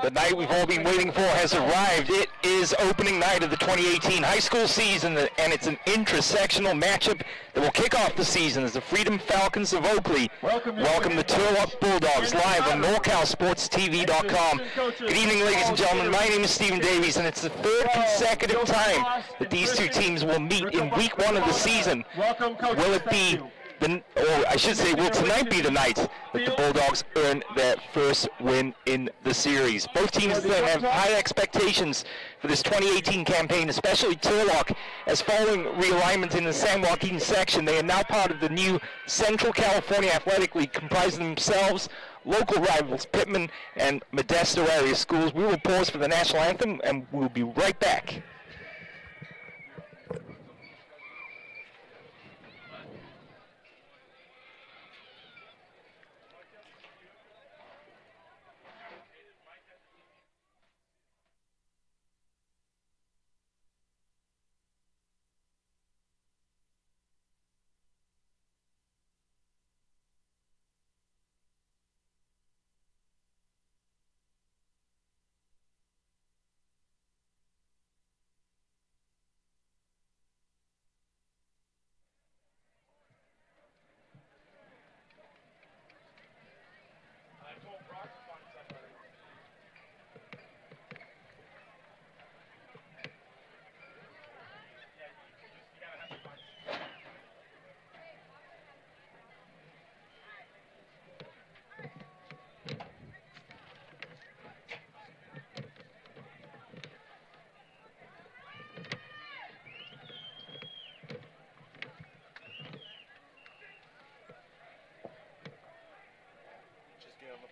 The night we've all been waiting for has arrived. It is opening night of the 2018 high school season, and it's an intersectional matchup that will kick off the season as the Freedom Falcons of Oakley welcome the Turlock Bulldogs live on NorCalSportsTV.com. Good evening, ladies and gentlemen. My name is Stephen Davies, and it's the third consecutive time that these two teams will meet in week one of the season. Will it be will tonight be the night that the Bulldogs earn their first win in the series? Both teams then have high expectations for this 2018 campaign, especially Turlock, as following realignment in the San Joaquin section, they are now part of the new Central California Athletic League, comprising themselves local rivals Pittman and Modesto area schools. We will pause for the national anthem, and we'll be right back.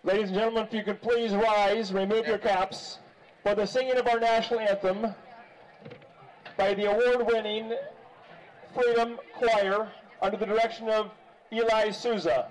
Ladies and gentlemen, if you could please rise, remove your caps for the singing of our national anthem by the award-winning Freedom Choir under the direction of Eli Souza.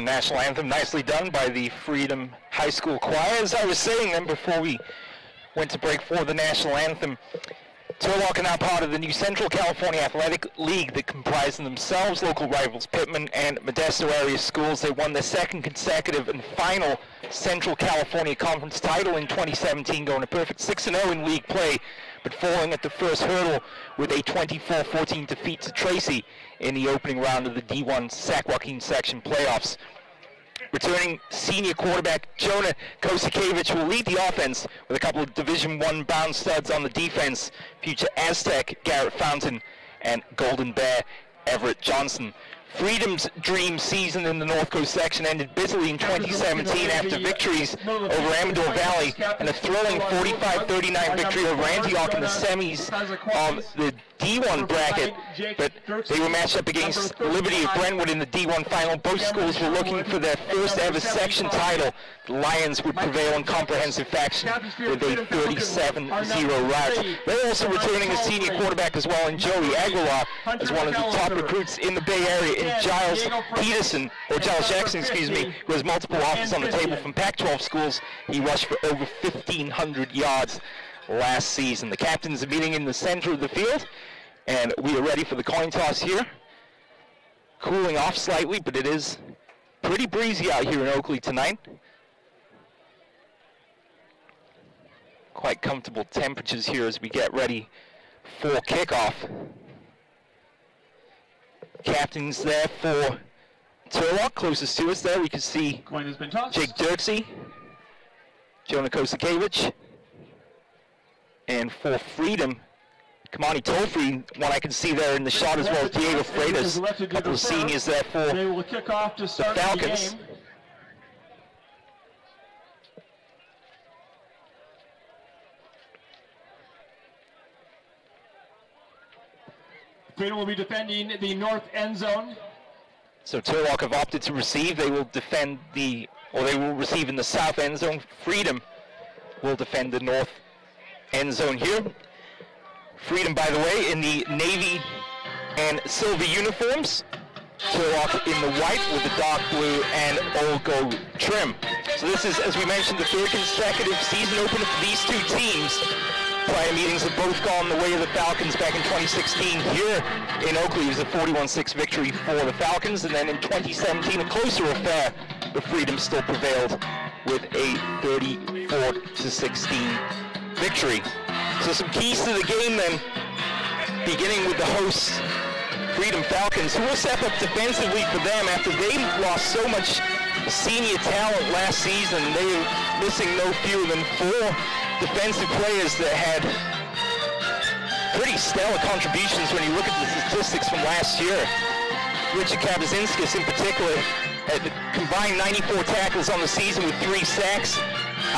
National anthem, nicely done by the Freedom High School Choir. As I was saying then before we went to break for the national anthem, Turlock are now part of the new Central California Athletic League that comprises themselves local rivals Pittman and Modesto area schools. They won their second consecutive and final Central California Conference title in 2017, going a perfect 6-0 in league play, but falling at the first hurdle with a 24-14 defeat to Tracy in the opening round of the D1 San Joaquin section playoffs. returning senior quarterback Jonah Kosakevich will lead the offense with a couple of Division I bound studs on the defense. Future Aztec Garrett Fountain and Golden Bear Everett Johnson. Freedom's dream season in the North Coast section ended busily in 2017 after victories over Amador Valley and a thrilling 45-39 victory over Antioch in the semis of the D1 bracket, but they were matched up against Liberty of Brentwood in the D1 final. Both schools were looking for their first ever section title. The Lions would prevail in comprehensive fashion with a 37-0 rout. They're also returning a senior quarterback as well in Joey Aguilar as one of the top recruits in the Bay Area in Giles Jackson, excuse me, who has multiple offers on the table from Pac-12 schools. He rushed for over 1,500 yards last season. The captains are meeting in the center of the field, and we are ready for the coin toss here. Cooling off slightly, but it is pretty breezy out here in Oakley tonight. Quite comfortable temperatures here as we get ready for kickoff. Captains there for Turlock, closest to us there. We can see Coin has been tossed. Jake Dirksey, Jonah Kosakevich, and for Freedom, Kamani Tolfree, one I can see there in the shot as well as Diego Freitas, a couple of seniors there for they will kick off to start the Falcons. The game. Freedom will be defending the north end zone. So Turlock have opted to receive. They will defend they will receive in the south end zone. Freedom will defend the north end zone here. Freedom, by the way, in the navy and silver uniforms. Turlock in the white with the dark blue and old gold trim. So this is, as we mentioned, the third consecutive season opener for these two teams. Prior meetings have both gone the way of the Falcons back in 2016. Here in Oakley, it was a 41-6 victory for the Falcons, and then in 2017, a closer affair, but Freedom still prevailed with a 34-16 victory. So some keys to the game then, beginning with the hosts, Freedom Falcons, who will step up defensively for them after they lost so much senior talent last season. They were missing no fewer than 4 defensive players that had pretty stellar contributions when you look at the statistics from last year. Richard Kabazinskis in particular had combined 94 tackles on the season with 3 sacks.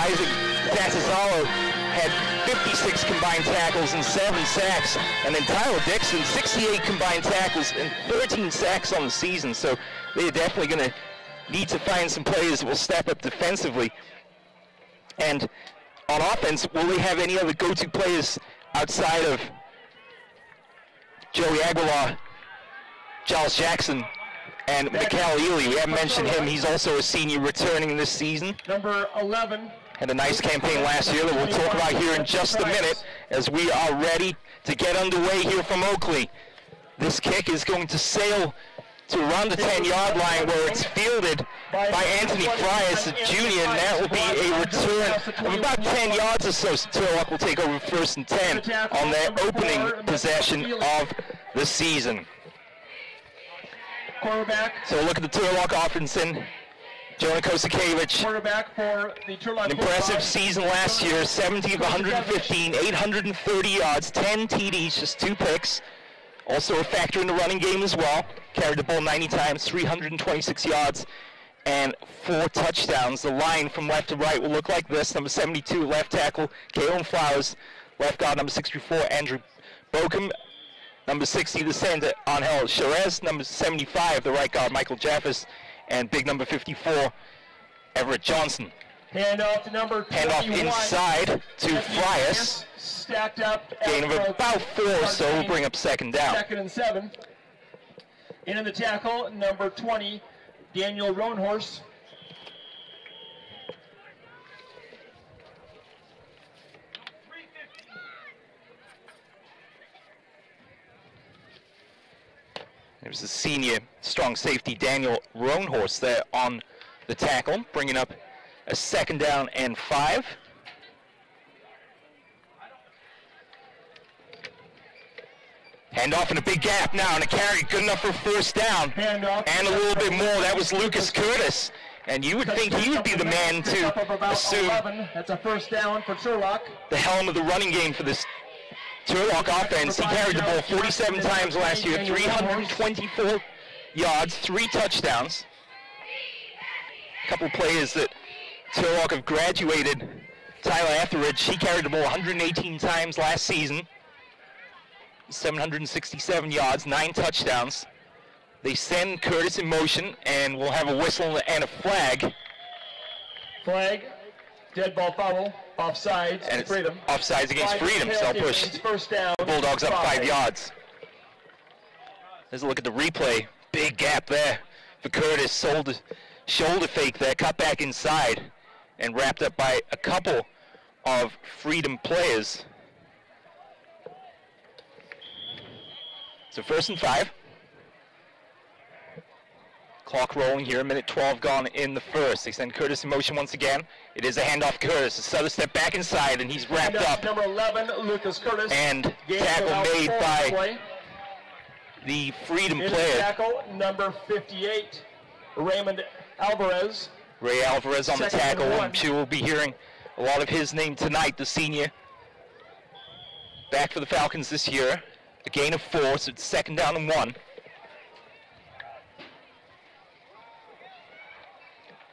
Isaac Tazzazalo had 56 combined tackles and 7 sacks. And then Tyler Dixon, 68 combined tackles and 13 sacks on the season. So they're definitely going to need to find some players that will step up defensively. And on offense, will they have any other go-to players outside of Joey Aguilar, Giles Jackson, and Mikhail Ely? We haven't mentioned him. He's also a senior returning this season. Number 11. Had a nice campaign last year that we'll talk about here in just a minute as we are ready to get underway here from Oakley. This kick is going to sail to around the 10-yard line where it's fielded by Anthony Frias, a junior, and that will be a return of about 10 yards or so. So Turlock will take over 1st and 10 on their opening possession of the season. Quarterback. So look at the Turlock offense in Jonah Kosakevich. Quarterback for the Turlock. An impressive season last year, 70 of 115, 830 yards, 10 TDs, just 2 picks. Also a factor in the running game as well. Carried the ball 90 times, 326 yards, and 4 touchdowns. The line from left to right will look like this. Number 72, left tackle, Kalen Flowers. Left guard, number 64, Andrew Bokum. Number 60, the center, Angel Cherez. Number 75, the right guard, Michael Jaffes. And big number 54, Everett Johnson. Handoff to number 21. Handoff inside to Frias. Stacked up. Gain of about 4, so we'll bring up 2nd down. 2nd and 7. In the tackle, number 20, Daniel Roanhorse. There's the senior strong safety, Daniel Roanhorse, there on the tackle, bringing up a 2nd down and 5. Handoff in a big gap now, and a carry good enough for 1st down. Handoff. And a little bit more. That was Lucas Curtis. And you would think he would be the man to assume that's a first down for Turlock. The helm of the running game for this Turlock offense. He carried the ball 47 times last year, 324 yards, 3 touchdowns. A couple players that Turlock have graduated. Tyler Etheridge, he carried the ball 118 times last season, 767 yards, 9 touchdowns. They send Curtis in motion, and we'll have a whistle and a flag. Flag, dead ball foul, offsides, and it's Freedom. Offsides against Freedom, so they'll push the Bulldogs up 5 yards. There's a look at the replay. Big gap there for Curtis. Shoulder fake there, cut back inside, and wrapped up by a couple of Freedom players. So 1st and 5. Clock rolling here, 1:12 gone in the first. They send Curtis in motion once again. It is a handoff Curtis. A Sutter step back inside, and he's wrapped up. Number 11, Lucas Curtis. And tackle made by the Freedom player. Tackle number 58, Raymond Alvarez. Ray Alvarez on the tackle. I'm sure we'll be hearing a lot of his name tonight, the senior. Back for the Falcons this year. A gain of 4, so it's 2nd down and 1.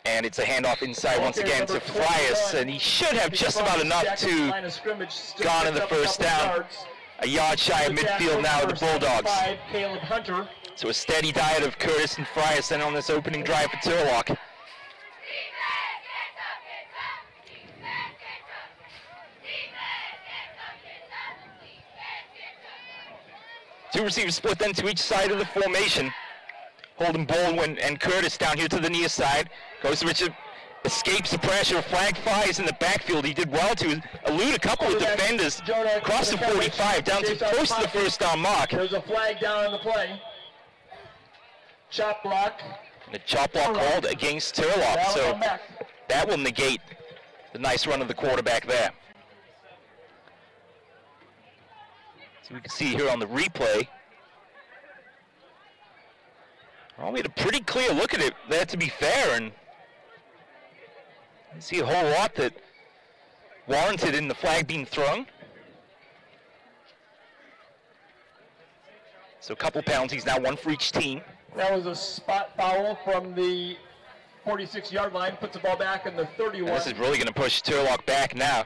And it's a handoff inside once again to Frias, and he should have just about enough to gone in the 1st down. A yard shy of midfield now with the Bulldogs. So a steady diet of Curtis and Frias then on this opening drive for Turlock. Two receivers split then to each side of the formation. Holden Baldwin and Curtis down here to the near side. Goes to Richard, escapes the pressure. Flag flies in the backfield. He did well to elude a couple of defenders. Across the 45, down to close to the 1st down mark. There's a flag down on the play. Chop block. And a chop block called against Turlock. So that will negate the nice run of the quarterback there. So we can see here on the replay. Well, we had a pretty clear look at it there, to be fair, and I see a whole lot that warranted in the flag being thrown. So a couple penalties now, 1 for each team. That was a spot foul from the 46-yard line, puts the ball back in the 31. And this is really going to push Turlock back now.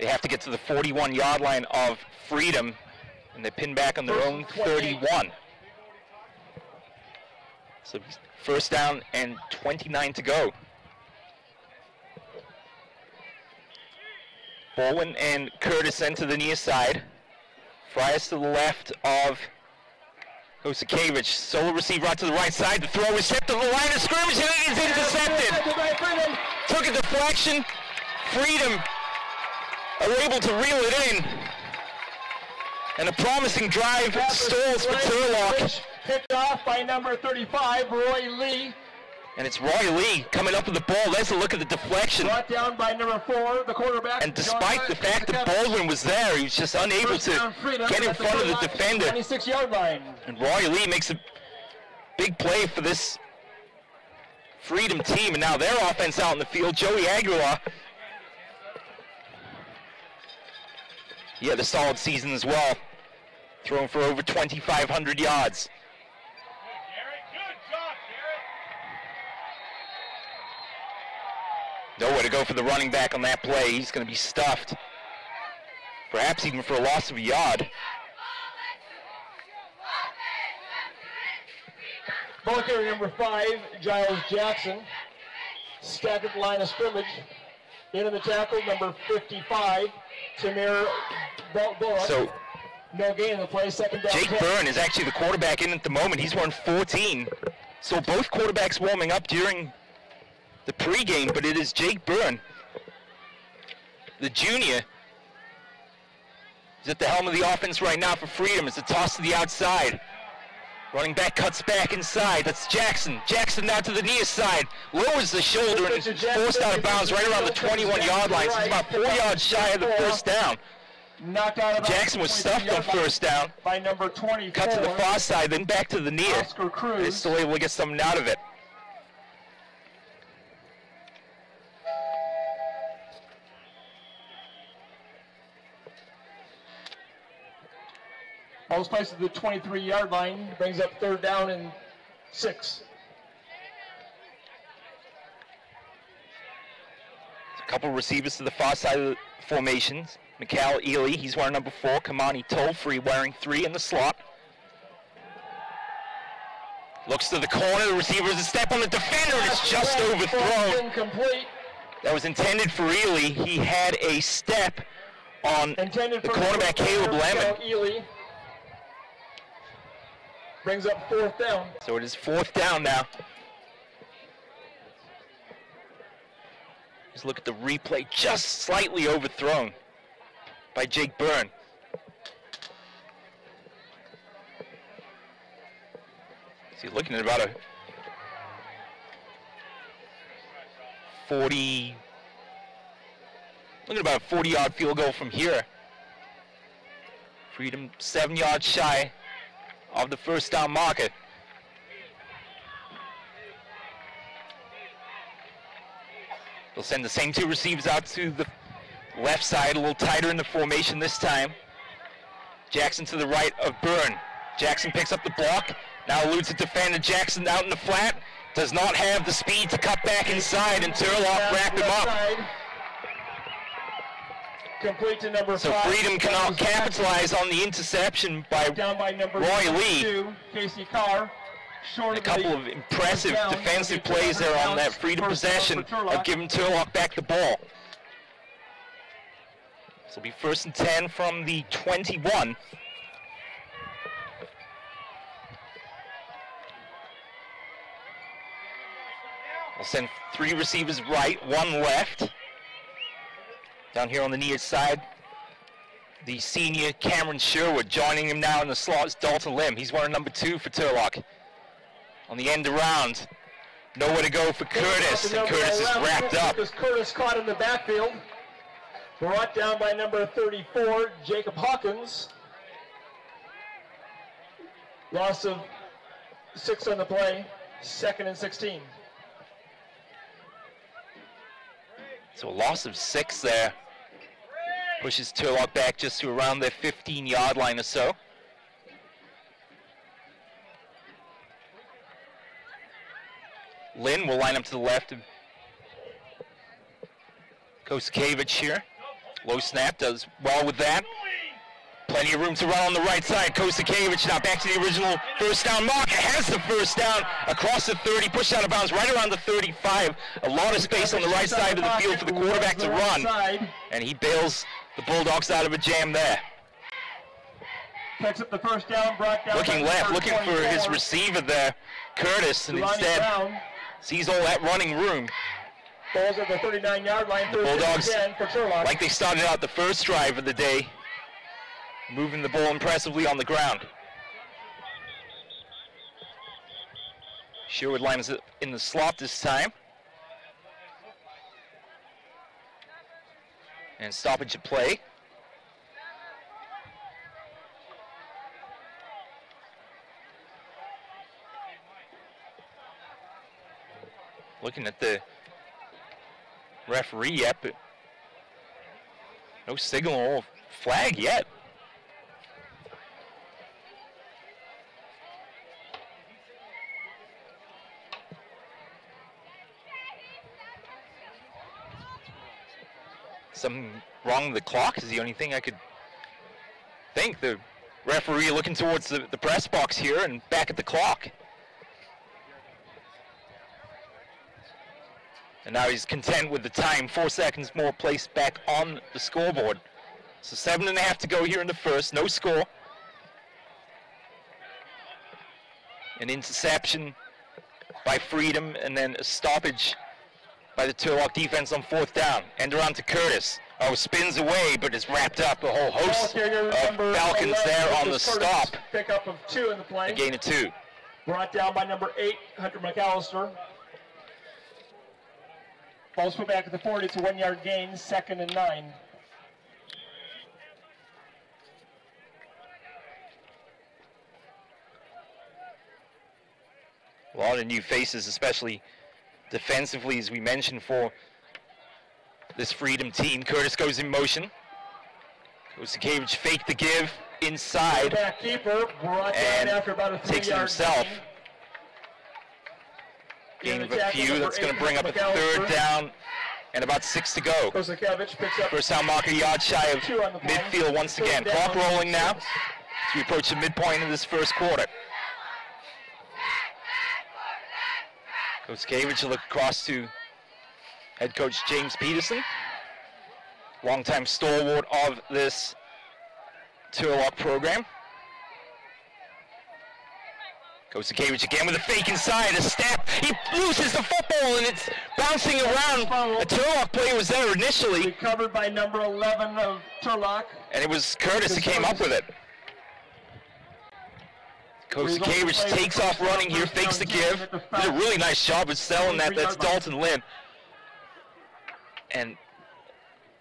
They have to get to the 41-yard line of Freedom, and they pin back on their own 31. So 1st down and 29 to go. Baldwin and Curtis then to the near side. Frias to the left of Hosakevich. Solo receiver out to the right side. The throw is tipped to the line of scrimmage, and it is intercepted. Took a deflection. Freedom are able to reel it in. And a promising drive stalls for Turlock. Picked off by number 35, Roy Lee. And it's Roy Lee coming up with the ball. Let's look at the deflection. Brought down by number 4, the quarterback. And despite the fact that Baldwin was there, he was just unable to get in front of the defender. 26-yard line. And Roy Lee makes a big play for this Freedom team. And now their offense out in the field. Joey Aguilar. He had a solid season as well. Throwing for over 2,500 yards. Nowhere to go for the running back on that play. He's going to be stuffed. Perhaps even for a loss of a yard. Ball carrier number 5, Giles Jackson. Stacked at the line of scrimmage. In the tackle, number 55, Tamir Bullock. So no gain in the play, 2nd down. Jake Byrne is actually the quarterback in at the moment. He's wearing 14. So both quarterbacks warming up during the pregame, but it is Jake Byrne, the junior. He's at the helm of the offense right now for Freedom. It's a toss to the outside. Running back cuts back inside. That's Jackson. Jackson now to the near side. Lowers the shoulder and is forced out of bounds right around the 21-yard line. So he's about 4 yards shy of the 1st down. Jackson was stuffed on 1st down. By number 24. Cut to the far side, then back to the near. Oscar Cruz. He's still able to get something out of it. Ball's placed at the 23-yard line, brings up 3rd down and 6. A couple receivers to the far side of the formations. Mikhail Ely, he's wearing number 4. Kamani Toll-Free wearing 3 in the slot. Looks to the corner, the receiver is a step on the defender, and it's just overthrown. Incomplete. That was intended for Ely. He had a step on the cornerback, Caleb Lemon. Ely brings up 4th down. So it is 4th down now. Just look at the replay, just slightly overthrown by Jake Byrne. So you're looking at about a 40-yard field goal from here. Freedom 7 yards shy of the 1st down marker. They'll send the same 2 receivers out to the left side, a little tighter in the formation this time. Jackson to the right of Byrne. Jackson picks up the block, now eludes the defender. Jackson out in the flat, does not have the speed to cut back inside, and Turlock wrapped him up. Complete to number 5. So Freedom cannot capitalize on the interception by Roy Lee. Casey Carr. A couple of impressive defensive plays there on that Freedom possession have given Turlock back the ball. This will be 1st and 10 from the 21. We'll send 3 receivers right, 1 left. Down here on the near side, the senior Cameron Sherwood. Joining him now in the slot is Dalton Lim. He's wearing number 2 for Turlock. On the end around, nowhere to go for Curtis, and Curtis is wrapped up. Curtis caught in the backfield. Brought down by number 34, Jacob Hawkins. Loss of 6 on the play, 2nd and 16. So a loss of 6 there. Pushes Turlock back just to around their 15-yard line or so. Lynn will line up to the left of Kosakevich here. Low snap, does well with that. Plenty of room to run on the right side. Kosakevich now back to the original 1st down mark. Has the 1st down across the 30, pushed out of bounds right around the 35. A lot of space on the right side of the field for the quarterback to run. And he bails the Bulldogs out of a jam there. Picks up the 1st down, brought down. Looking left, looking for his receiver there, Curtis, and instead sees all that running room. Balls at the 39-yard line. The Bulldogs, like they started out the first drive of the day, moving the ball impressively on the ground. Sherwood lines it in the slot this time. And stoppage of play. Looking at the referee yet, but no signal or flag yet. Something wrong with the clock is the only thing I could think. The referee looking towards the press box here and back at the clock. And now he's content with the time. 4 seconds more placed back on the scoreboard. So 7.5 to go here in the first. No score. An interception by Freedom, and then a stoppage by the Turlock defense on 4th down. End around to Curtis. Oh, spins away, but is wrapped up. A whole host of Falcons there on the stop. Pickup of 2 in the play. A gain of 2. Brought down by number 8, Hunter McAllister. Ball's put back at the 40. It's a 1-yard gain, 2nd and 9. A lot of new faces, especially defensively, as we mentioned, for this Freedom team. Curtis goes in motion. Kosakevich fake the give. inside Back keeper brought down after about a takes it himself. Gain of a few. That's going to bring up a third down and about 6 to go. Kosikevich picks up First down marker, yard shy of midfield once again. Clock rolling now as we approach the midpoint of this first quarter. Kosikevich will look across to head coach James Peterson, longtime stalwart of this Turlock program. Kosikevich again with a fake inside, a step. He loses the football and it's bouncing around. A Turlock player was there initially. Recovered by number 11 of Turlock. And it was Curtis who came up with it. Kosikevich takes off running here, fakes the give. Did a really nice job of selling that. That's Dalton Lynn. And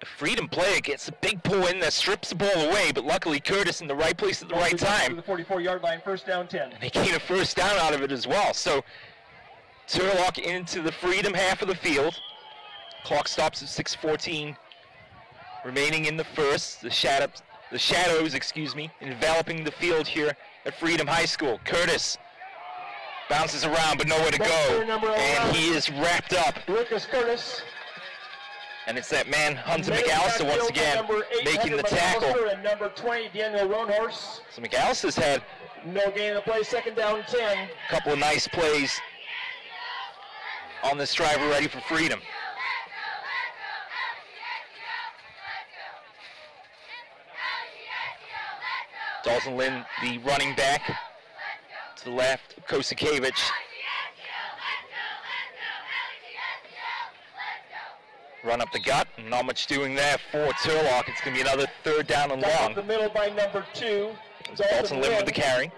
a Freedom player gets a big pull in that strips the ball away, but luckily Curtis in the right place at the right time. The 44-yard line, first down 10. And they gain a first down out of it as well. So Turlock into the Freedom half of the field. Clock stops at 6:14 remaining in the first. The shadows, enveloping the field here at Freedom High School. Curtis bounces around but nowhere to go, and he is wrapped up. Lucas Curtis. And it's that man, Hunter McAllister, once again, making the tackle. And number 20, Daniel Roanhorse. So McAllister's had no gain of play, second down 10. A couple of nice plays on this drive. We're ready for Freedom. Dalton Lynn, the running back, to the left, Kosikevich. Run up the gut, and not much doing there for Turlock. It's going to be another third down and long. Down the middle by number 2. Dalton Lynn with the carry.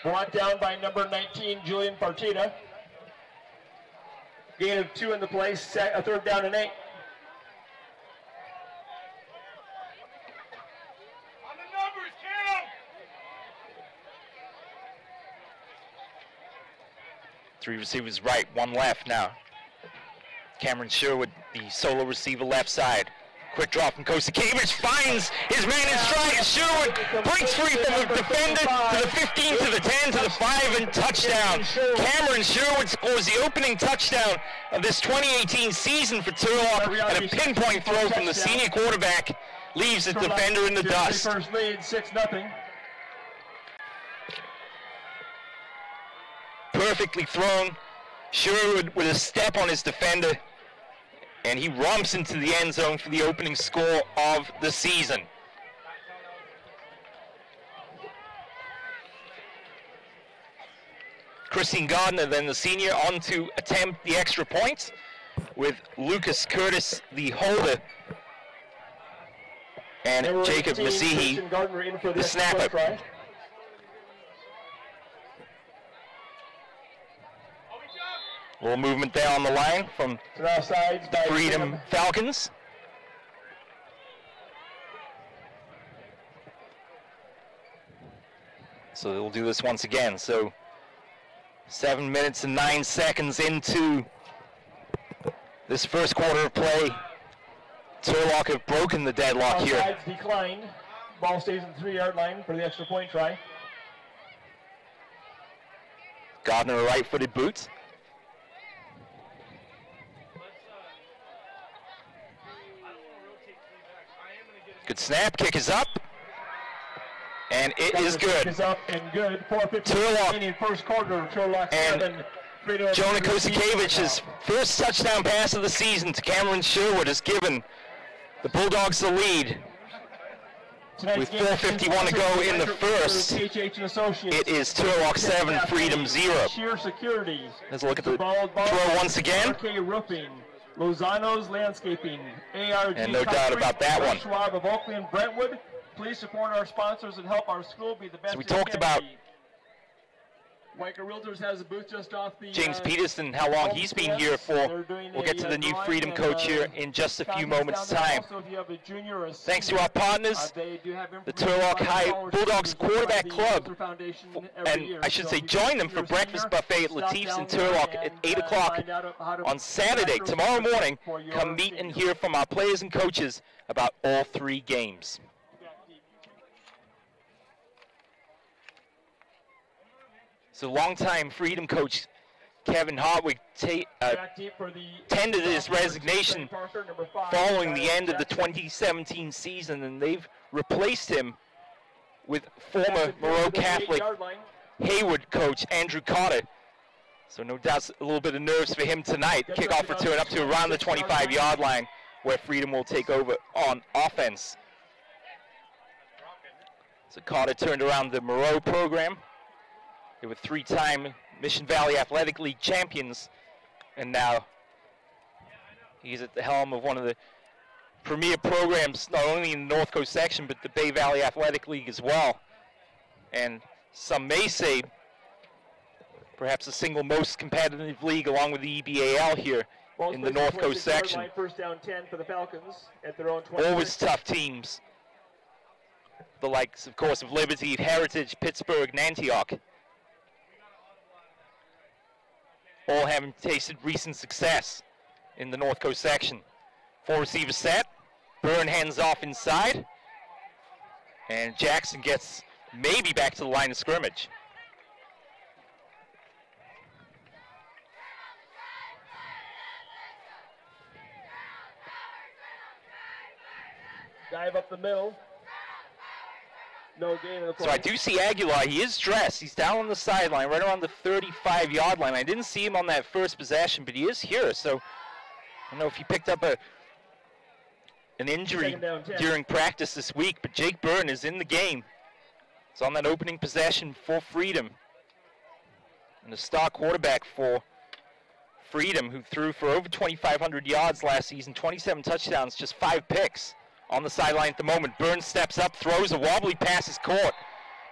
Brought down by number 19, Julian Partita. Gain of 2 in the play, a third down and 8. On the numbers, Cam! 3 receivers right, 1 left now. Cameron Sherwood, the solo receiver left side. Quick drop from Kosikevich, finds his man in stride, and Sherwood breaks free from the defender to the 15, to the 10, to the 5, and touchdown. Cameron Sherwood scores the opening touchdown of this 2018 season for Turlock, and a pinpoint throw from the senior quarterback leaves the defender in the dust. First lead, 6-0. Perfectly thrown. Sherwood with a step on his defender, and he romps into the end zone for the opening score of the season. Christine Gardner, then the senior, on to attempt the extra point with Lucas Curtis, the holder, and Jacob Masihi, the snapper. A little movement there on the line from the Freedom Falcons. So they'll do this once again. So 7 minutes and 9 seconds into this first quarter of play. Turlock have broken the deadlock here. Sides declined. Ball stays at the 3-yard line for the extra point try. Gardner a right-footed boot. Good snap, kick is up, and it is good. Is up and good. Turlock in first quarter. Turlock and 7. Jonah Kosikevich's first touchdown pass of the season to Cameron Sherwood has given the Bulldogs the lead. With 4:51 to go in the first, it is Turlock 7, Freedom 0. Sheer Security. Let's look at the throw once again. RK Roofing. Lozano's Landscaping, ARG, and no doubt about that one. Schwab of Oakley and Brentwood. Please support our sponsors and help our school be the best. So we talked about Weicker Realtors has a booth just off the James Peterson, how long he's been here for. We'll get to the new Freedom coach here in just a few moments' time. Thanks to our partners, the Turlock High Bulldogs Quarterback Club, and I should say join them for breakfast buffet at Latif's in Turlock at 8 o'clock on Saturday. Tomorrow morning, come meet and hear from our players and coaches about all 3 games. So longtime Freedom coach Kevin Hartwig tendered his resignation following the end of the 2017 season, and they've replaced him with former Moreau Catholic Hayward coach Andrew Cotter. So no doubt a little bit of nerves for him tonight. Kickoff return up to around the 25-yard line, where Freedom will take over on offense. So Cotter turned around the Moreau program. They were three-time Mission Valley Athletic League champions, and now he's at the helm of one of the premier programs, not only in the North Coast section, but the Bay Valley Athletic League as well. And some may say perhaps the single most competitive league along with the EBAL here in the North Coast section. First down 10 for the Falcons at their own 20. Always tough teams. The likes, of course, of Liberty, Heritage, Pittsburgh, and Antioch. All having tasted recent success in the North Coast section. 4 receivers set. Byrne hands off inside. And Jackson gets maybe back to the line of scrimmage. Dive up the middle. No gain in the play. So I do see Aguilar. He is dressed. He's down on the sideline, right around the 35-yard line. I didn't see him on that first possession, but he is here. So I don't know if he picked up an injury during practice this week, but Jake Byrne is in the game. It's on that opening possession for Freedom. And the star quarterback for Freedom, who threw for over 2,500 yards last season, 27 touchdowns, just 5 picks. On the sideline at the moment. Byrne steps up, throws a wobbly pass, is caught,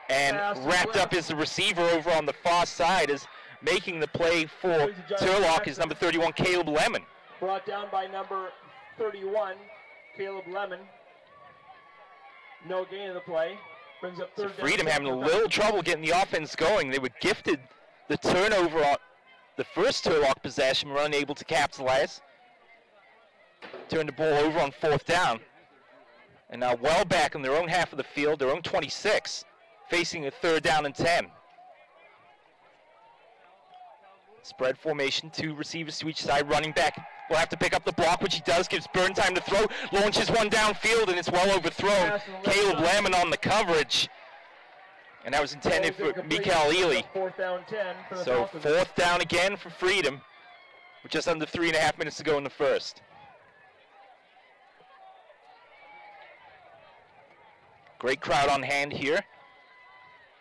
and wrapped up as the receiver over on the far side, is making the play for Turlock is number 31, Caleb Lemon. Brought down by number 31, Caleb Lemon. No gain in the play. Brings up third down. Freedom having a little trouble getting the offense going. They were gifted the turnover on the first Turlock possession, were unable to capitalize. Turned the ball over on 4th down. And now well back on their own half of the field, their own 26, facing a 3rd down and 10. Spread formation, 2 receivers to each side. Running back will have to pick up the block, which he does. Gives Byrne time to throw. Launches one downfield, and it's well overthrown. Caleb Lemon on the coverage. And that was intended for Mikael Ely. 4th down 10 for the So Falcons. 4th down again for Freedom, with just under 3.5 minutes to go in the first. Great crowd on hand here.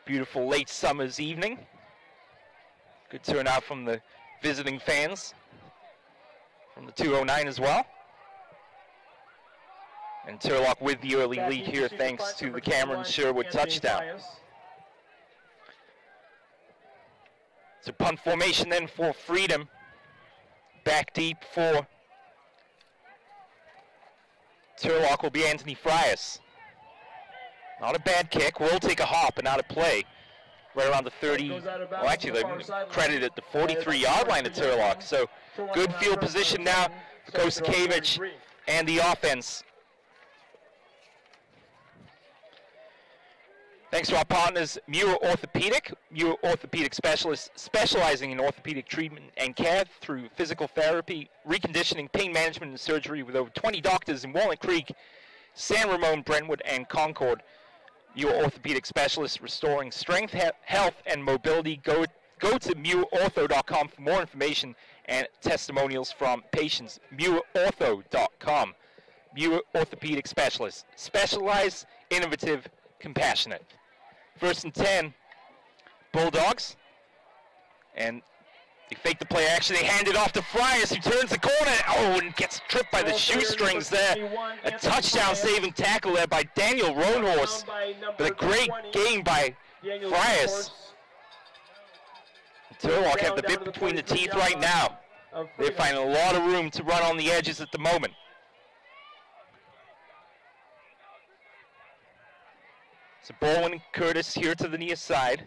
Beautiful late summer's evening. Good turnout from the visiting fans from the 209 as well. And Turlock with the early lead here thanks to the Cameron Sherwood touchdown. So punt formation then for Freedom. Back deep for Turlock will be Anthony Frias. Not a bad kick. Will take a hop and out of play. Right around the 30, well actually they credited the 43-yard line of Turlock. So good field position now for Kosakevich and the offense. Thanks to our partners, Muir Orthopedic. Muir Orthopedic specialists specializing in orthopedic treatment and care through physical therapy, reconditioning, pain management, and surgery with over 20 doctors in Walnut Creek, San Ramon, Brentwood, and Concord. Muir Orthopedic specialists restoring strength, health, and mobility. Go to MuirOrtho.com for more information and testimonials from patients. MuirOrtho.com. Muir Orthopedic specialists. Specialized, innovative, compassionate. 1st and 10, Bulldogs. And they fake the play action. They hand it off to Frias, who turns the corner. Oh, and gets tripped by the shoestrings there. A touchdown-saving tackle there by Daniel Roanhorse. But a great game by Frias. Turlock have the bit between the teeth right now. They're finding a lot of room to run on the edges at the moment. So Baldwin and Curtis here to the near side.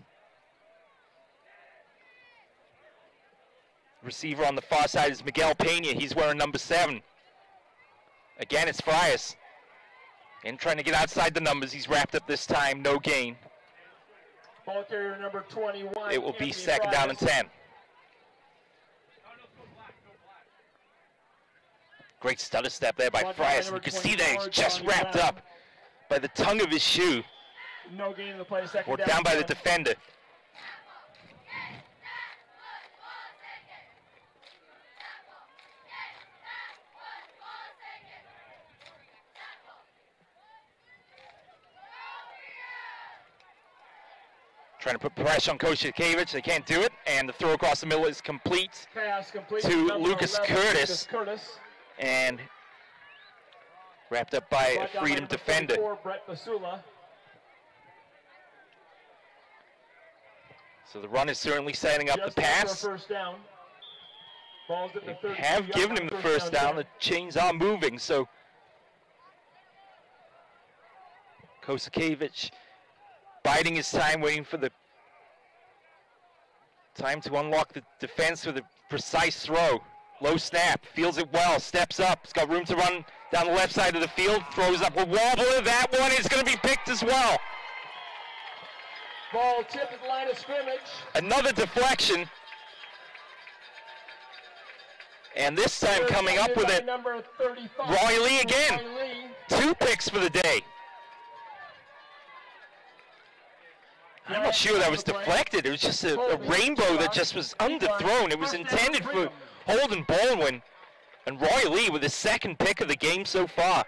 Receiver on the far side is Miguel Pena. He's wearing number 7. Again, it's Frias. And trying to get outside the numbers. He's wrapped up this time. No gain. Ball carrier number 21. It will be Anthony second down and Frias. 10. Great stutter step there by Ball Frias. carrier You can number see that he's 24, just Johnny wrapped Brown. up by the tongue of his shoe. No gain in the play, second Or down. down by the 10. defender. Trying to put pressure on Koshikevich. They can't do it. And the throw across the middle is complete. Pass complete to number Lucas 11, Curtis. Lucas Curtis. And wrapped up by a Brought down by Freedom number defender. 34, Brett Basula. So the run is certainly setting up Just the after a pass. first down. Ball's at the They 32 have yard given line, him the first down. The chains are moving. So Koshikevich biding his time, waiting for the time to unlock the defense with a precise throw. Low snap, feels it well, steps up. He's got room to run down the left side of the field, throws up a wobbler. That one is going to be picked as well. Ball tipped at the line of scrimmage. Another deflection. And this time coming up with it, Number 35, Roy Lee again. Roy Lee. 2 picks for the day. I'm not sure that was deflected. It was just a rainbow that just was underthrown. It was intended for Holden Baldwin. And Roy Lee with his second pick of the game so far.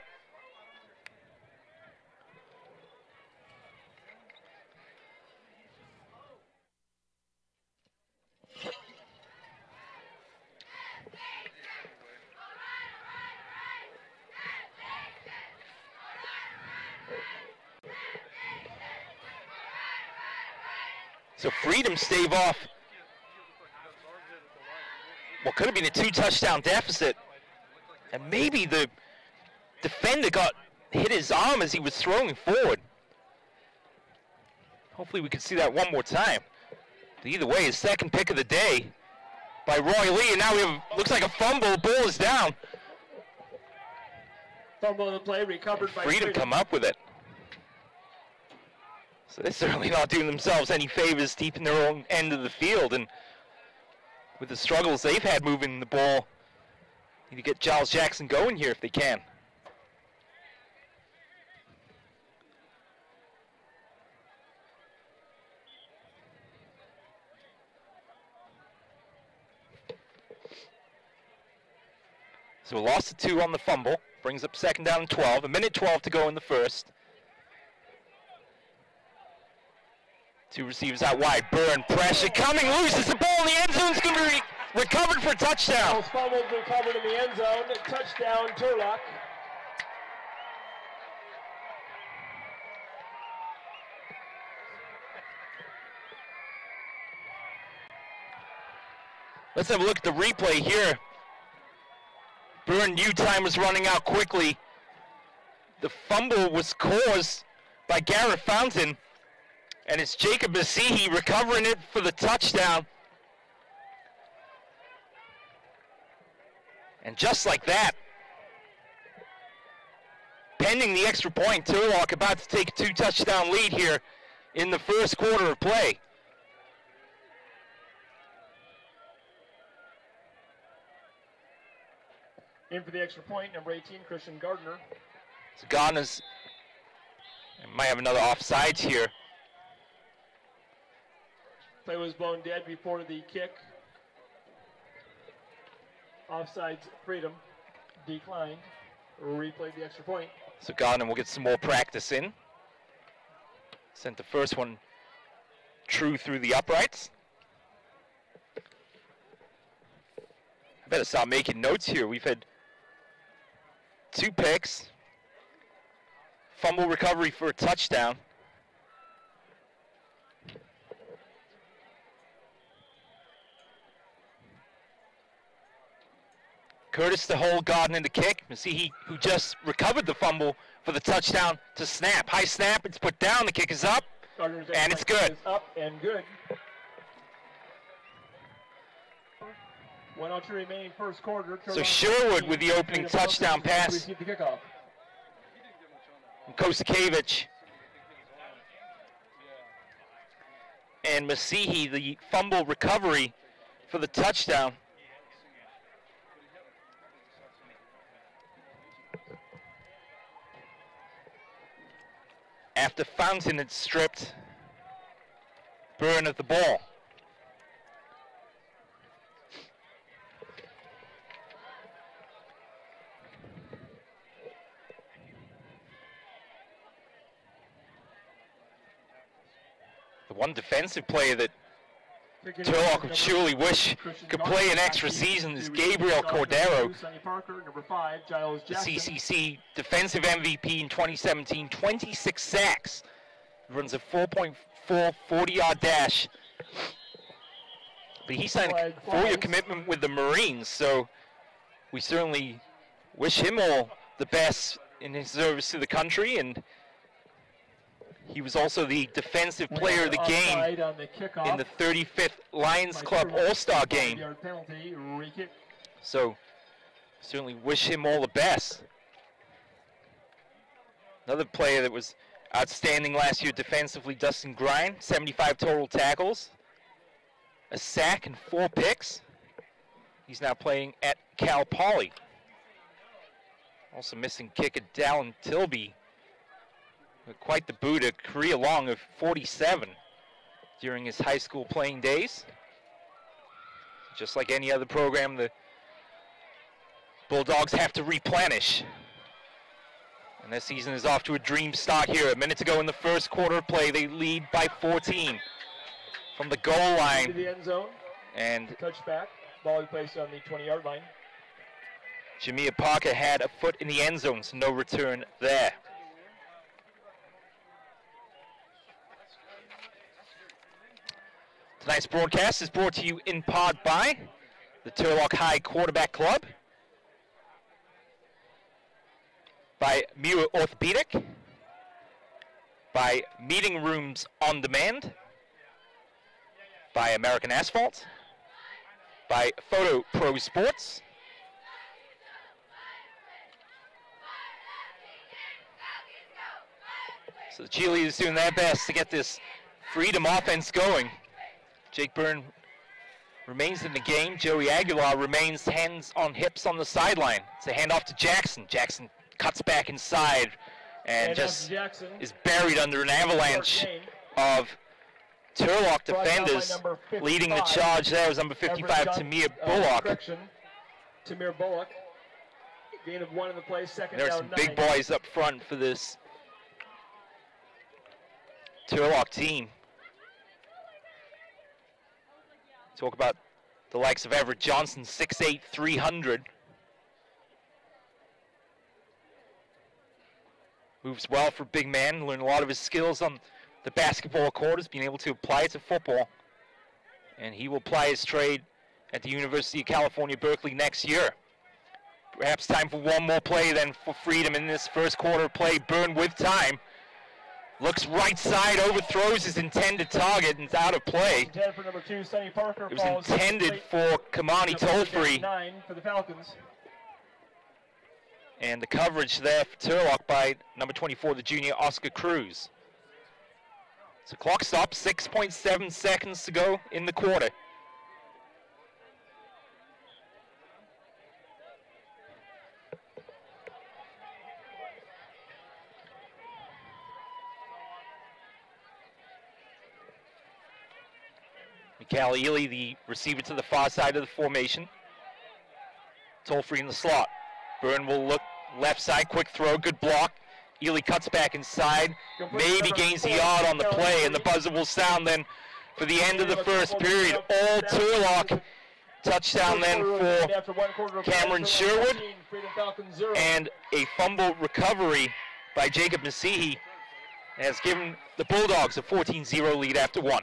So Freedom stave off what could have been a 2-touchdown deficit. And maybe the defender hit his arm as he was throwing forward. Hopefully we can see that one more time. But either way, his second pick of the day by Roy Lee, and now we have, looks like a fumble, ball is down. Fumble of the play, recovered by Freedom come up with it. So they're certainly not doing themselves any favors deep in their own end of the field, and with the struggles they've had moving the ball, need to get Giles Jackson going here if they can. So a loss of 2 on the fumble, brings up second down and 12, a minute 12 to go in the first. 2 receivers out wide, Byrne, pressure coming loose, it's the ball in the end zone, it's going to be recovered for a touchdown. Ball's fumbled, recovered in the end zone, touchdown Turlock. Let's have a look at the replay here. Byrne U-time was running out quickly. The fumble was caused by Garrett Fountain, and it's Jacob Masihi recovering it for the touchdown. And just like that, pending the extra point, Turlock about to take a 2-touchdown lead here in the first quarter of play. In for the extra point, number 18, Christian Gardner. So Gardner's might have another offsides here. Play was blown dead before the kick. Offsides, Freedom declined. Replayed the extra point. So Gardner will get some more practice in. Sent the first one true through the uprights. I better start making notes here. We've had 2 picks, fumble recovery for a touchdown. Curtis to hold, Gardner to kick. Masihi, who just recovered the fumble for the touchdown, to snap. High snap, it's put down, the kick is up, Gardner's and it's good. is up and good. 1:02 remaining first quarter. So Sherwood with the opening touchdown pass. Received the kickoff. And Koshikevich and Masihi, the fumble recovery for the touchdown. After Fountain had stripped Byrne of the ball. The one defensive player that Turlock would surely wish could play an extra season is Gabriel Cordero, the CCC defensive MVP in 2017, 26 sacks, runs a 4.4 40-yard dash. But he signed a 4-year commitment with the Marines, so we certainly wish him all the best in his service to the country, and he was also the defensive player of the game in the 35th Lions Club All-Star game. So certainly wish him all the best. Another player that was outstanding last year defensively, Dustin Grind, 75 total tackles, a sack and 4 picks. He's now playing at Cal Poly. Also missing kicker Dallin Tilby. Quite the boot, a career long of 47 during his high school playing days. Just like any other program, the Bulldogs have to replenish. And this season is off to a dream start here. A minute to go in the first quarter of play. They lead by 14 from the goal line. The end zone. And Touchback. Ball placed on the 20-yard line. Jamia Parker had a foot in the end zone, so no return there. Tonight's broadcast is brought to you in part by the Turlock High Quarterback Club, by Muir Orthopedic, by Meeting Rooms on Demand, by American Asphalt, by Photo Pro Sports, so the cheerleaders doing their best to get this Freedom offense going. Jake Byrne remains in the game. Joey Aguilar remains hands on hips on the sideline. It's a handoff to Jackson. Jackson cuts back inside and just is buried under an avalanche of Turlock defenders. Leading the charge there was number 55, Tamir Bullock. Tamir Bullock. Gain of 1 in the play, second down 9. There's some big boys up front for this Turlock team. Talk about the likes of Everett Johnson, 6'8", 300. Moves well for a big man, learned a lot of his skills on the basketball court, is being able to apply it to football. And he will ply his trade at the University of California, Berkeley next year. Perhaps time for one more play then for Freedom in this first quarter play. Byrne with time. Looks right side, overthrows his intended target, and it's out of play. For number 2, Sonny Parker. It was intended for Kamani Tolfree. 9 for the Falcons. And the coverage there for Turlock by number 24, the junior Oscar Cruz. So clock stops, 6.7 seconds to go in the quarter. Mikal Ely, the receiver to the far side of the formation. Tolfree in the slot. Byrne will look left side, quick throw, good block. Ely cuts back inside, maybe gains the yard on the play, and the buzzer will sound then for the end of the first period. All Turlock. Touchdown then for Cameron Sherwood, and a fumble recovery by Jacob Masihi has given the Bulldogs a 14-0 lead after 1.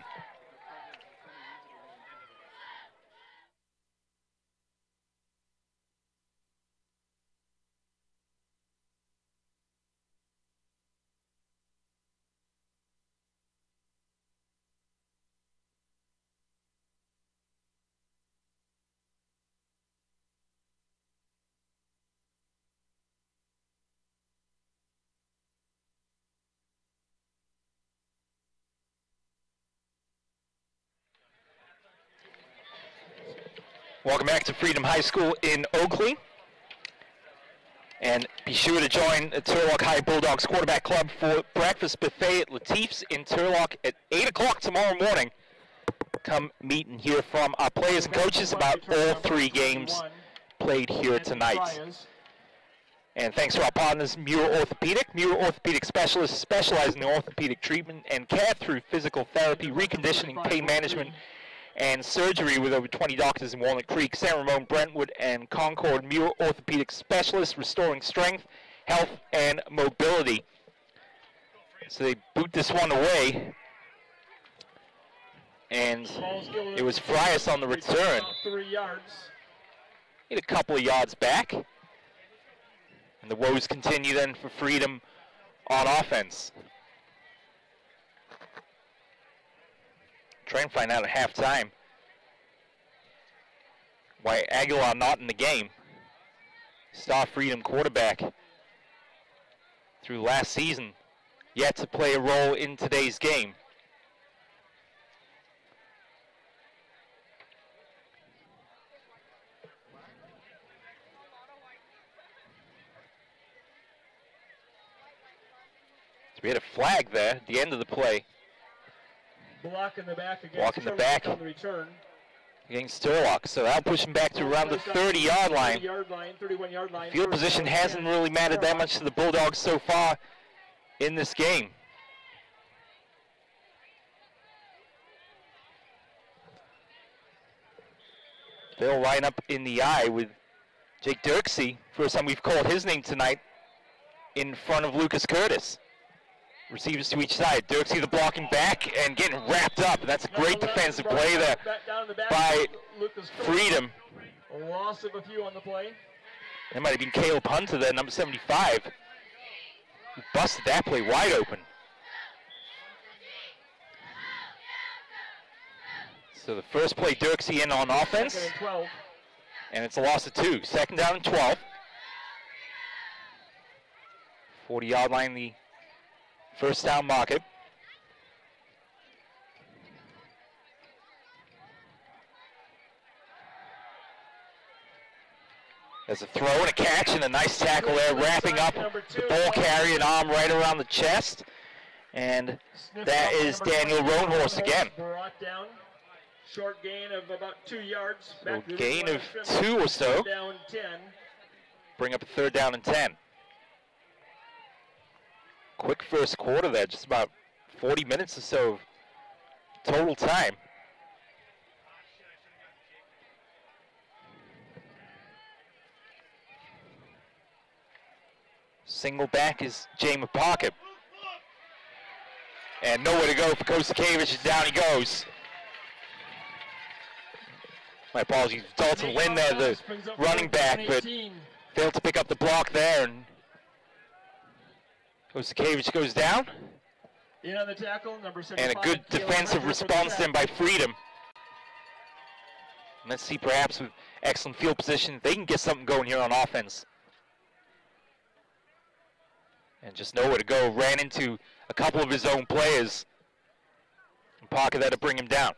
Welcome back to Freedom High School in Oakley. And be sure to join the Turlock High Bulldogs Quarterback Club for breakfast buffet at Latif's in Turlock at 8 o'clock tomorrow morning. Come meet and hear from our players and coaches about all 3 games played here tonight. And thanks to our partners, Muir Orthopedic. Muir Orthopedic specialists specialize in the orthopedic treatment and care through physical therapy, reconditioning, pain management, and surgery with over 20 doctors in Walnut Creek, San Ramon, Brentwood, and Concord. Muir Orthopedic specialists restoring strength, health, and mobility. So they boot this one away. And it was Frias on the return. 3 yards. Need a couple of yards back. And the woes continue then for Freedom on offense. Try and find out at halftime why Aguilar not in the game. Star Freedom quarterback through last season, yet to play a role in today's game. So we had a flag there at the end of the play. Block in the back against Block in the back on the return. Against Turlock. So that'll push him back to around the 30-yard line. 31-yard line. Field position hasn't really mattered that much to the Bulldogs so far in this game. They'll line up in the eye with Jake Dirksey. First time we've called his name tonight, in front of Lucas Curtis. Receivers to each side. Dirksey the blocking back and getting wrapped up. And that's a great defensive play there by Freedom. A loss of a few on the play. That might have been Caleb Hunter there, number 75. He busted that play wide open. So the first play, Dirksey in on offense. 2nd and 12. And it's a loss of 2. 2nd down and 12. 40-yard line, the first down market. There's a throw and a catch and a nice tackle there, wrapping up the ball carrier, an arm right around the chest. And that is Daniel Roanhorse again. Brought down. Short gain of about 2 yards. So gain of 2 or so. Down 10. Bring up a 3rd down and 10. Quick first quarter there, just about 40 minutes or so of total time. Single back is James Pocket. And nowhere to go for Kosakevich, and down he goes. My apologies, Dalton Lynn there, the running back, but failed to pick up the block there. And Kosakevich goes down. In on the tackle, number 75, and a good defensive response then by Freedom. And let's see, perhaps with excellent field position, they can get something going here on offense. And just nowhere to go. Ran into a couple of his own players. And Pocket had to bring him down.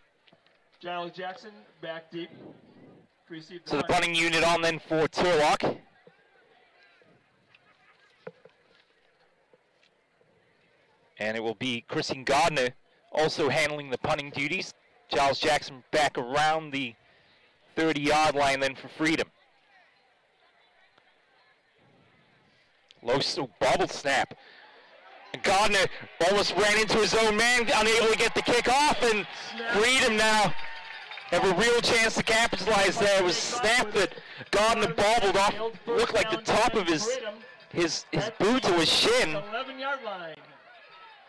Giles Jackson back deep. So the punting unit on then for Turlock. And it will be Christine Gardner also handling the punting duties. Giles Jackson back around the 30-yard line then for Freedom. Low bobble snap. And Gardner almost ran into his own man, unable to get the kick off, and Freedom now have a real chance to capitalize there. It was snapped that Gardner bobbled off, looked like the top of his boot to his shin. 11-yard line.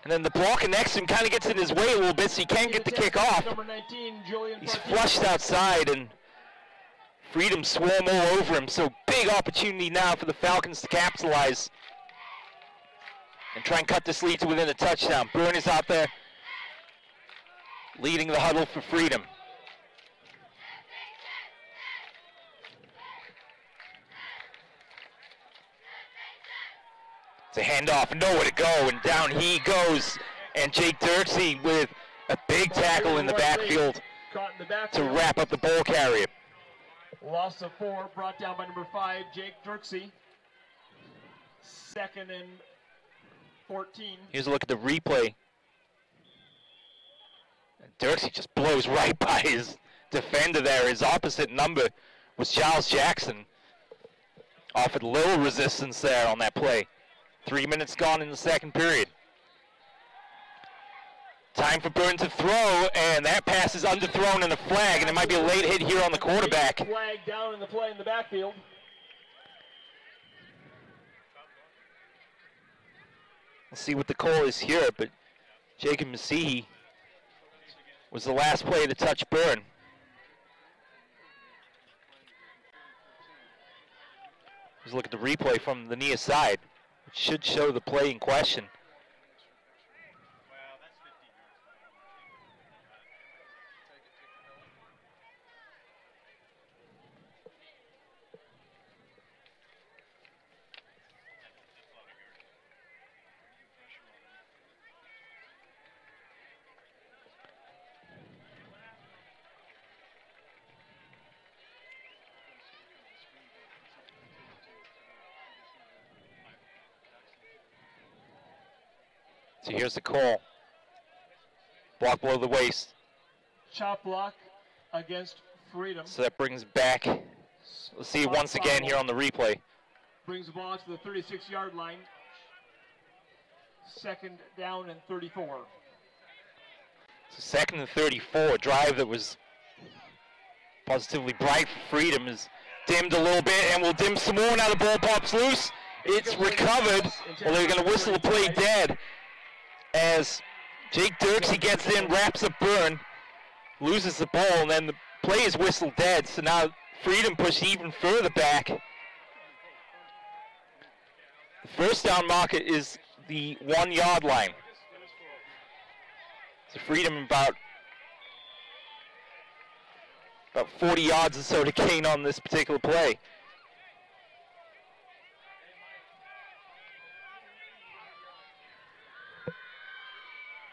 And then the blocker next to him kind of gets in his way a little bit, so he can't get the kick off. He's flushed outside, and Freedom swarm all over him. So big opportunity now for the Falcons to capitalize and try and cut this lead to within a touchdown. Byrne is out there leading the huddle for Freedom. It's a handoff, nowhere to go, and down he goes. And Jake Dirksey with a big tackle in the backfield to wrap up the ball carrier. Loss of 4, brought down by number 5, Jake Dirksey. 2nd and 14. Here's a look at the replay. Dirksey just blows right by his defender there. His opposite number was Charles Jackson. Offered little resistance there on that play. 3 minutes gone in the second period. Time for Byrne to throw, and that pass is underthrown and a flag, and it might be a late hit here on the quarterback. Flag down in the play in the backfield. Let's see what the call is here, but Jacob Masihi was the last play to touch Byrne. Let's look at the replay from the near side. It should show the play in question. So here's the call. Block below the waist. Chop block against Freedom. So that brings back, let's see it once again here on the replay. Brings the ball to the 36-yard line. 2nd down and 34. So 2nd and 34, a drive that was positively bright for Freedom is dimmed a little bit, and will dim some more now. The ball pops loose. It's recovered. Well, they're going to whistle the play dead as Jake Dirksey gets in, wraps up Byrne, loses the ball, and then the play is whistled dead. So now Freedom pushed even further back. The first down marker is the 1 yard line. So Freedom about 40 yards or so to gain on this particular play.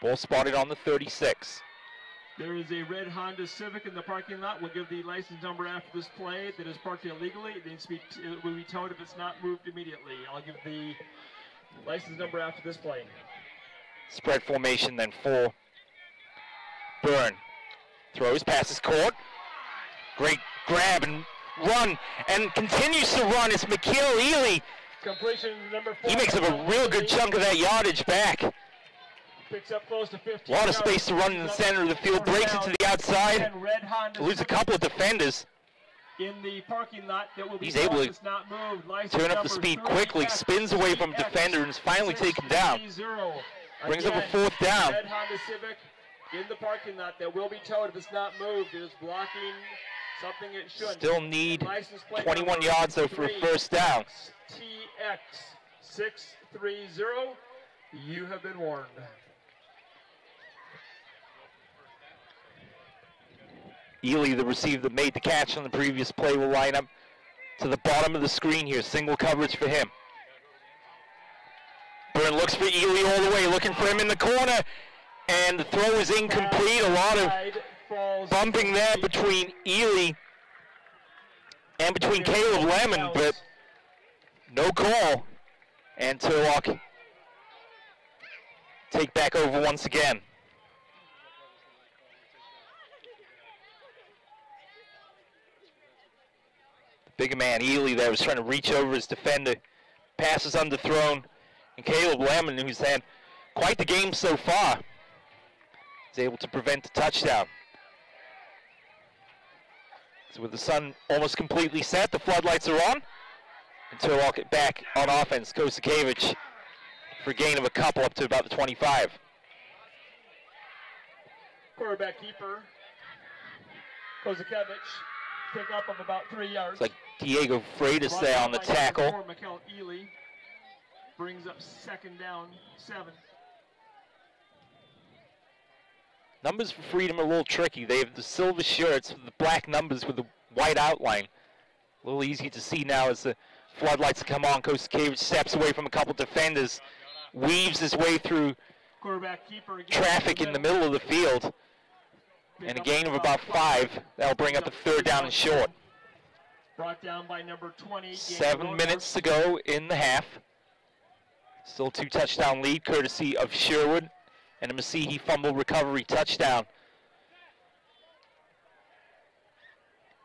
Ball spotted on the 36. There is a red Honda Civic in the parking lot. We'll give the license number after this play that is parked illegally. It will be towed if it's not moved immediately. I'll give the license number after this play. Spread formation then for Byrne. Throws, passes caught. Great grab and run, and continues to run. It's Mikhail Ely. Completion number 4. He makes up a real good chunk of that yardage back. Picks up close to 15. A lot of space to run in the center of the field. Breaks it to the outside. Loses a couple of defenders. In the parking lot that will be He's able to not moved. turn up the speed quickly, spins away from a defender, and is finally taken down. Brings up a 4th down. Red Honda Civic in the parking lot that will be towed if it's not moved. It is blocking something it shouldn't. Still need 21 yards though for a first down. TX 630. You have been warned. Ely, the receiver that made the catch on the previous play, will line up to the bottom of the screen here. Single coverage for him. Byrne looks for Ely all the way, looking for him in the corner, and the throw is incomplete. A lot of bumping there between Ely and between Caleb Lemon, but no call. And Turlock take back over once again. Bigger man, Ely, there was trying to reach over his defender. Pass is underthrown. And Caleb Lemon, who's had quite the game so far, is able to prevent the touchdown. So with the sun almost completely set, the floodlights are on. And Turlock back on offense. Kosakevich for a gain of a couple up to about the 25. Quarterback keeper, Kosakevich. Pick up of about 3 yards. It's like Diego Freitas there on the tackle. Mikhail Ely brings up 2nd down, 7. Numbers for Freedom are a little tricky. They have the silver shirts with the black numbers with the white outline. A little easy to see now as the floodlights come on. Kosakevich steps away from a couple defenders, weaves his way through traffic in the middle of the field. And a gain of about 5. That'll bring up a 3rd down and short. Brought down by number 20. 7 minutes to go in the half. Still 2-touchdown lead, courtesy of Sherwood and a Masihi fumble recovery touchdown.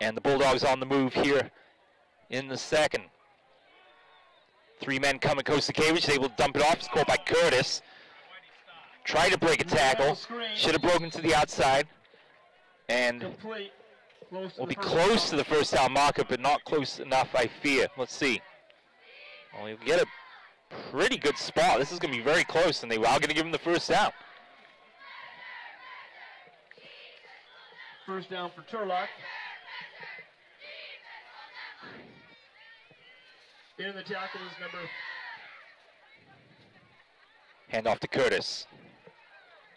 And the Bulldogs on the move here in the second. 3 men coming, Kosakevich able to dump it off, scored by Curtis. Tried to break a tackle, should have broken to the outside. And will be close to the first down marker, but not close enough, I fear. Let's see. Well, he'll get a pretty good spot. This is going to be very close, and they are going to give him the first down. First down for Turlock. In the tackle is number. Hand off to Curtis.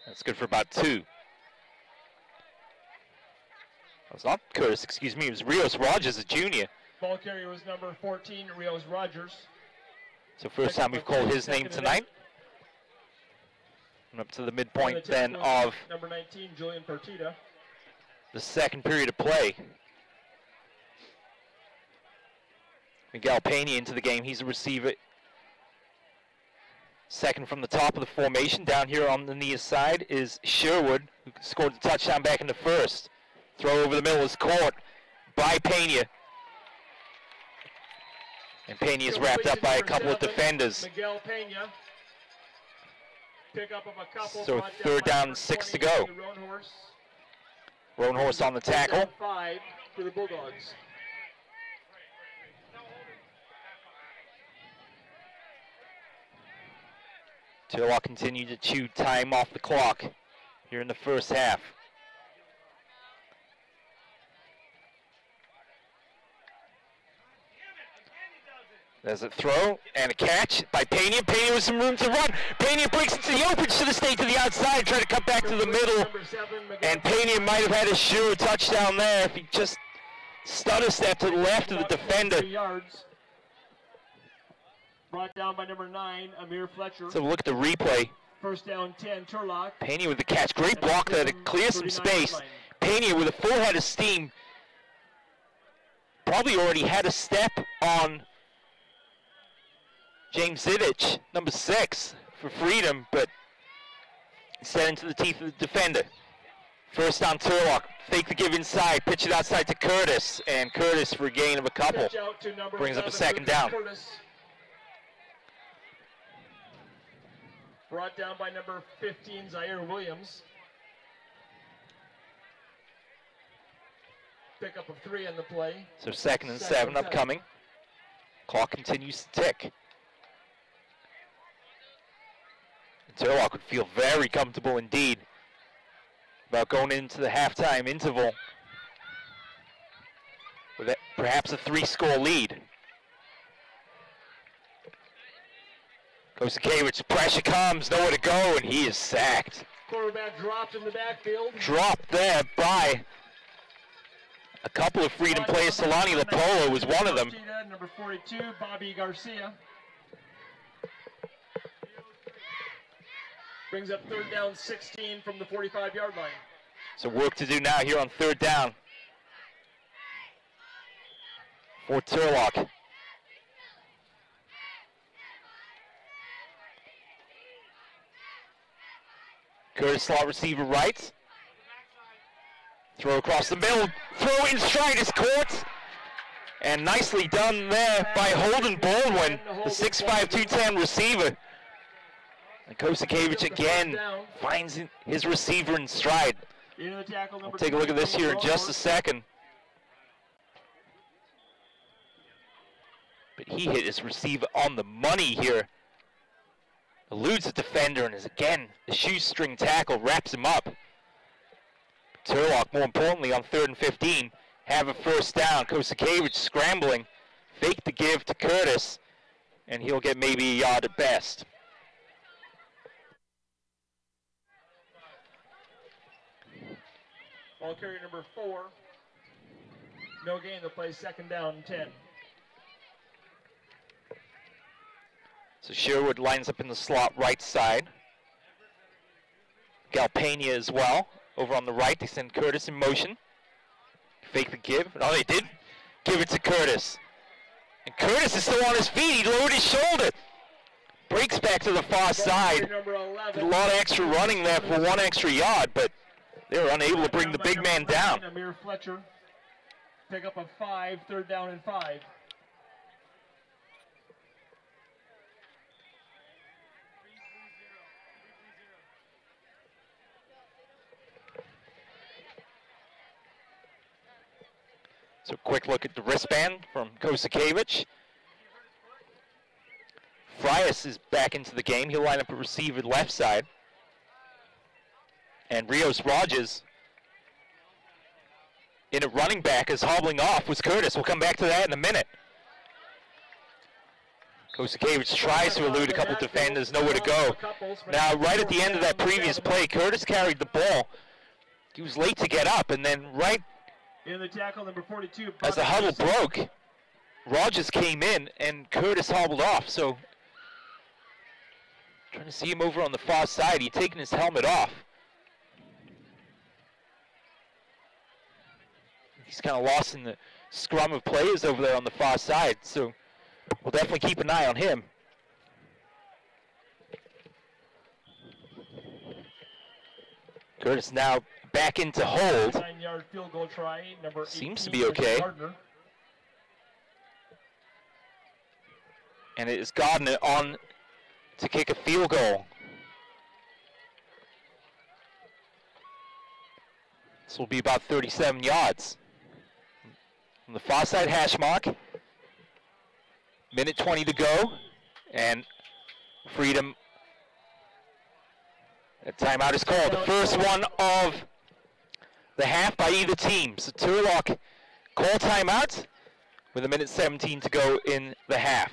That's good for about 2. It's not Curtis, excuse me. It was Rios Rogers, a junior. Ball carrier was number 14, Rios Rogers. So first time we've called his name tonight. And up to the midpoint then of number 19, Julian Partita. The second period of play. Miguel Pena into the game. He's a receiver. Second from the top of the formation. Down here on the near side is Sherwood, who scored the touchdown back in the first. Throw over the middle is caught by Pena. And Pena is wrapped up by a couple of defenders. Miguel Pena. Pick up of a couple. So third down, 6 to go. Roanhorse on the tackle. 5 for the Bulldogs. Turlock continue to chew time off the clock here in the first half. There's a throw and a catch by Pena. Pena with some room to run. Pena breaks into the open, should have stayed to the outside, try to cut back to the middle. And Pena might have had a sure touchdown there if he just stutter step to the left of the defender. Brought down by number 9, Amir Fletcher. So look at the replay. First down 10, Turlock. Pena with the catch. Great block there to clear some space. Pena with a full head of steam. Probably already had a step on James Zivich, number 6, for freedom, but set into the teeth of the defender. First down, Turlock. Fake the give inside, pitch it outside to Curtis, and Curtis for a gain of a couple. Brings up a second down. Curtis. Brought down by number 15, Zaire Williams. Pickup of 3 in the play. So second and 7 upcoming. Clock continues to tick. Turlock would feel very comfortable indeed about going into the halftime interval with perhaps a 3-score lead. Kosakevich, pressure comes, nowhere to go, and he is sacked. Quarterback dropped in the backfield. Dropped there by a couple of freedom players. Solani Lapolo was one of them. Number 42, Bobby Garcia. Brings up third down 16 from the 45-yard line. So work to do now here on third down for Turlock. Curtis slot receiver right. Throw across the middle. Throw in stride is caught. And nicely done there by Holden Baldwin, the 6'5", 210 receiver. And Kosakevich again finds his receiver in stride. We'll take a look at this here in just a second. But he hit his receiver on the money here. Eludes the defender and is again a shoestring tackle, wraps him up. Turlock, more importantly, on 3rd and 15, have a first down. Kosakevich scrambling, fake the give to Curtis, and he'll get maybe a yard at best. Ball carrier number 4. No gain to play, second down 10. So Sherwood lines up in the slot right side. Galpena as well. Over on the right, they send Curtis in motion. Fake the give. Oh, they did give it to Curtis. And Curtis is still on his feet. He lowered his shoulder. Breaks back to the far side. Did a lot of extra running there for 1 extra yard, but they were unable to bring the big man down. Amir Fletcher, pick up a 5, 3rd down and 5. So quick look at the wristband from Kosakevich. Frias is back into the game. He'll line up a receiver left side. And Rios Rogers in a running back is hobbling off was Curtis. We'll come back to that in a minute. Kosakevich tries to elude a couple defenders, nowhere to go. Now, right at the end of that previous play, Curtis carried the ball. He was late to get up, and then right in the tackle, number 42, as the huddle broke, Rogers came in and Curtis hobbled off. So, trying to see him over on the far side. He'd taken his helmet off. He's kind of lost in the scrum of players over there on the far side. So, we'll definitely keep an eye on him. Curtis now back into hold. 9-yard field goal try, number Seems 18, to be okay. Gardner. And it is Gardner on to kick a field goal. This will be about 37 yards. On the far side hash mark. Minute 20 to go. And Freedom. A timeout is called. The first one of the half by either team. So Turlock call timeout with 1:17 to go in the half.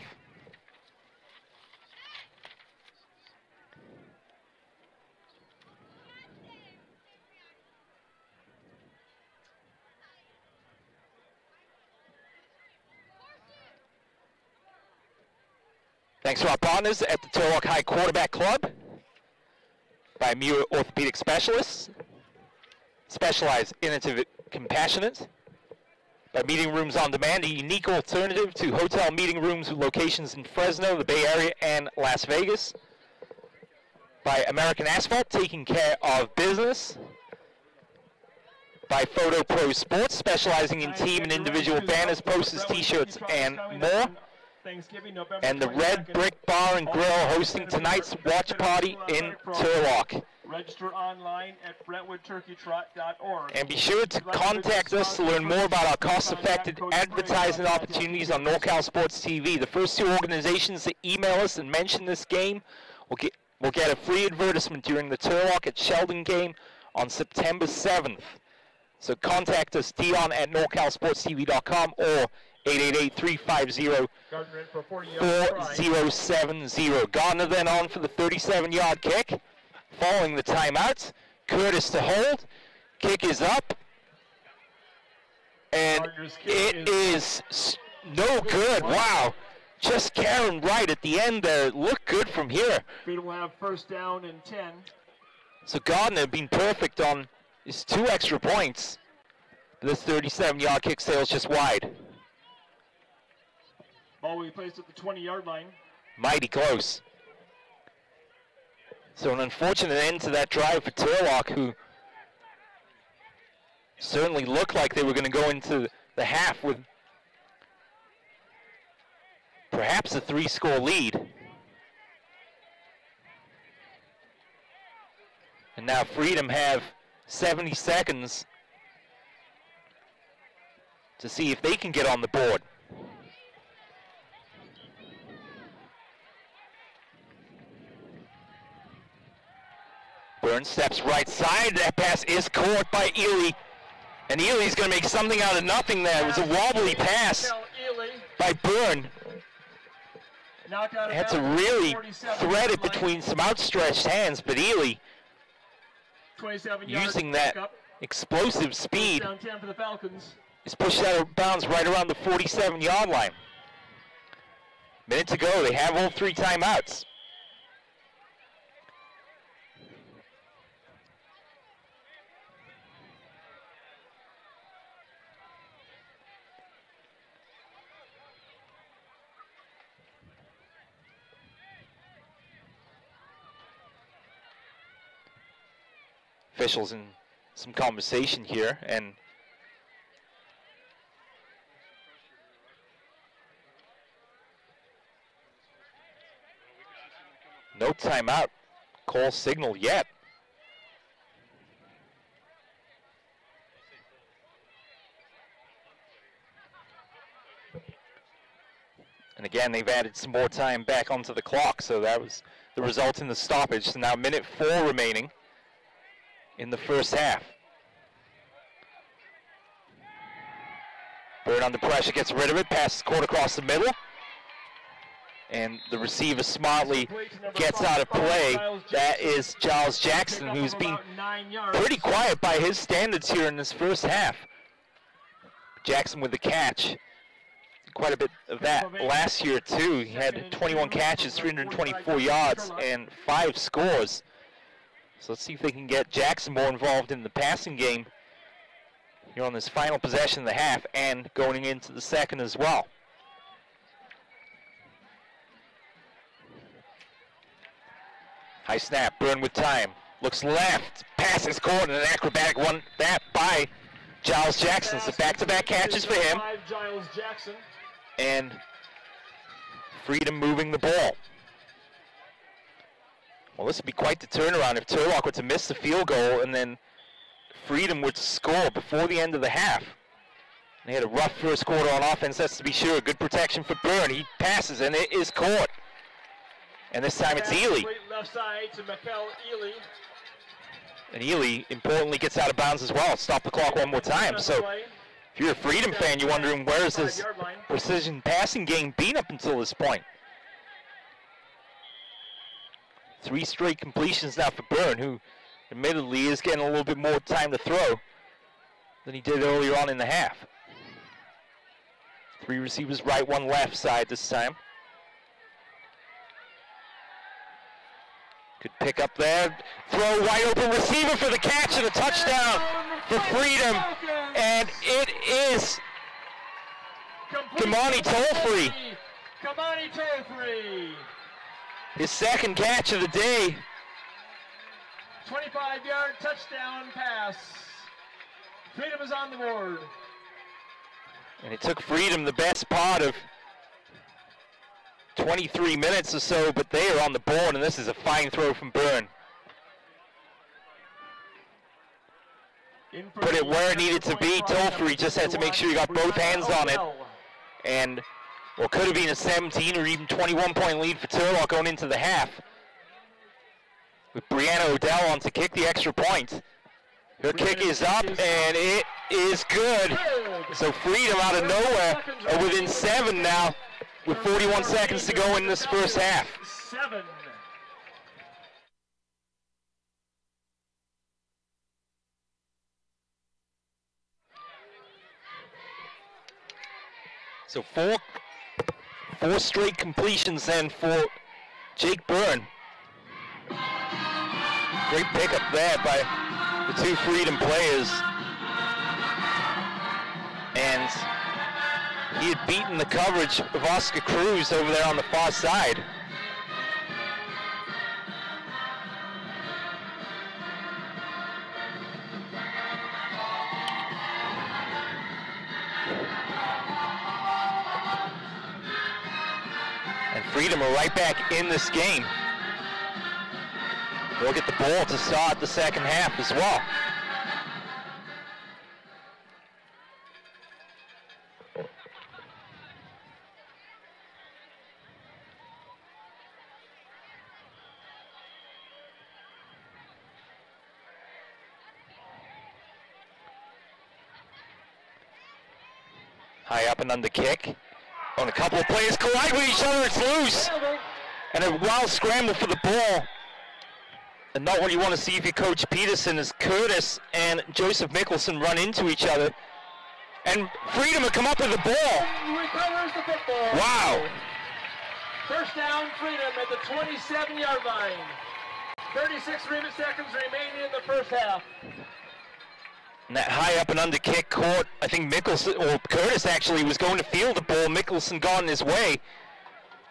Thanks to our partners at the Turlock High Quarterback Club by Muir Orthopedic Specialists, Specialized Innovative Compassionate, by Meeting Rooms on Demand, a unique alternative to hotel meeting rooms with locations in Fresno, the Bay Area, and Las Vegas, by American Asphalt, taking care of business, by Photo Pro Sports, specializing in team and individual banners, posters, t-shirts, and more, and the Red Brick Bar and Grill hosting tonight's watch party in Turlock. Register online at BrentwoodTurkeyTrot.org. And be sure to contact us to learn more about our cost-effective advertising opportunities on NorCal Sports TV. The first 2 organizations that email us and mention this game will get a free advertisement during the Turlock at Sheldon game on September 7th. So contact us, Dion at NorCalSportsTV.com or 888-350-4070. Gardner then on for the 37-yard kick. Following the timeout, Curtis to hold. Kick is up. And it is no good. Wow. Just Karen right at the end there. Look good from here. Freedom will have first down and 10. So Gardner being perfect on his 2 extra points. This 37-yard kick sails just wide. Ball will be placed at the 20-yard line. Mighty close. So an unfortunate end to that drive for Turlock, who certainly looked like they were going to go into the half with perhaps a 3-score lead. And now Freedom have 70 seconds to see if they can get on the board. Burns steps right side. That pass is caught by Ely. And Ely's going to make something out of nothing there. It was a wobbly pass by Byrne. Had to really thread it between some outstretched hands, but Ely, using that explosive speed, is pushed out of bounds right around the 47-yard line. Minute to go. They have all 3 timeouts. officials in some conversation here, and no timeout call signal yet. And again, they've added some more time back onto the clock, so that was the result in the stoppage. So now minute 4 remaining in the first half. Byrne under pressure, gets rid of it, passes court across the middle. And the receiver smartly gets out of play. That is Giles Jackson, who's been pretty quiet by his standards here in this first half. Jackson with the catch. Quite a bit of that last year too. He had 21 catches, 324 yards, and 5 scores. So let's see if they can get Jackson more involved in the passing game here on this final possession of the half and going into the second as well. High snap, Byrne with time. Looks left, passes court, and an acrobatic one that by Giles Jackson. So back-to-back catches for him. Giles Jackson. And Freedom moving the ball. Well, this would be quite the turnaround if Turlock were to miss the field goal and then Freedom would score before the end of the half. They had a rough first quarter on offense, that's to be sure. Good protection for Byrne. He passes, and it is caught. And this time it's Ely. Left side to Mikel Ely. And Ely, importantly, gets out of bounds as well. Stop the clock one more time. So if you're a Freedom fan, you're wondering where is this precision passing game been up until this point. 3 straight completions now for Byrne, who admittedly is getting a little bit more time to throw than he did earlier on in the half. 3 receivers right, 1 left side this time. Good pick up there. Throw wide open receiver for the catch and a touchdown for Freedom. And it is Kamani Tolfree. Kamani Tolfree. His second catch of the day. 25-yard touchdown pass. Freedom is on the board. And it took Freedom the best part of 23 minutes or so, but they are on the board, and this is a fine throw from Byrne. Put it where it needed to be. Tolfree just had to make sure he got both hands on it. And what could have been a 17 or even 21-point lead for Turlock going into the half. With Brianna Odell on to kick the extra point. Her kick is up, and it is good. So Freedom out of nowhere are within 7 now, with 41 seconds to go in this first half. 7. So four straight completions then for Jake Byrne. Great pickup there by the 2 Freedom players. And he had beaten the coverage of Oscar Cruz over there on the far side. And Freedom are right back in this game. They'll get the ball to start the second half as well. High up and under kick. On a couple of players collide with each other, it's loose. And a wild scramble for the ball. And not what you want to see if you're Coach Peterson as Curtis and Joseph Mickelson run into each other. And Freedom will come up with the ball. Recovers the football. Wow. First down, Freedom at the 27-yard line. 36 seconds remaining in the first half. And that high up and under kick caught, I think Mickelson, or Curtis actually, was going to field the ball. Mickelson got in his way.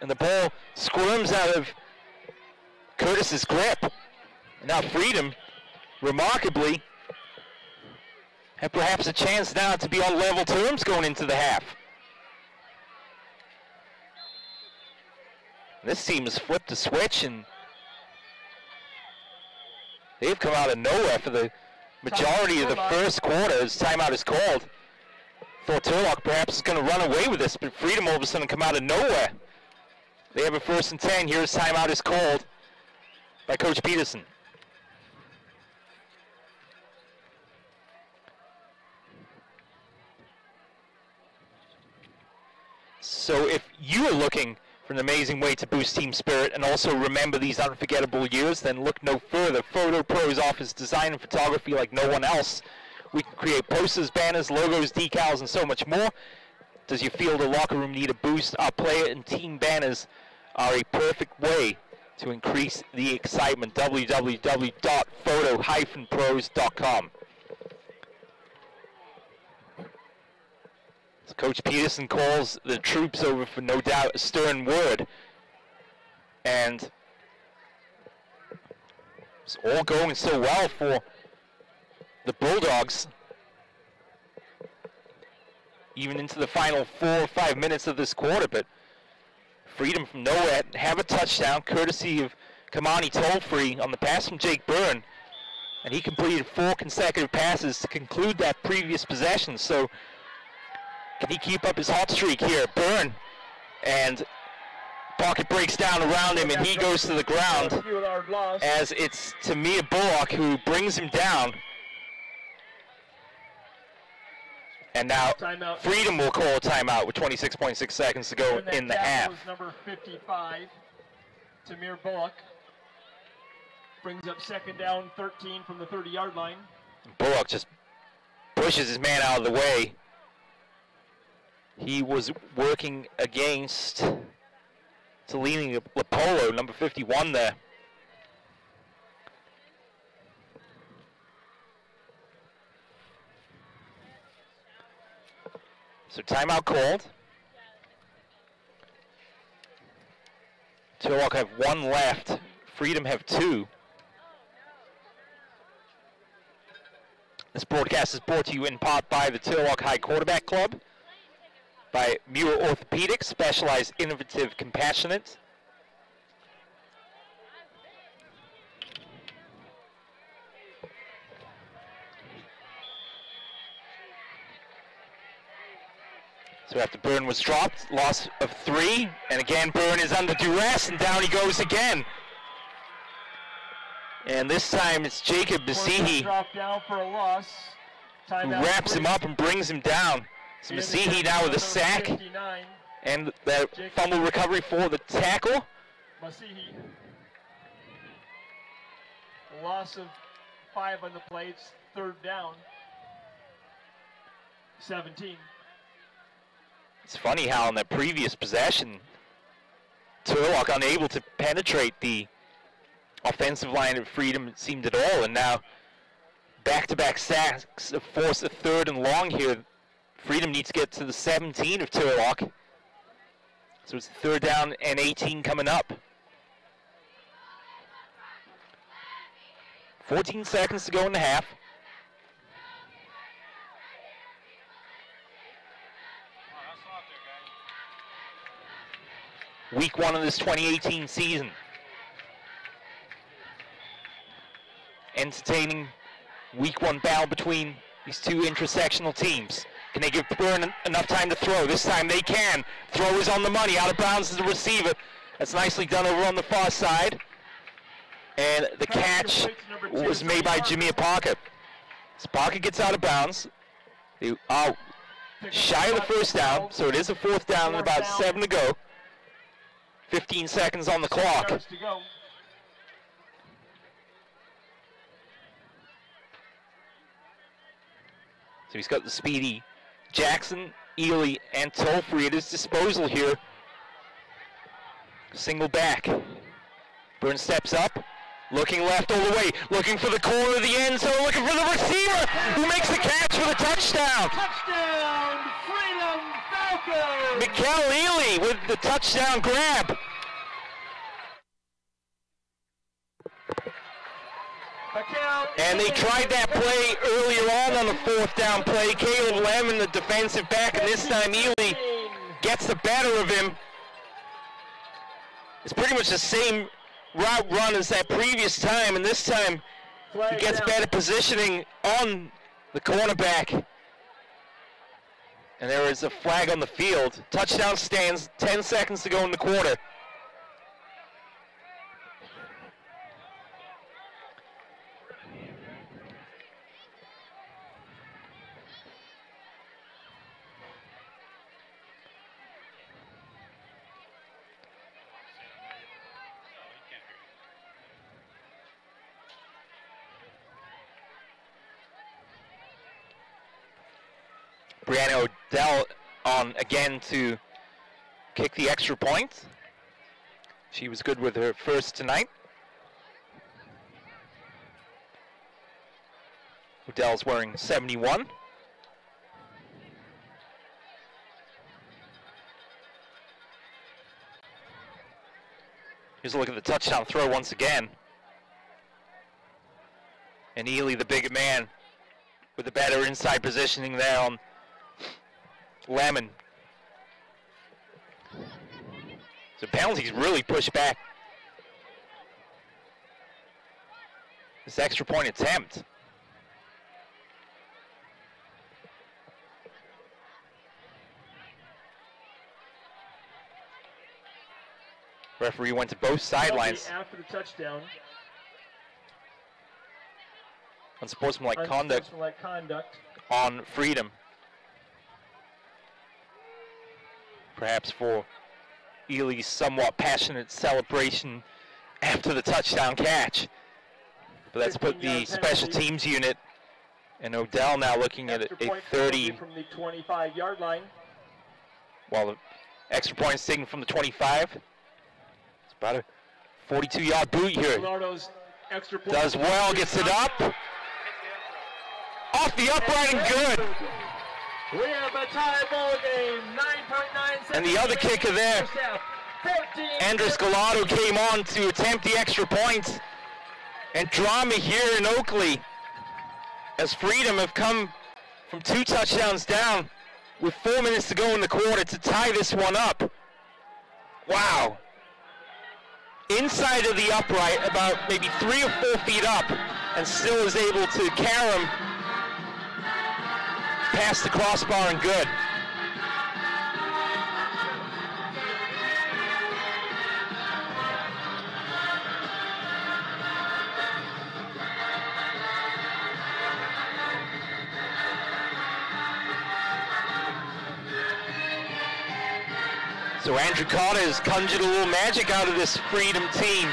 And the ball squirms out of Curtis's grip. And now Freedom remarkably, have perhaps a chance now to be on level terms going into the half. This team has flipped a switch, and they've come out of nowhere for the majority of the first quarter as timeout is called. Thought Turlock perhaps is going to run away with this, but Freedom all of a sudden come out of nowhere. They have a 1st and 10. Here's timeout is called by Coach Peterson. So if you are looking for an amazing way to boost team spirit and also remember these unforgettable years, then look no further. Photo Pros offers design and photography like no one else. We can create posters, banners, logos, decals, and so much more. Does your field or locker room need a boost? Our player and team banners are a perfect way to increase the excitement. www.photo-pros.com. Coach Peterson calls the troops over for no doubt a stern word. And it's all going so well for the Bulldogs. Even into the final 4 or 5 minutes of this quarter, but Freedom from nowhere have a touchdown courtesy of Kamani Tollfree on the pass from Jake Byrne. And he completed 4 consecutive passes to conclude that previous possession. So can he keep up his hot streak here? Byrne, and pocket breaks down around him, and he goes to the ground as it's Tamir Bullock who brings him down. And now Freedom will call a timeout with 26.6 seconds to go in the half. Number 55, Tamir Bullock, brings up 2nd down, 13 from the 30-yard line. Bullock just pushes his man out of the way. He was working against Celini Lapolo, number 51 there. So timeout called. Turlock have 1 left. Freedom have 2. This broadcast is brought to you in part by the Turlock High Quarterback Club, by Muir Orthopedics, specialized, innovative, compassionate. So after Byrne was dropped, loss of 3, and again Byrne is under duress, and down he goes again. And this time it's Jacob Basihi who wraps him up and brings him down. So Basihi now with a sack, and that fumble recovery for the tackle. Basihi, loss of 5 on the plates, 3rd down, 17. It's funny how in that previous possession, Turlock unable to penetrate the offensive line of Freedom, it seemed at all, and now back-to-back sacks force a 3rd and long here. Freedom needs to get to the 17 of Turlock. So it's 3rd down and 18 coming up. 14 seconds to go in the half. Week 1 of this 2018 season. Entertaining Week 1 battle between these 2 intersectional teams. Can they give Byrne enough time to throw? This time they can. Throw is on the money. Out of bounds is the receiver. That's nicely done over on the far side. And the catch was made by Jameer Parker. So Parker gets out of bounds. They are shy of the 1st down, so it is a 4th down and about 7 to go. 15 seconds on the clock. So he's got the speedy Jackson, Ely, and Tollfree at his disposal here. Single back. Byrne steps up, looking left all the way, looking for the corner of the end zone, looking for the receiver who makes the catch for the touchdown. Touchdown, Freedom Falcons! Mikkel Ely with the touchdown grab. And they tried that play earlier on the fourth down play. Caleb Lemon, the defensive back, and this time Ely gets the better of him. It's pretty much the same route run as that previous time, and this time he gets better positioning on the cornerback. And there is a flag on the field. Touchdown stands, 10 seconds to go in the quarter. Brianna Odell on again to kick the extra point. She was good with her first tonight. Odell's wearing 71. Here's a look at the touchdown throw once again. And Ely, the big man, with the better inside positioning there on Lemon. So penalties really pushed back this extra point attempt. Referee went to both sidelines. After the touchdown. Unsportsmanlike conduct on Freedom. Perhaps for Ely's somewhat passionate celebration after the touchdown catch. But that's put the special teams unit and Odell now looking at a 30 from the 25-yard line. While the extra point is taken from the 25. It's about a 42-yard boot here. Does well, gets it up. Off the upright and good. We have a tie ball game, 9.9 seconds. And the other kicker there, Andres Gallardo came on to attempt the extra point. And drama here in Oakley as Freedom have come from 2 touchdowns down with 4 minutes to go in the quarter to tie this one up. Wow. Inside of the upright, about maybe 3 or 4 feet up, and still is able to carry him past the crossbar and good. So Andrew Carter has conjured a little magic out of this Freedom team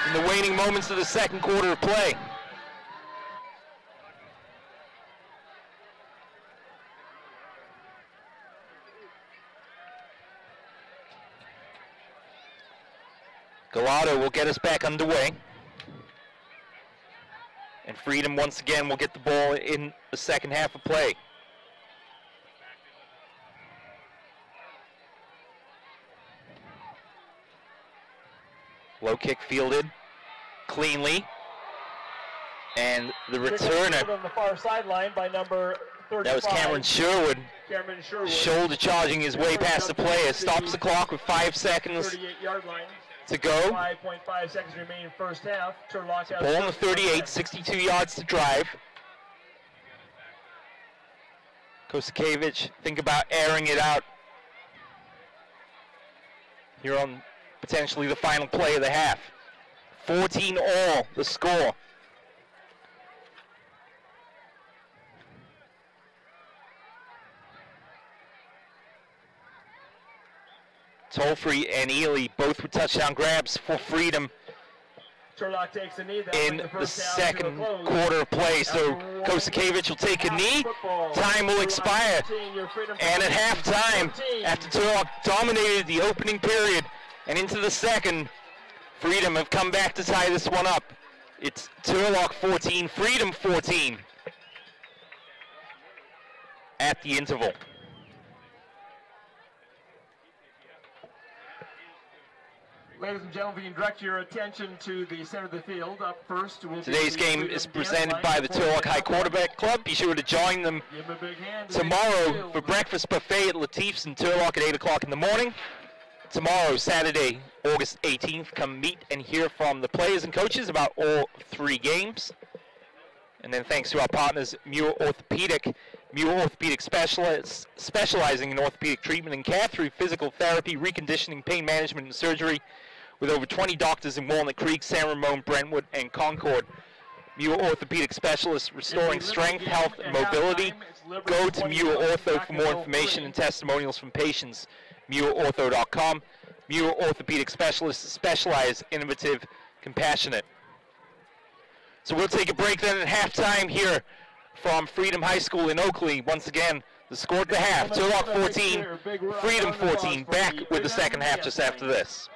in the waning moments of the second quarter of play. Gallardo will get us back underway. And Freedom once again will get the ball in the second half of play. Low kick fielded cleanly. And the returner, on the far sideline by number 35. That was Cameron Sherwood. Shoulder charging his way past the player. Stops the clock with 5 seconds 38-yard line. to go. 5.5 seconds remaining first half. Ball on the 38, 62 yards to drive. Kosakevich, think about airing it out here on potentially the final play of the half. 14-all the score. Tolfree and Ely both with touchdown grabs for Freedom takes a knee in the second quarter of play. So Kosakevich will take a knee, time will expire, and at halftime, after Turlock dominated the opening period and into the second, Freedom have come back to tie this one up. It's Turlock 14, Freedom 14 at the interval. Ladies and gentlemen, if you can direct your attention to the center of the field. Up first will Today's game is presented by the Turlock High Quarterback Club. Be sure to join them tomorrow for breakfast buffet at Latif's in Turlock at 8 o'clock in the morning. Tomorrow, Saturday, August 18th, come meet and hear from the players and coaches about all 3 games. And then thanks to our partners, Muir Orthopedic. Muir Orthopedic specialists specializing in orthopedic treatment and care through physical therapy, reconditioning, pain management, and surgery, with over 20 doctors in Walnut Creek, San Ramon, Brentwood, and Concord. Muir Orthopedic specialists restoring strength, health, and mobility. Go to Muir Ortho for more information and testimonials from patients. MuirOrtho.com. Muir Orthopedic specialists specialize, innovative, compassionate. So we'll take a break then at halftime here from Freedom High School in Oakley. Once again, the score at the half, Turlock 14, Freedom 14. Back with the second half just after this.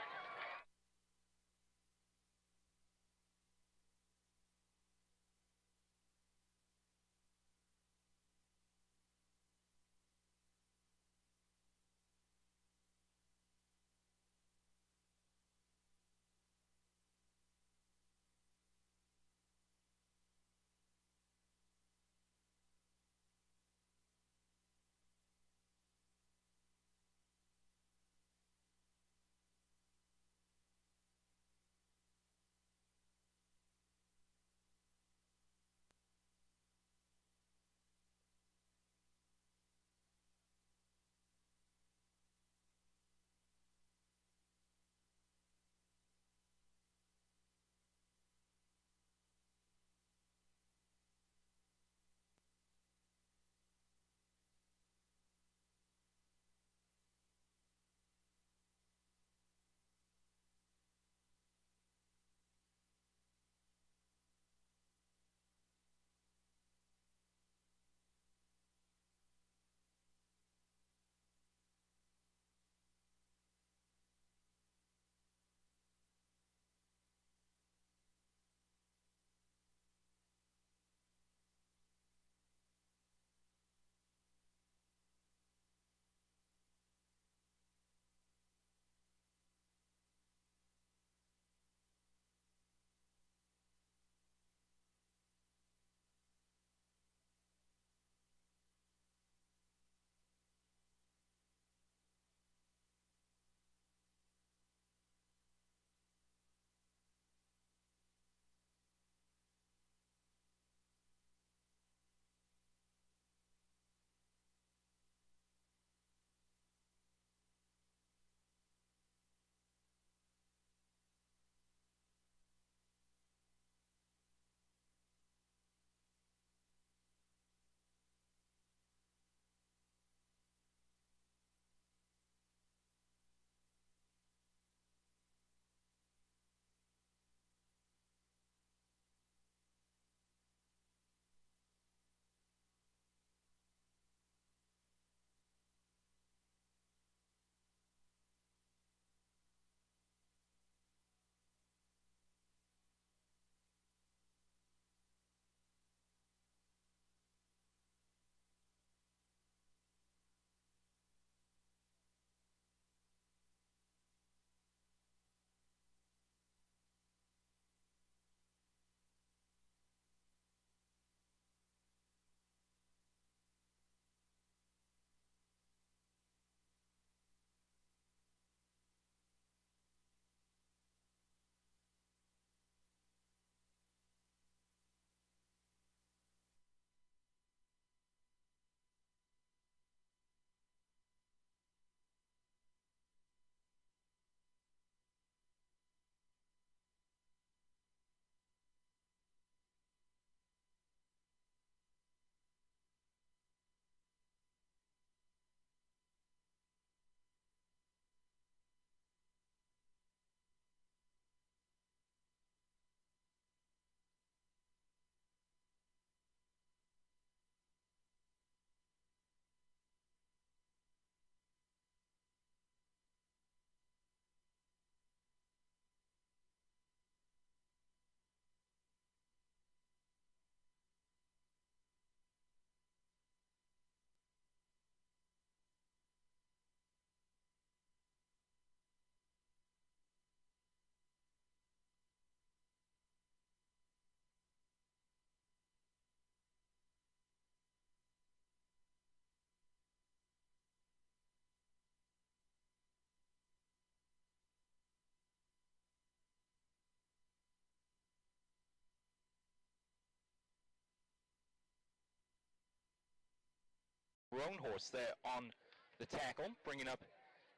Roanhorse there on the tackle, bringing up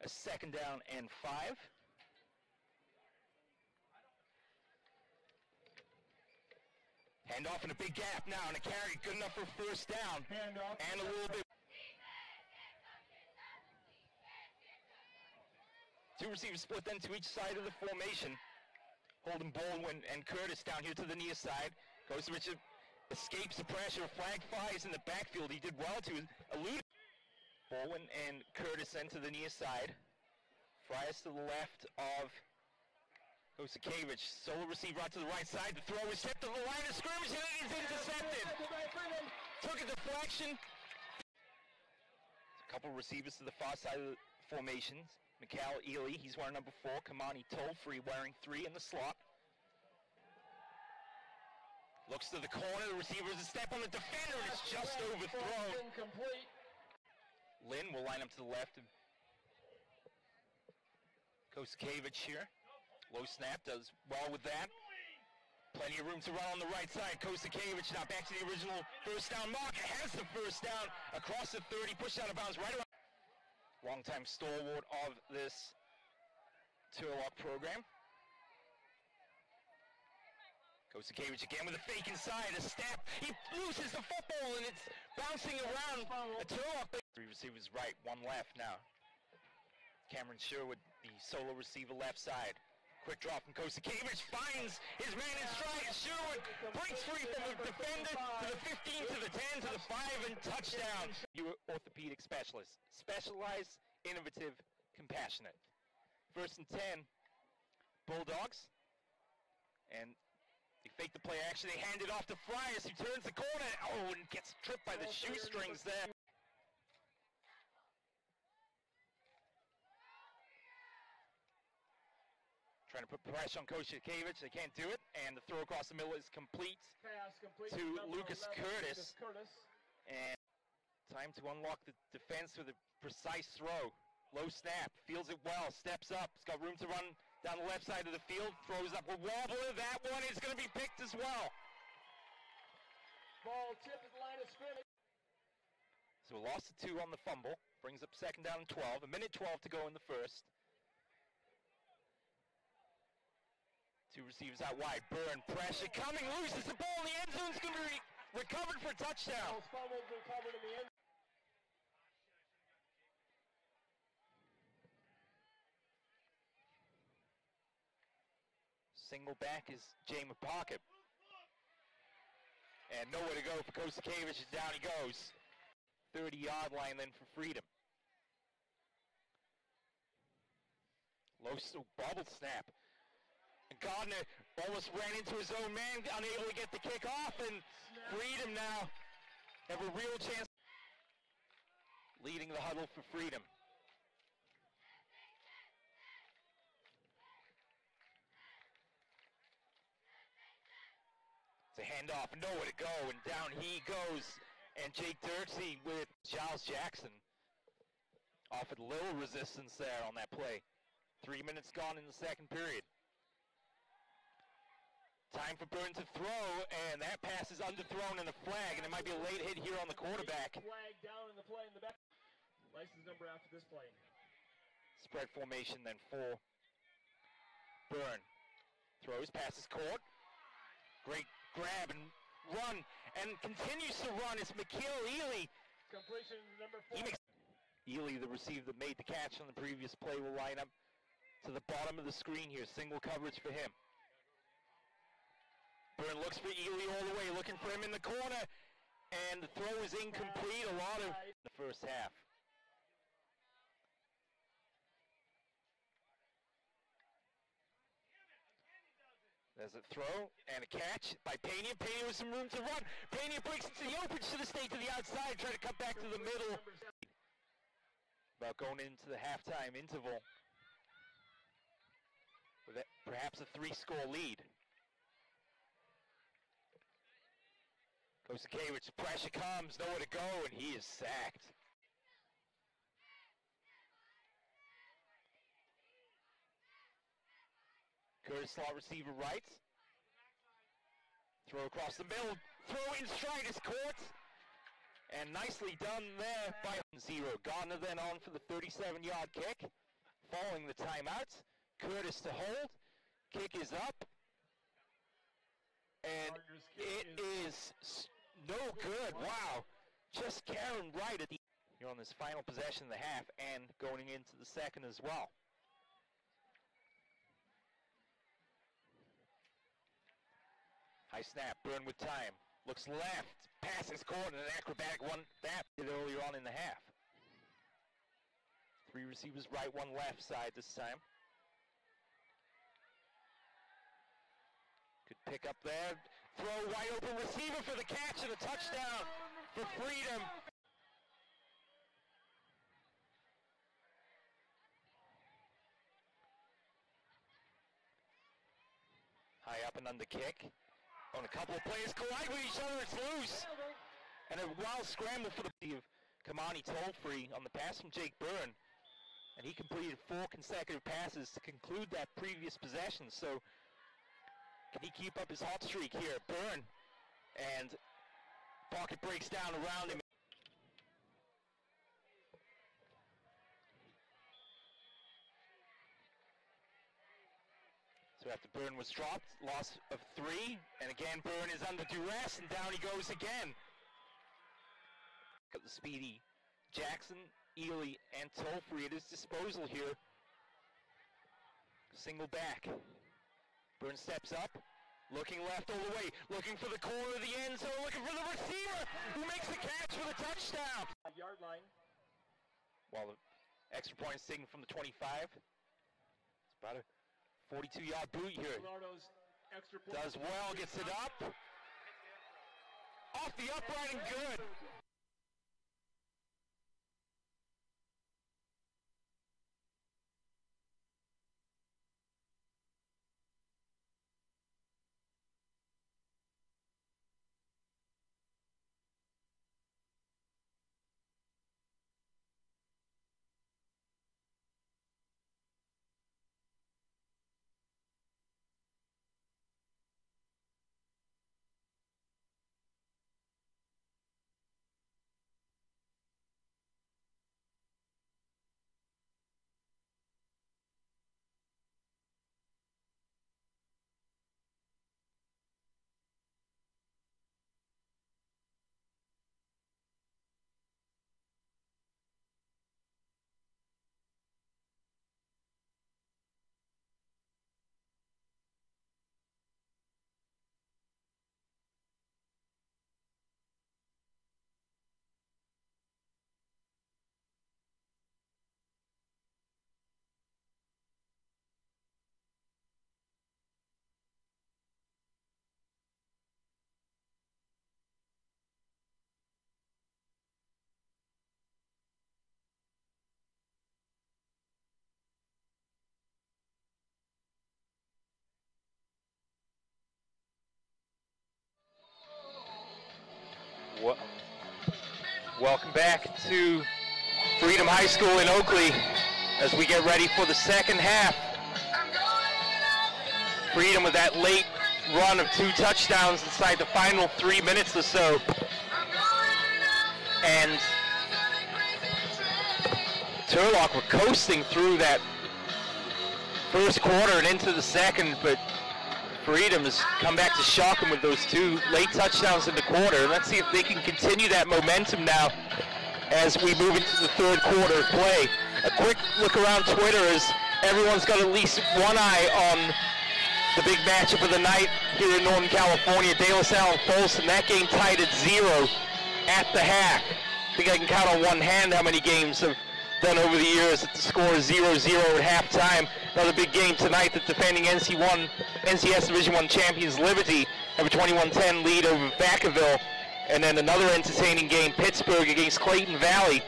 a 2nd down and 5. Hand off in a big gap now, and a carry good enough for 1st down. And a little bit. 2 receivers split then to each side of the formation. Holding Baldwin and Curtis down here to the near side. Goes to Richard, escapes the pressure, flag flies in the backfield. He did well to elude. Baldwin and Curtis then to the near side. Frias to the left of Kosakevich. Solo receiver out to the right side. The throw is tipped to the line of scrimmage, and it is intercepted. Took a deflection. A couple receivers to the far side of the formations. Mikhail Ely, he's wearing number 4. Kamani Toll-Free wearing 3 in the slot. Looks to the corner, the receiver is a step on the defender, and it's just overthrown. Incomplete. Lynn will line up to the left of Kosakevich here. Low snap, does well with that. Plenty of room to run on the right side. Kosakevich now back to the original 1st down mark. Has the 1st down across the 30, pushed out of bounds right around. Longtime stalwart of this Turlock program. Kosakevich again with a fake inside, a step. He loses the football and it's bouncing around a Turlock. 3 receivers right, 1 left now. Cameron Sherwood, the solo receiver left side. Quick drop from Kosakevich, finds his man in stride, and Sherwood breaks free from the defender to the 15, to the 10, to the 5, and touchdown. You orthopedic specialist, specialized, innovative, compassionate. 1st and 10, Bulldogs, and they fake the play action, they hand it off to Frias, who turns the corner, and gets tripped by the shoestrings there. Trying to put pressure on Kosakevich, they can't do it, and the throw across the middle is complete to Lucas Curtis. And time to unlock the defense with a precise throw. Low snap, fields it well, steps up, he's got room to run down the left side of the field, throws up a wobbler, that one is going to be picked as well. Ball tipped at the line of scrimmage. So a loss of 2 on the fumble, brings up 2nd down and 12, 1:12 to go in the 1st. 2 receivers out wide, Byrne, pressure coming, loses the ball in the end zone, it's going to be recovered for a touchdown. Fumbled, recovered in the end. Single back is Jay McPocket. And nowhere to go for Kosakevich, down he goes. 30-yard line then for Freedom. Low bobble snap. Gardner almost ran into his own man, unable to get the kick off, and Freedom now have a real chance. Leading the huddle for Freedom. It's a handoff, nowhere to go, and down he goes. And Jake Dirksey with Giles Jackson offered little resistance there on that play. 3 minutes gone in the 2nd period. Time for Byrne to throw, and that pass is underthrown and a flag, and it might be a late hit here on the quarterback. Flag down in the play in the back. License number after this play. Spread formation then for Byrne. Throws, passes caught. Great grab and run, and continues to run. It's Mikhail Ely. Completion number 4. Ely, the receiver that made the catch on the previous play, will line up to the bottom of the screen here. Single coverage for him. Byrne looks for Ely all the way, looking for him in the corner, and the throw is incomplete. A lot of the 1st half. There's a throw and a catch by Pena. Pena with some room to run. Pena breaks into the open, should have stayed to the outside, trying to cut back to the middle. About going into the halftime interval with perhaps a 3-score lead. Kosakevich, pressure comes, nowhere to go, and he is sacked. Curtis slot receiver right. Throw across the middle, throw in stride is caught. And nicely done there by 0. Gardner then on for the 37-yard kick. Following the timeout. Curtis to hold. Kick is up. And it is no good. Wow. Just carrying right at the... You're on this final possession of the half and going into the second as well. High snap. Byrne with time. Looks left. Passes caught in an acrobatic one. That did earlier on in the half. 3 receivers right, 1 left side this time. Good pick up there. Throw wide open receiver for the catch and a touchdown for Freedom. High up and under kick. On a couple of players collide with each other, it's loose. And a wild scramble for the of Kamani Tollfree on the pass from Jake Byrne. And he completed 4 consecutive passes to conclude that previous possession. So can he keep up his hot streak here? Byrne, and pocket breaks down around him. So after Byrne was dropped, loss of 3, and again Byrne is under duress, and down he goes again. Got the speedy Jackson, Ely, and Tollfree at his disposal here. Single back. Byrne steps up, looking left all the way, looking for the corner of the end zone, looking for the receiver, who makes the catch for the touchdown. Yard line. While the extra point is taken from the 25. It's about a 42-yard boot here. Extra point. Does well, gets it up. Off the upright and good. Welcome back to Freedom High School in Oakley as we get ready for the second half. Freedom with that late run of 2 touchdowns inside the final 3 minutes or so. And Turlock were coasting through that first quarter and into the second, but Freedom has come back to shock them with those 2 late touchdowns in the quarter. Let's see if they can continue that momentum now as we move into the third quarter of play. A quick look around Twitter as everyone's got at least one eye on the big matchup of the night here in Northern California. De La Salle and Folsom, that game tied at 0 at the half. I think I can count on one hand how many games have done over the years that the score is 0-0 at halftime. Another big game tonight, the defending NCS Division I champions Liberty have a 21-10 lead over Vacaville. And then another entertaining game, Pittsburgh against Clayton Valley.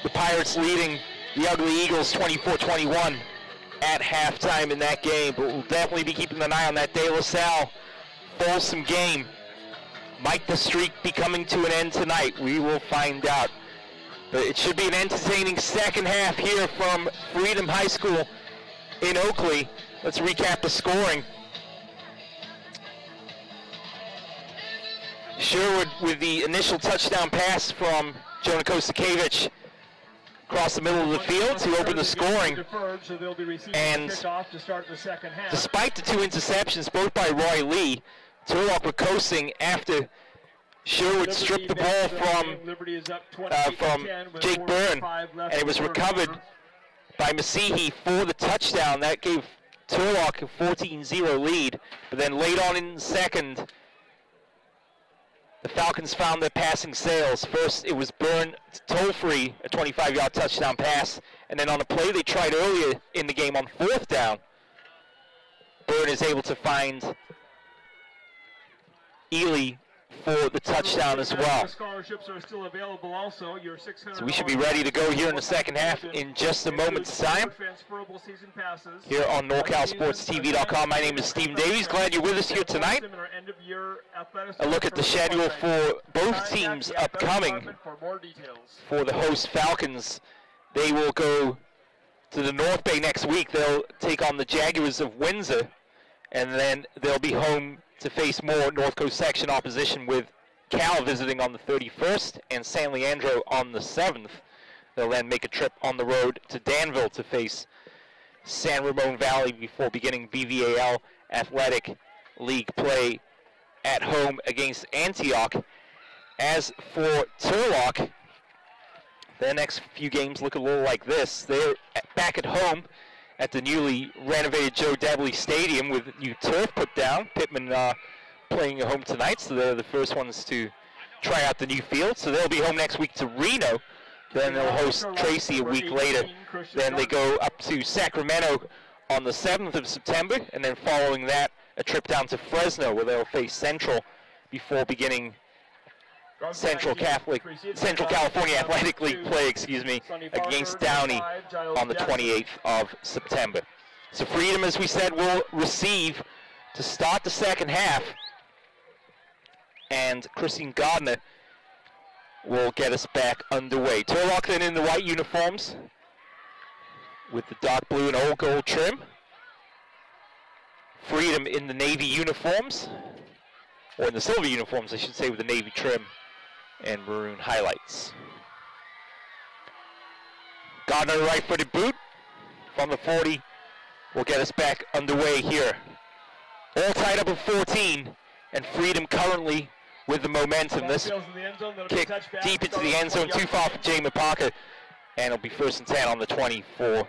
The Pirates leading the Ugly Eagles 24-21 at halftime in that game. But we'll definitely be keeping an eye on that De La Salle Folsom game. Might the streak be coming to an end tonight? We will find out. But it should be an entertaining second half here from Freedom High School in Oakley. Let's recap the scoring. Sherwood with the initial touchdown pass from Jonah Kostakevich across the middle of the field to open the scoring. And despite the 2 interceptions, both by Roy Lee, Turlock were coasting after Sherwood stripped the ball from Jake Byrne, and it was recovered by Masihi for the touchdown. That gave Turlock a 14-0 lead, but then late on in the second, the Falcons found their passing sails. First, it was Byrne toll-free, a 25-yard touchdown pass, and then on a play they tried earlier in the game on 4th down, Byrne is able to find Ely for the touchdown as well. Scholarships are still available also. Your $600 So we should be ready to go here in the second half in just a moment's time. Here on NorCalSportsTV.com, my name is Stephen Davies. Glad you're with us here tonight. A look at the schedule for both teams upcoming. For the host Falcons, they will go to the North Bay next week. They'll take on the Jaguars of Windsor, and then they'll be home to face more North Coast section opposition, with Cal visiting on the 31st and San Leandro on the 7th. They'll then make a trip on the road to Danville to face San Ramon Valley before beginning BVAL Athletic League play at home against Antioch. As for Turlock, their next few games look a little like this. They're back at home at the newly renovated Joe Dabley Stadium with new turf put down. Pittman playing at home tonight, so they're the first ones to try out the new field. So they'll be home next week to Reno. Then they'll host Tracy a week later. Then they go up to Sacramento on the 7th of September, and then following that, a trip down to Fresno where they'll face Central before beginning Central California Athletic League play, against Downey on the 28th of September. So Freedom, as we said, will receive to start the second half, and Christine Gardner will get us back underway. Turlock then in the white uniforms with the dark blue and old gold trim. Freedom in the navy uniforms, or in the silver uniforms, I should say, with the navy trim and maroon highlights. Gardner, right-footed boot from the 40, will get us back underway here. All tied up at 14, and Freedom currently with the momentum. This kick deep into the end zone, too far for Jay Parker, and it'll be 1st and 10 on the 20 for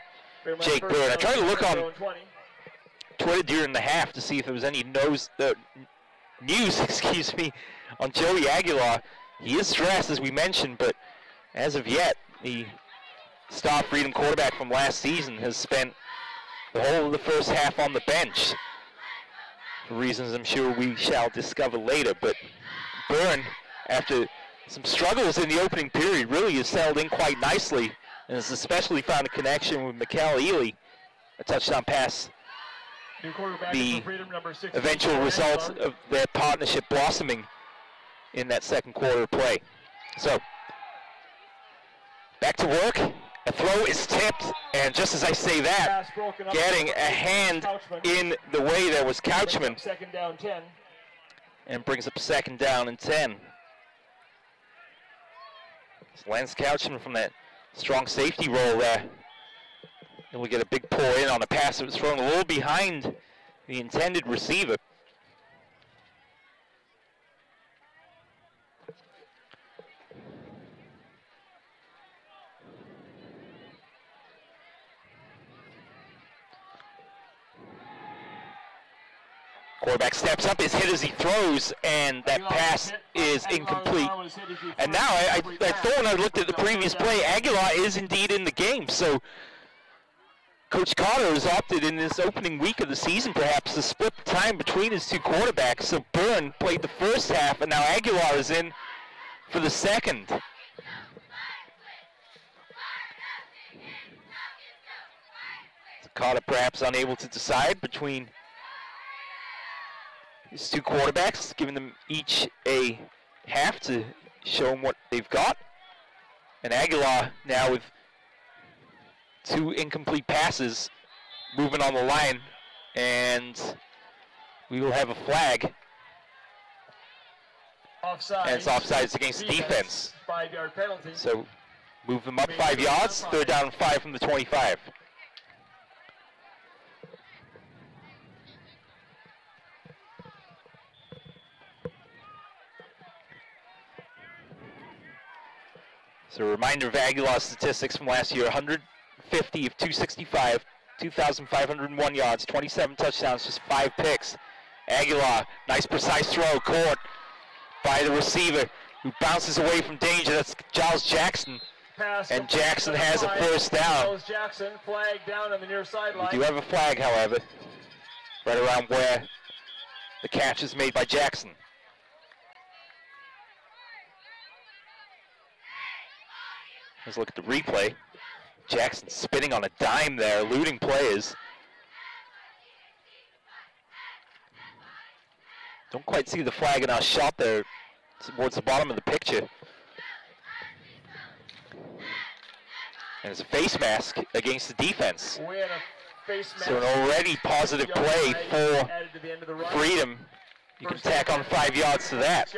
Jake Byrne. I tried to look on Twitter during the half to see if there was any news, on Joey Aguilar. He is stressed, as we mentioned, but as of yet, the star Freedom quarterback from last season has spent the whole of the first half on the bench, for reasons I'm sure we shall discover later. But Byrne, after some struggles in the opening period, really has settled in quite nicely, and has especially found a connection with Mikal Ely, a touchdown pass, the eventual result of their partnership blossoming in that second quarter of play. So, back to work. A throw is tipped, and just as I say that, getting a hand in the way there was Couchman, and brings up 2nd down and 10. It's Lance Couchman from that strong safety roll there. And we get a big pull in on a pass that was thrown a little behind the intended receiver. Quarterback steps up, is hit as he throws, and that pass is incomplete. And now I thought when I looked at the previous play, Aguilar is indeed in the game. So Coach Carter has opted in this opening week of the season perhaps to split the time between his two quarterbacks. So Byrne played the first half, and now Aguilar is in for the second. So Carter perhaps unable to decide between his two quarterbacks, giving them each a half to show them what they've got. And Aguilar now with 2 incomplete passes moving on the line, and we will have a flag Offside. And it's offsides against the defense. 5-yard penalty. So move them up 5 yards, third down 5 from the 25. So a reminder of Aguilar's statistics from last year: 150 of 265, 2,501 yards, 27 touchdowns, just 5 picks. Aguilar, nice precise throw, caught by the receiver, who bounces away from danger. That's Giles Jackson. And Jackson has a first down. Giles Jackson, flag down on the near sideline. We do have a flag, however, right around where the catch is made by Jackson. Let's look at the replay. Jackson spinning on a dime there, eluding players. Don't quite see the flag in our shot there towards the bottom of the picture. And it's a face mask against the defense. We had a face mask. So an already positive play for Freedom. You can tack on 5 yards to that.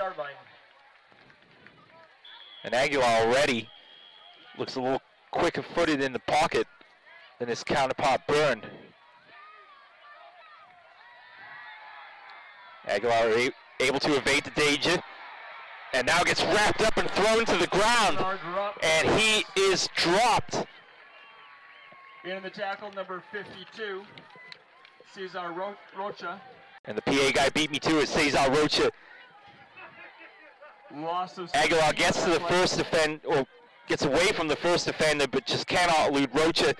And Aguilar already looks a little quicker footed in the pocket than his counterpart Byrne. Aguilar able to evade the danger, and now gets wrapped up and thrown to the ground, and he is dropped. In the tackle, number 52, Cesar Rocha. And the PA guy beat me to it, Cesar Rocha. Aguilar gets to the first defender, or gets away from the first defender, but just cannot elude Rocha.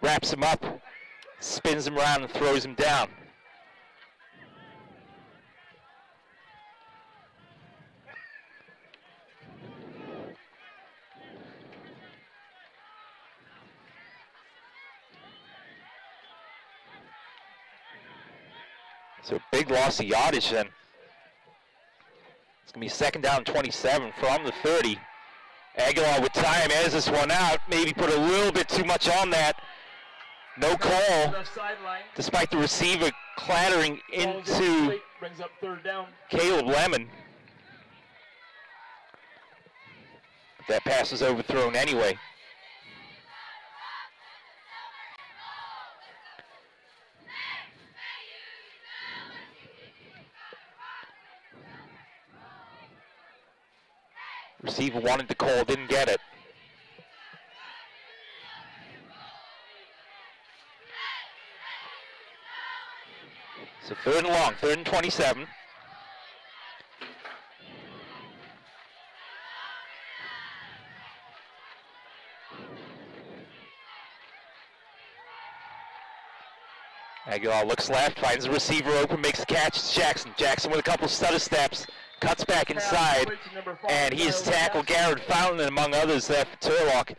Wraps him up, spins him around, and throws him down. So big loss of yardage then. It's going to be second down 27 from the 30. Aguilar with time airs this one out. Maybe put a little bit too much on that. No call, despite the receiver clattering into brings up third down. Caleb Lemon. But that pass was overthrown anyway. Receiver wanted the call, didn't get it. So third and long, third and 27. Aguilar looks left, finds the receiver open, makes the catch. It's Jackson. Jackson with a couple stutter steps, cuts back inside, and he has tackled Garrett Fountain, among others, there for Turlock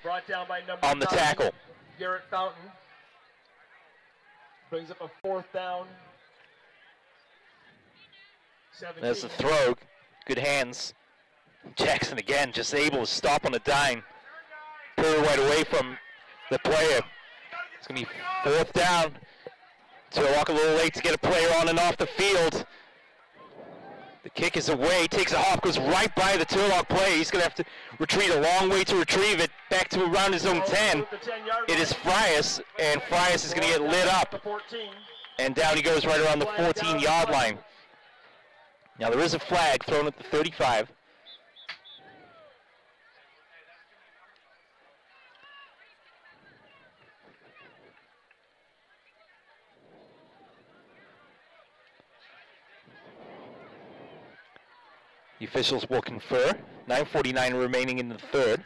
on the tackle. Garrett Fountain brings up a fourth down. 17. There's the throw. Good hands. Jackson again, just able to stop on a dime. Pirouette away from the player. It's going to be fourth down. Turlock a little late to get a player on and off the field. The kick is away, takes a hop, goes right by the Turlock player. He's going to have to retreat a long way to retrieve it, back to around his own 10. It is Frias, and Frias is going to get lit up. And down he goes right around the 14-yard line. Now there is a flag thrown at the 35. The officials will confer. 9:49 remaining in the third.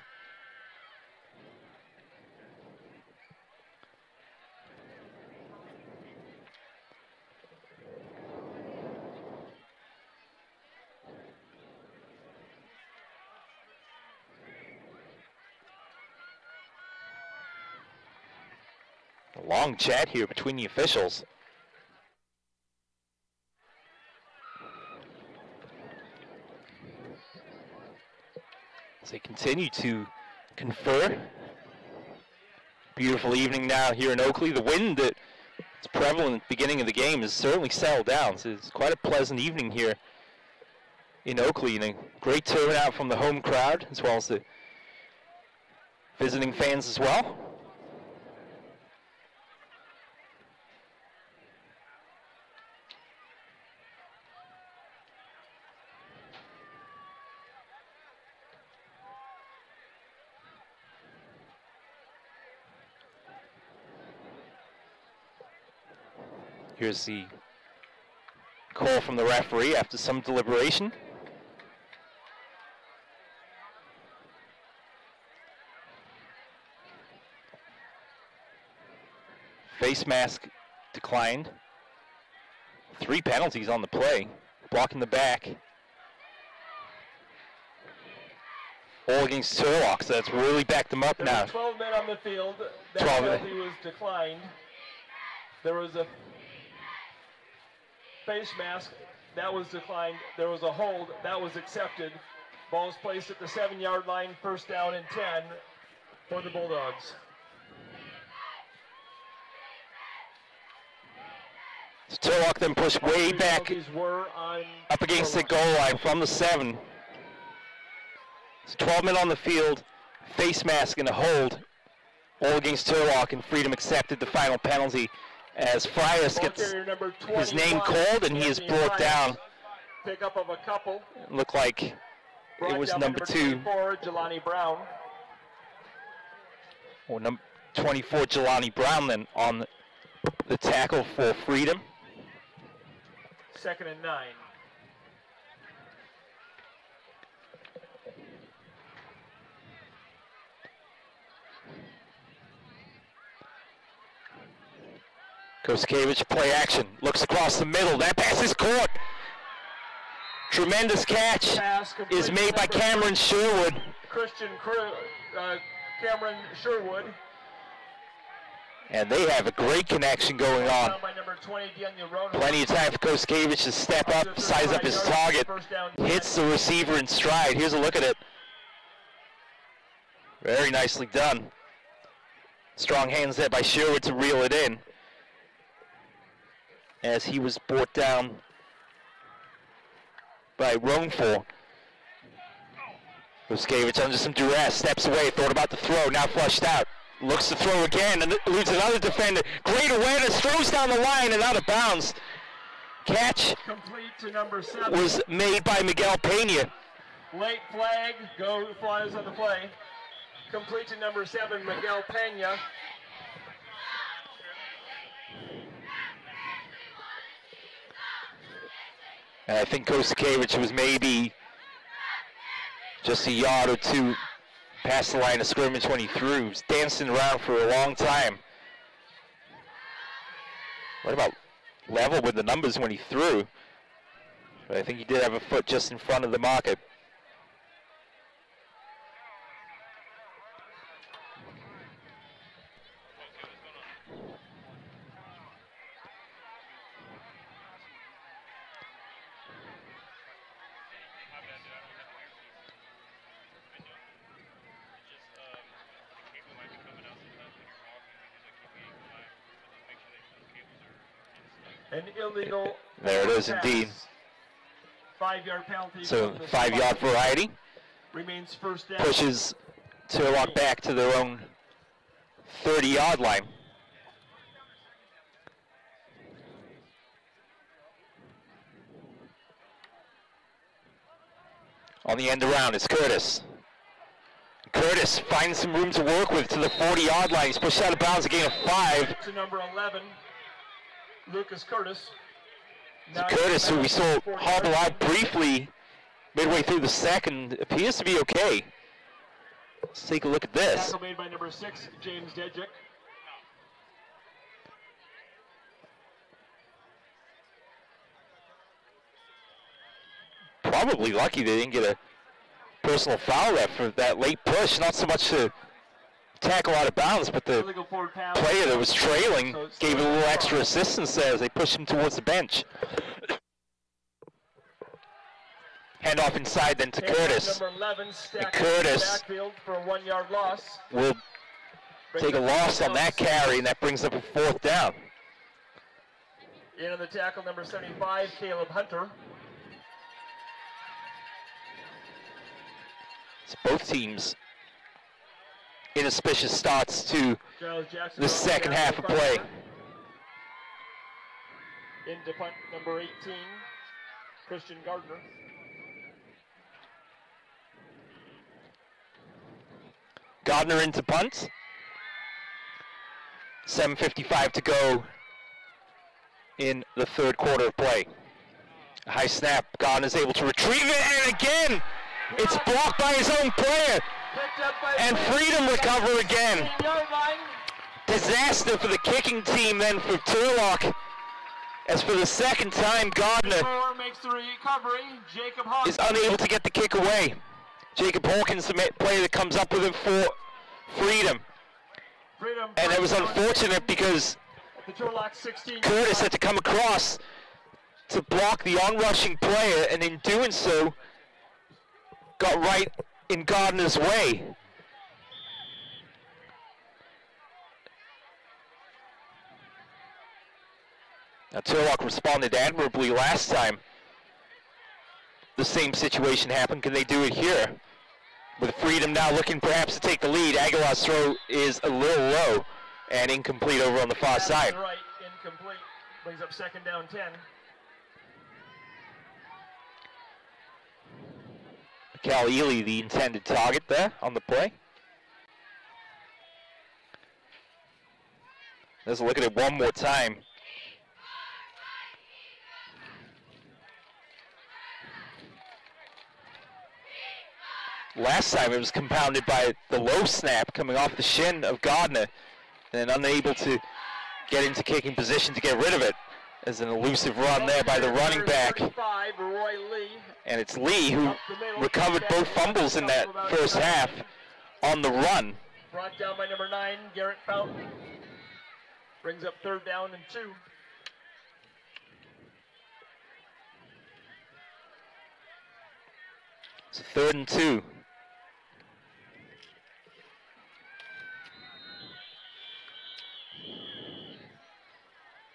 A long chat here between the officials. As they continue to confer. Beautiful evening now here in Oakley. The wind that's prevalent at the beginning of the game has certainly settled down. So it's quite a pleasant evening here in Oakley, and a great turnout from the home crowd as well as the visiting fans as well. Here's the call from the referee after some deliberation. Face mask declined. 3 penalties on the play. Blocking the back. All against Turlock, so that's really backed them up now. 12 men on the field. That penalty was declined. There was a face mask, that was declined. There was a hold, that was accepted. Ball is placed at the 7-yard line, first down and 10 for the Bulldogs. So Turlock then pushed way back up against the goal line from the 7. It's 12 men on the field, face mask and a hold, all against Turlock, and Freedom accepted the final penalty as Frias gets his name called and he is brought down. Pick up of a couple. Looked like it was number 2. Jelani Brown. Or number 24, Jelani Brown then on the tackle for Freedom. 2nd and 9. Koskevich play action, looks across the middle, that pass is caught. Tremendous catch is made by Cameron Sherwood. Cameron Sherwood. And they have a great connection going on. Plenty of time for Koskevich to step up, size up his target, hits the receiver in stride. Here's a look at it. Very nicely done. Strong hands there by Sherwood to reel it in, as he was brought down by Roanful. Koskevich under some duress, steps away, thought about the throw, now flushed out. Looks to throw again and eludes another defender. Great awareness, throws down the line and out of bounds. Catch complete to number 7. Was made by Miguel Pena. Late flag, go Flyers on the play. Complete to number 7, Miguel Pena. And I think Koskevich was maybe just a yard or 2 past the line of scrimmage when he threw. He was dancing around for a long time. What about level with the numbers when he threw? But I think he did have a foot just in front of the marker. An illegal. There it is indeed. 5-yard penalty. So 5-yard variety. Remains first down. Pushes Turlock back to their own 30-yard line. On the end around is Curtis. Curtis finds some room to work with to the 40-yard line. He's pushed out of bounds, a gain of 5. To number 11, Lucas Curtis. Curtis, who we saw hobble out briefly midway through the second, appears to be okay. Let's take a look at this. Tackle made by number 6, James Dedjick. Probably lucky they didn't get a personal foul there for that late push. Not so much to tackle out of bounds, but the player that was trailing gave a little extra assistance there as they pushed him towards the bench. Handoff inside then to Curtis. Number 11, and Curtis for a 1-yard loss. Will take a loss on that carry, and that brings up a 4th down. In on the tackle, number 75, Caleb Hunter. So both teams inauspicious starts to the second half of play. Into punt number 18, Christian Gardner. Gardner into punt. 7:55 to go in the third quarter of play. A high snap. Gardner's able to retrieve it, and again, it's blocked by his own player. And Freedom recover again. Disaster for the kicking team then for Turlock. As for the second time, Gardner makes the recovery. is unable to get the kick away. Jacob Hawkins, the player that comes up with it for Freedom. And it was unfortunate because Curtis had to come across to block the onrushing player, and in doing so, got right in Gardner's way. Now, Turlock responded admirably last time the same situation happened. Can they do it here? With Freedom now looking perhaps to take the lead. Aguilar's throw is a little low and incomplete over on the far side. Right, incomplete. Brings up second down 10. Cal Ely, the intended target there on the play. Let's look at it one more time. Last time it was compounded by the low snap coming off the shin of Gardner, and unable to get into kicking position to get rid of it. As an elusive run there by the running back. And it's Lee who recovered both fumbles in that first half on the run. Brought down by number 9, Garrett Fountain. Brings up third down and 2. It's 3rd and 2.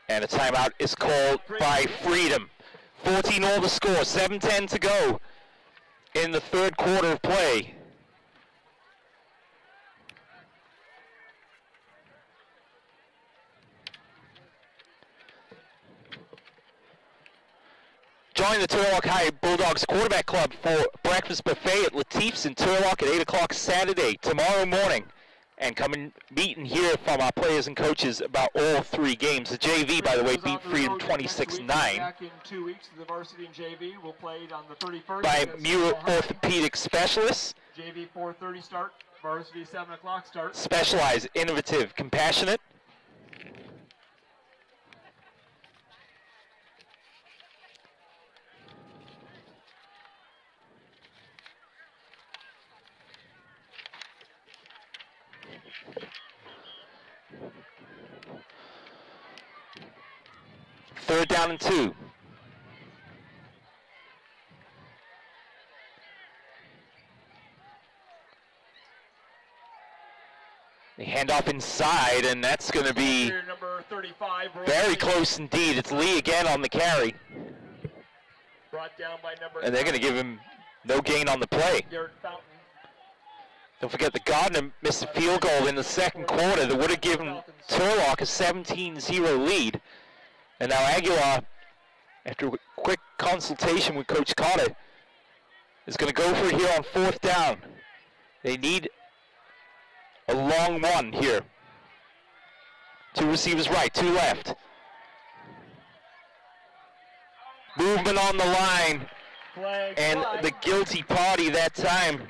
And a timeout is called by Freedom. 14 all the score, 7:10 to go in the third quarter of play. Join the Turlock High Bulldogs Quarterback Club for breakfast buffet at Latif's in Turlock at 8 o'clock Saturday, tomorrow morning. And come and meet and hear from our players and coaches about all 3 games. The JV, by the way, beat Freedom 26-9. Back in 2 weeks, the varsity and JV will play on the 31st. By Muir Orthopedic Specialists. JV 4:30 start, varsity 7 o'clock start. Specialized, innovative, compassionate. Third down and 2. They hand off inside, and that's going to be number 35, very close indeed. It's Lee again on the carry. Brought down by number and they're going to give him no gain on the play. Garrett Fountain. Don't forget the Gardner missed a field goal in the second quarter that would have given Turlock a 17-0 lead. And now Aguilar, after a quick consultation with Coach Carter, is going to go for it here on 4th down. They need a long one here. 2 receivers right, 2 left. Movement on the line. And the guilty party that time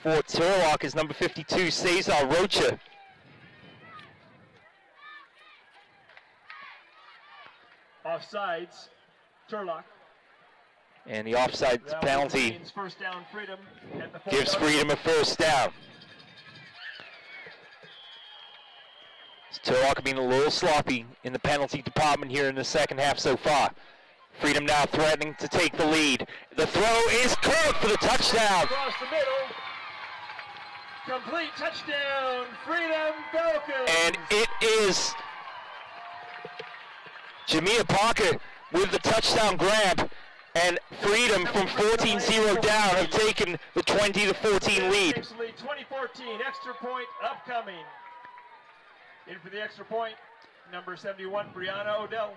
for Turlock is number 52, Cesar Rocha. Offsides, Turlock. And the offsides penalty first down, Freedom gives Freedom a first down. Turlock being a little sloppy in the penalty department here in the second half so far. Freedom now threatening to take the lead. The throw is caught for the touchdown. Across the middle. Complete touchdown, Freedom Falcons. And it is Jamia Parker with the touchdown grab. And Freedom from 14-0 down have taken the 20-14 lead. 2014 extra point upcoming. In for the extra point, number 71, Brianna Odell.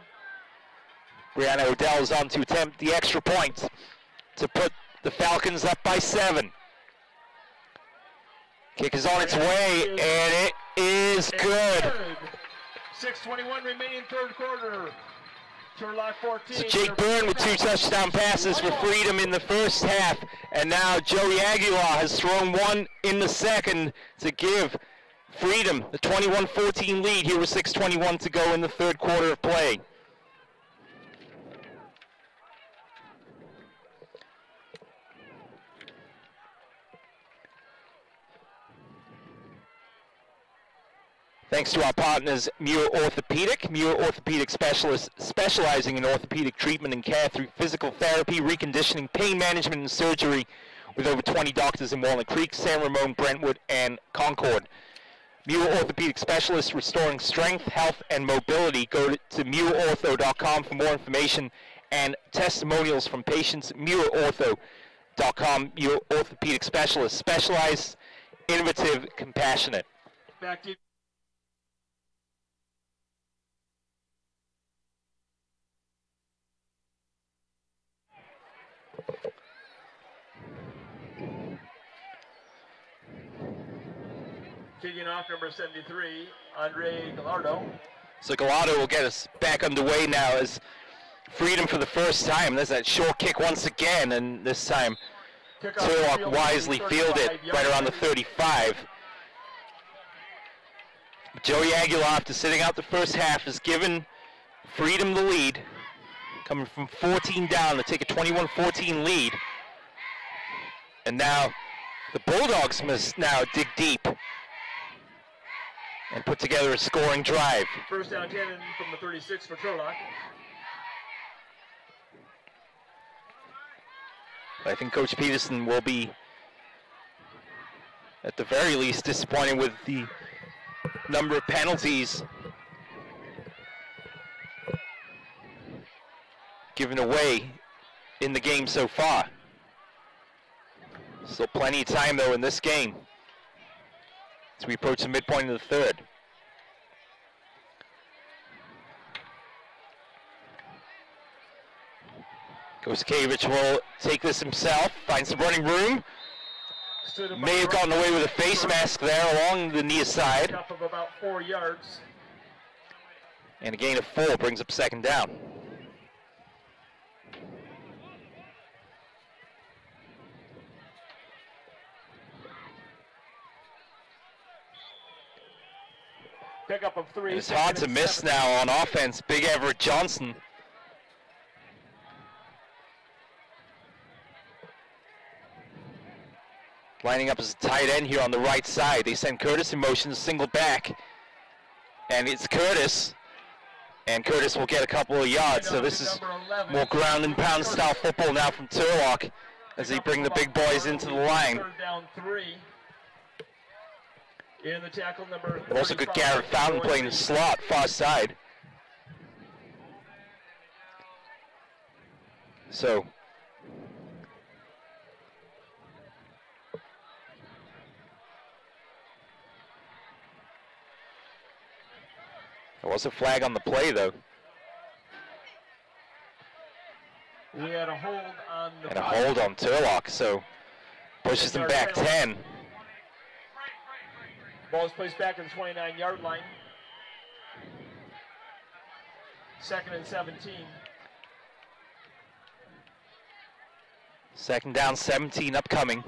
Brianna Odell is on to attempt the extra point to put the Falcons up by 7. Kick is on its way, and it is good. 6:21 remaining third quarter. Turlock 14. So Jake Byrne with 2 touchdown passes for Freedom in the first half, and now Joey Aguilar has thrown one in the second to give Freedom the 21-14 lead here with 6:21 to go in the third quarter of play. Thanks to our partners, Muir Orthopedic. Muir Orthopedic specialists specializing in orthopedic treatment and care through physical therapy, reconditioning, pain management, and surgery, with over 20 doctors in Walnut Creek, San Ramon, Brentwood, and Concord. Muir Orthopedic specialists restoring strength, health, and mobility. Go to muirortho.com for more information and testimonials from patients. muirortho.com. Muir Orthopedic specialists, specialized, innovative, compassionate. Back to kicking off number 73, Andre Gallardo. So Gallardo will get us back underway now as Freedom for the first time. There's that short kick once again, and this time Turlock wisely fielded right around the 35. Joey Aguilar, after sitting out the first half, has given Freedom the lead, coming from 14 down to take a 21-14 lead. And now the Bulldogs must now dig deep and put together a scoring drive. First down 10 from the 36 for Turlock. I think Coach Peterson will be, at the very least, disappointed with the number of penalties given away in the game so far. Still plenty of time, though, in this game as we approach the midpoint of the third. Koskevich will take this himself, find some running room. May have gotten away with a face mask there along the near side. Of about 4 yards. And a gain of 4 brings up second down. Pickup of 3. It's hard to miss now on offense. Big Everett Johnson. Lining up as a tight end here on the right side. They send Curtis in motion, single back. And it's Curtis. And Curtis will get a couple of yards. So this is more ground and pound style football now from Turlock as they bring the big boys into the line. Down 3. In the tackle number. Also good Garrett Fountain playing the slot, far side. So there was a flag on the play, though. We had a hold on the and a hold on Turlock, so pushes them back 10. Ball is placed back in the 29-yard line. 2nd and 17. Second down, 17 upcoming.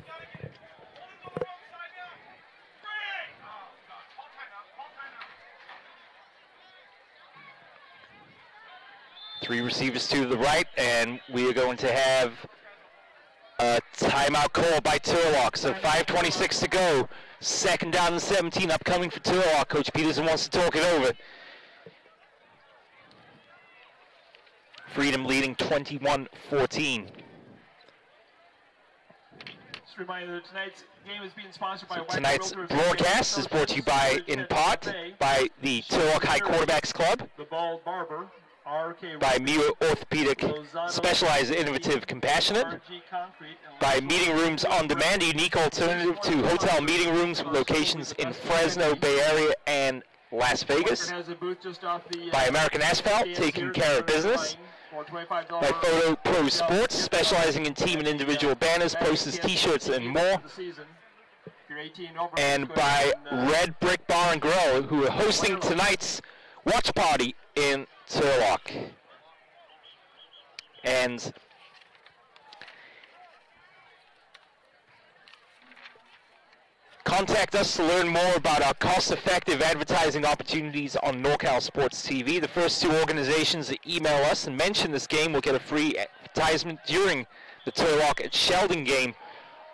Three receivers to the right, and we are going to have a timeout call by Turlock. So 5:26 to go. Second down and 17 upcoming for Turlock. Coach Peterson wants to talk it over. Freedom leading 21-14. Just a reminder that tonight's game is being sponsored by tonight's broadcast is brought to you by, in part, by the Turlock High Quarterbacks Club. The Bald Barber. by Mio Orthopedic, Specialized, Innovative, Compassionate, by Meeting Rooms On Demand, a unique alternative to hotel meeting rooms with locations in Fresno, Bay Area, and Las Vegas, by American Asphalt, taking care of business, by Photo Pro Sports, specializing in team and individual banners, posters, t-shirts, and more, and by Red Brick Bar and Grill, who are hosting tonight's watch party in Turlock. And contact us to learn more about our cost-effective advertising opportunities on NorCal Sports TV. The first two organizations that email us and mention this game will get a free advertisement during the Turlock at Sheldon game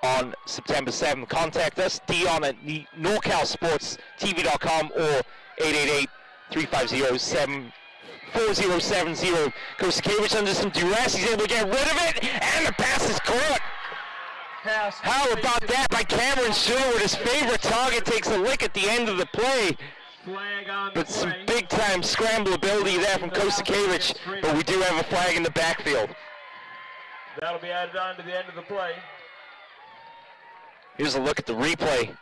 on September 7th. Contact us, Dion at NorCalSportsTV.com or 888-350-4070. Kosakevich under some duress. He's able to get rid of it, and the pass is caught. How about that by Cameron Sherwood? His favorite target takes a lick at the end of the play. But some big-time scramble ability there from Kosakevich, but we do have a flag in the backfield. That'll be added on to the end of the play. Here's a look at the replay.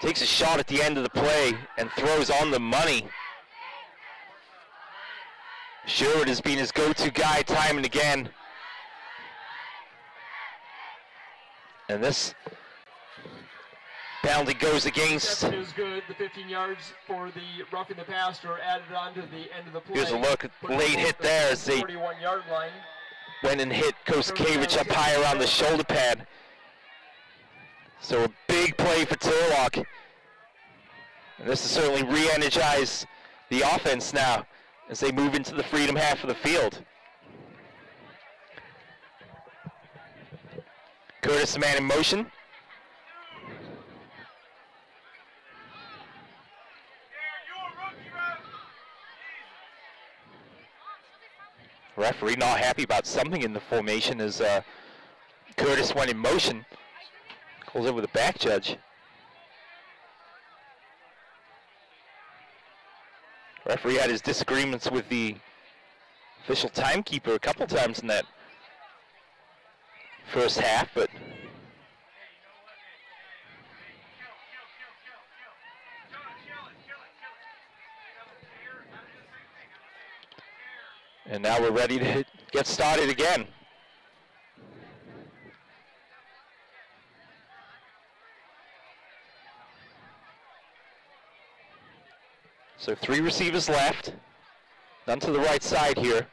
Takes a shot at the end of the play and throws on the money. Sherwood has been his go-to guy time and again. And this penalty goes against. That is good. The 15 yards for the roughing the passer added on to the end of the play. Here's a look at late hit there as they 41-yard line. Went and hit Kosakevich up high around the shoulder pad. So a big play for Turlock. And this has certainly re-energized the offense now as they move into the freedom half of the field. Curtis, the man in motion. Referee not happy about something in the formation as Curtis went in motion. Calls over the back judge. Referee had his disagreements with the official timekeeper a couple times in that first half, but and now we're ready to get started again. So 3 receivers left, none to the right side here.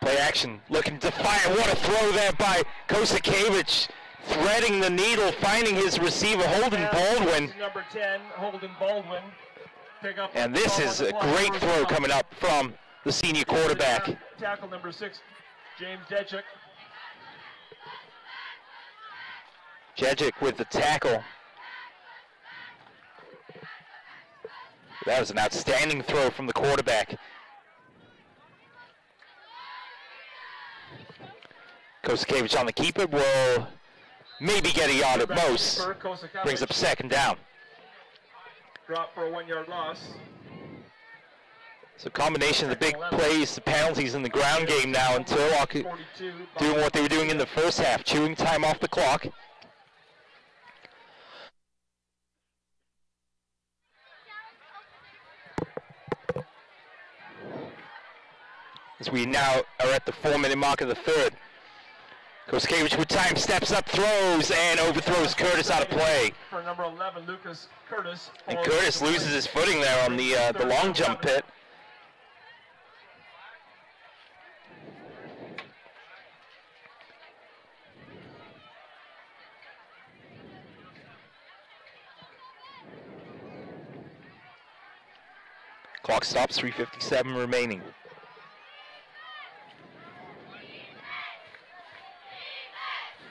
Play action, looking to fire. What a throw there by Kosakevich, threading the needle, finding his receiver, Holden Baldwin. Number 10, Holden Baldwin. Pick up and this is a great throw coming up from the senior quarterback. Tackle number 6, James Jedzik. Jedzik with the tackle. That was an outstanding throw from the quarterback. Kosakevich on the keeper will maybe get a yard at most. Brings up 2nd down. Drop for a 1-yard loss. So combination of the big plays, the penalties in the ground game now, and Turlock doing what they were doing in the first half, chewing time off the clock. As we now are at the 4-minute mark of the third. Kosakevich with time, steps up, throws, and overthrows Curtis out of play. For number 11, Lucas Curtis. And Curtis loses his footing there on the long jump pit. Clock stops, 3:57 remaining.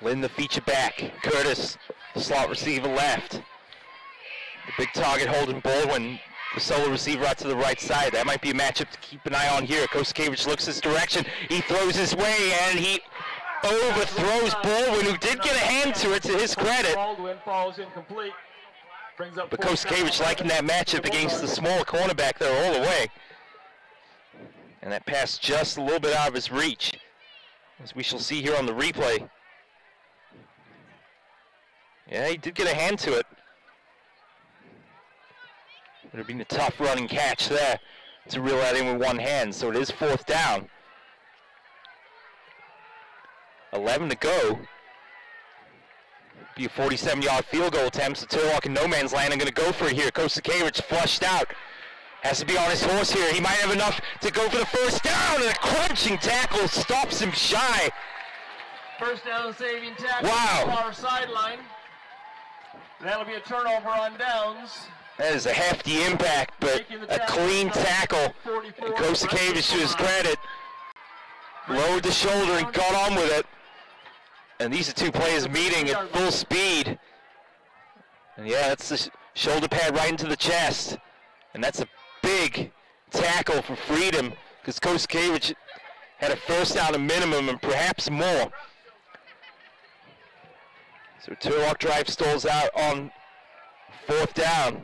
Lynn the feature back. Curtis, the slot receiver left. The big target Holden Baldwin, the solo receiver out to the right side. That might be a matchup to keep an eye on here. Kosakevich looks his direction. He throws his way and he overthrows Baldwin, who did get a hand to it, to his credit. Baldwin falls incomplete. Brings up But Kosakevich liking that matchup against the smaller cornerback there all the way. And that pass just a little bit out of his reach, as we shall see here on the replay. Yeah, he did get a hand to it. Would have been a tough running catch there to reel that in with one hand, so it is 4th down. 11 to go. Be a 47-yard field goal attempt, so Turlock in no man's land are going to go for it here. Kosakevich flushed out. Has to be on his horse here. He might have enough to go for the first down, and a crunching tackle stops him shy. First down saving tackle. Wow. Far sideline. That'll be a turnover on downs. That is a hefty impact, but a clean tackle. And Kosakevich, to his credit, lowered the shoulder and got on with it. And these are two players meeting at full speed. And yeah, that's the shoulder pad right into the chest. And that's a big tackle for Freedom, because Kosakevich had a first down a minimum and perhaps more. So Turlock drive stalls out on 4th down.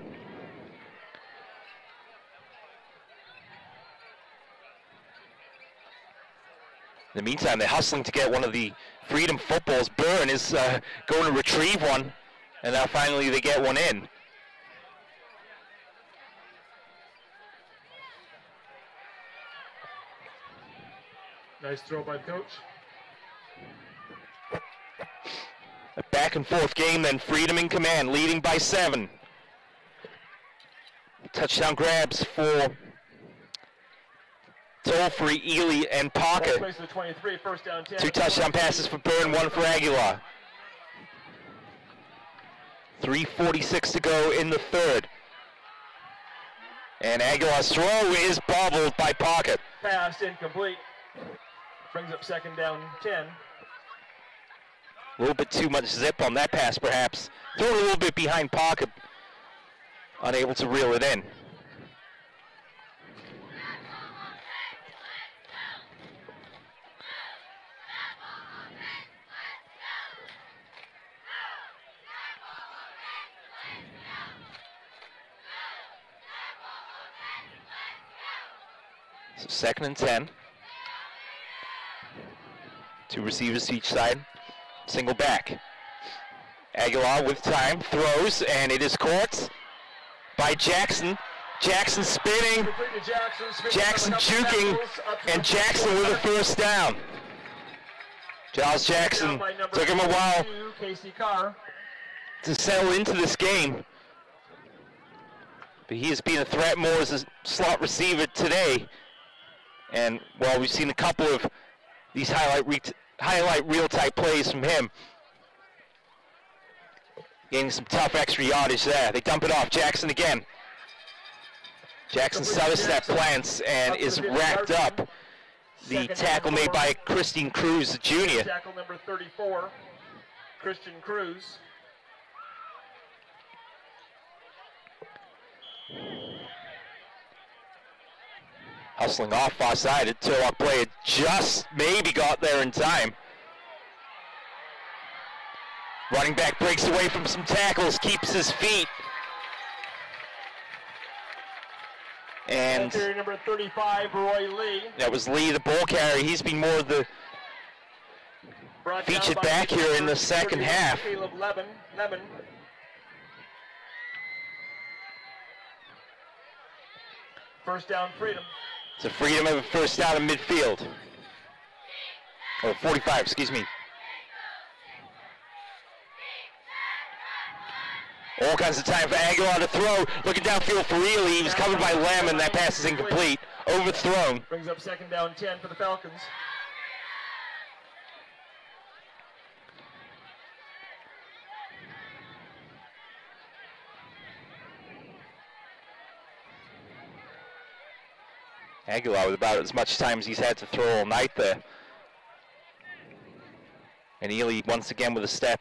In the meantime, they're hustling to get one of the Freedom footballs. Byrne is going to retrieve one, and now finally they get one in. Nice throw by the coach. A back and forth game, then Freedom in command, leading by 7. Touchdown grabs for Tolfree, Ely, and Parker. 23, first down 10. 2 touchdown passes for Byrne, 1 for Aguilar. 3:46 to go in the 3rd. And Aguilar's throw is bobbled by Parker. Pass incomplete. Brings up second down 10. A little bit too much zip on that pass, perhaps. Throw it a little bit behind Parker. Unable to reel it in. So 2nd and 10. 2 receivers to each side. Single back. Aguilar with time, throws, and it is caught by Jackson. Jackson spinning. Jackson juking, and Jackson with a first down. Giles Jackson took him a while to settle into this game, but he has been a threat more as a slot receiver today. And well, we've seen a couple of these highlight reel type plays from him. Gaining some tough extra yardage there. They dump it off. Jackson again. Jackson step plants and is wrapped up. The tackle made by Christian Cruz, the junior. Tackle number 34, Christian Cruz. Hustling off far side. A Turlock player just maybe got there in time. Running back breaks away from some tackles, keeps his feet. And number 35, Roy Lee. That was Lee, the ball carrier. He's been more of the featured back here in the second half. Caleb Lemon. First down, Freedom. So Freedom have a first down in midfield. Or 45, excuse me. All kinds of time for Aguilar to throw. Looking downfield for Ely. He was covered by Lemon. That pass is incomplete. Overthrown. Brings up second down 10 for the Falcons. Aguilar with about as much time as he's had to throw all night there. And Ely once again with a step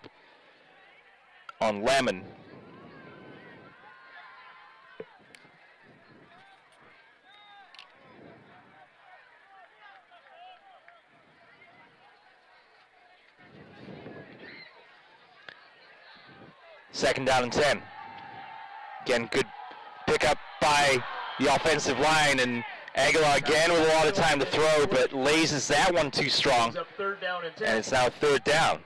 on Lemon. Second down and 10. Again, good pickup by the offensive line, and Aguilar again with a lot of time to throw, but lays that one too strong, and it's now 3rd down.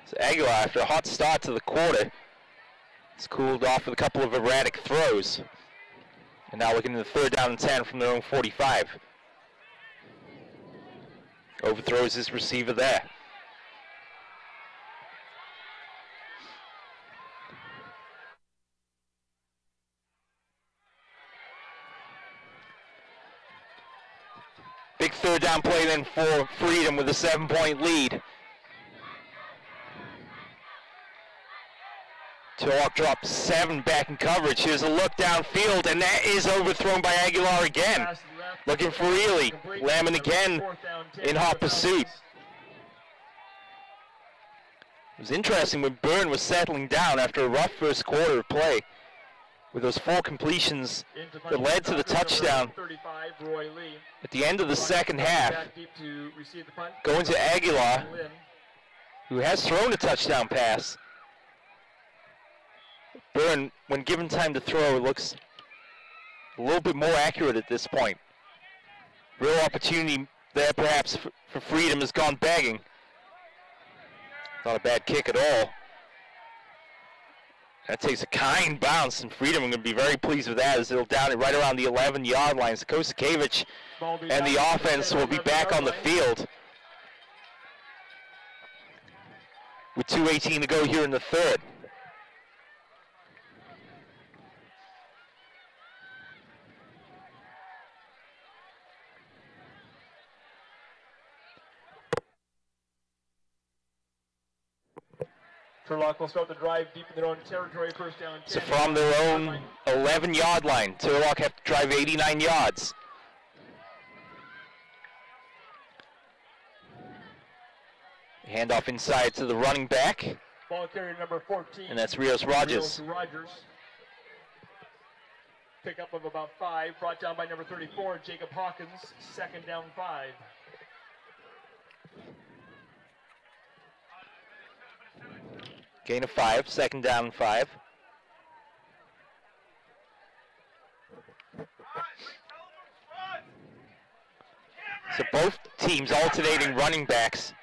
So Aguilar, after a hot start to the quarter, has cooled off with a couple of erratic throws, and now looking at the 3rd down and 10 from their own 45. Overthrows his receiver there. Big 3rd down play then for Freedom with a 7-point lead. Turlock drops 7 back in coverage. Here's a look downfield, and that is overthrown by Aguilar again. Looking for Ely. Lamon again in hot pursuit. It was interesting when Byrne was settling down after a rough first quarter of play, with those 4 completions that led to the touchdown at the end of the second half, going to Aguilar, who has thrown a touchdown pass. Byrne, when given time to throw, looks a little bit more accurate at this point. Real opportunity there perhaps for Freedom has gone begging. Not a bad kick at all. That takes a kind bounce, and Freedom are going to be very pleased with that as it'll down it right around the 11-yard line. So Kosakevich and the offense will be back on the field with 2:18 to go here in the 3rd. Turlock will start the drive deep in their own territory, 1st down 10. So from their own 11-yard line, Turlock have to drive 89 yards. Handoff inside to the running back. Ball carrier number 14. And that's Rios Rogers. Pickup of about 5, brought down by number 34, Jacob Hawkins, 2nd down 5. Gain of 5, 2nd down and 5. So both teams alternating running backs.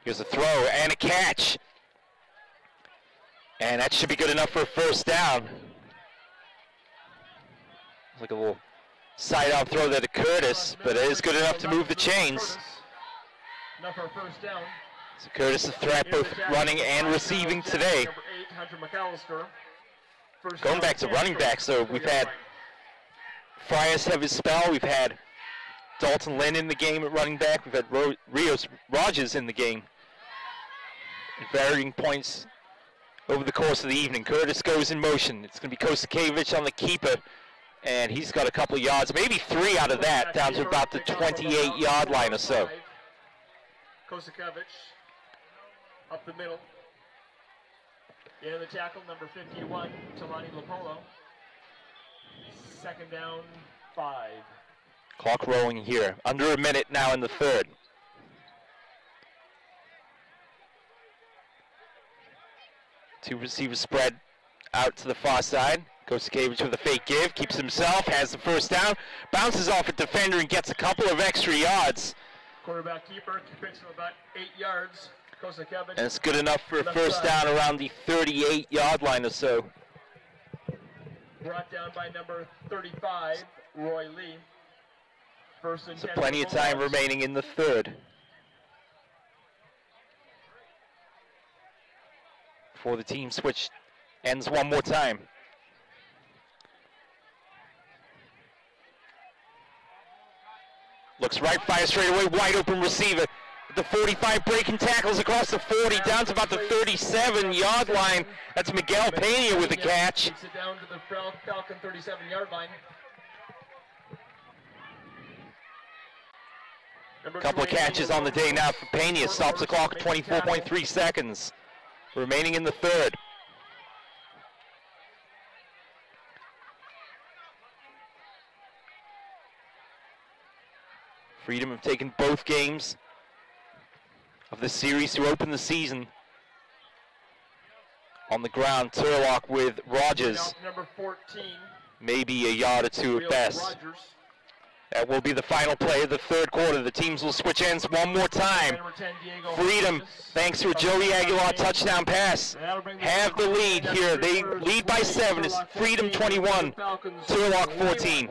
Here's a throw and a catch. And that should be good enough for a 1st down. It's like a little side-out throw there to Curtis, but it is good enough to move the chains. Enough for a 1st down. So Curtis a threat both running and receiving today. Number 8, Hunter McAllister. Going back to running backs, though, we've had Frias have his spell. We've had Dalton Lynn in the game at running back. We've had Rios Rogers in the game at varying points over the course of the evening. Curtis goes in motion. It's going to be Kosakevich on the keeper, and he's got a couple of yards, maybe 3 out of that, down to about the 28-yard line or so. Kosakevich up the middle. In the tackle, number 51, Talani Lopolo. 2nd down, 5. Clock rolling here. Under a minute now in the 3rd. Two receivers spread out to the far side. Kosakevich with a fake give, keeps himself, has the 1st down, bounces off a defender and gets a couple of extra yards. Quarterback keeper keeps him about 8 yards. Kosakevich. And it's good enough for a 1st down around the 38-yard line or so. Brought down by number 35, Roy Lee. 1st and 10. So plenty of time remaining in the 3rd. Before the team switch ends one more time. Looks right, fires straight away, wide open receiver. The 45 breaking tackles across the 40, down to about the 37-yard line. That's Miguel Pena with the catch. Takes it down to the Falcon 37-yard line. A couple of catches on the day now for Pena. Stops the clock at 24.3 seconds remaining in the 3rd. Freedom have taken both games of the series to open the season on the ground. Turlock with Rogers. Number 14. Maybe a yard or two at best. Rogers. That will be the final play of the third quarter. The teams will switch ends one more time. Freedom, thanks to a Joey Aguilar touchdown pass, have the lead here. They lead by 7. It's Freedom 21, Turlock 14.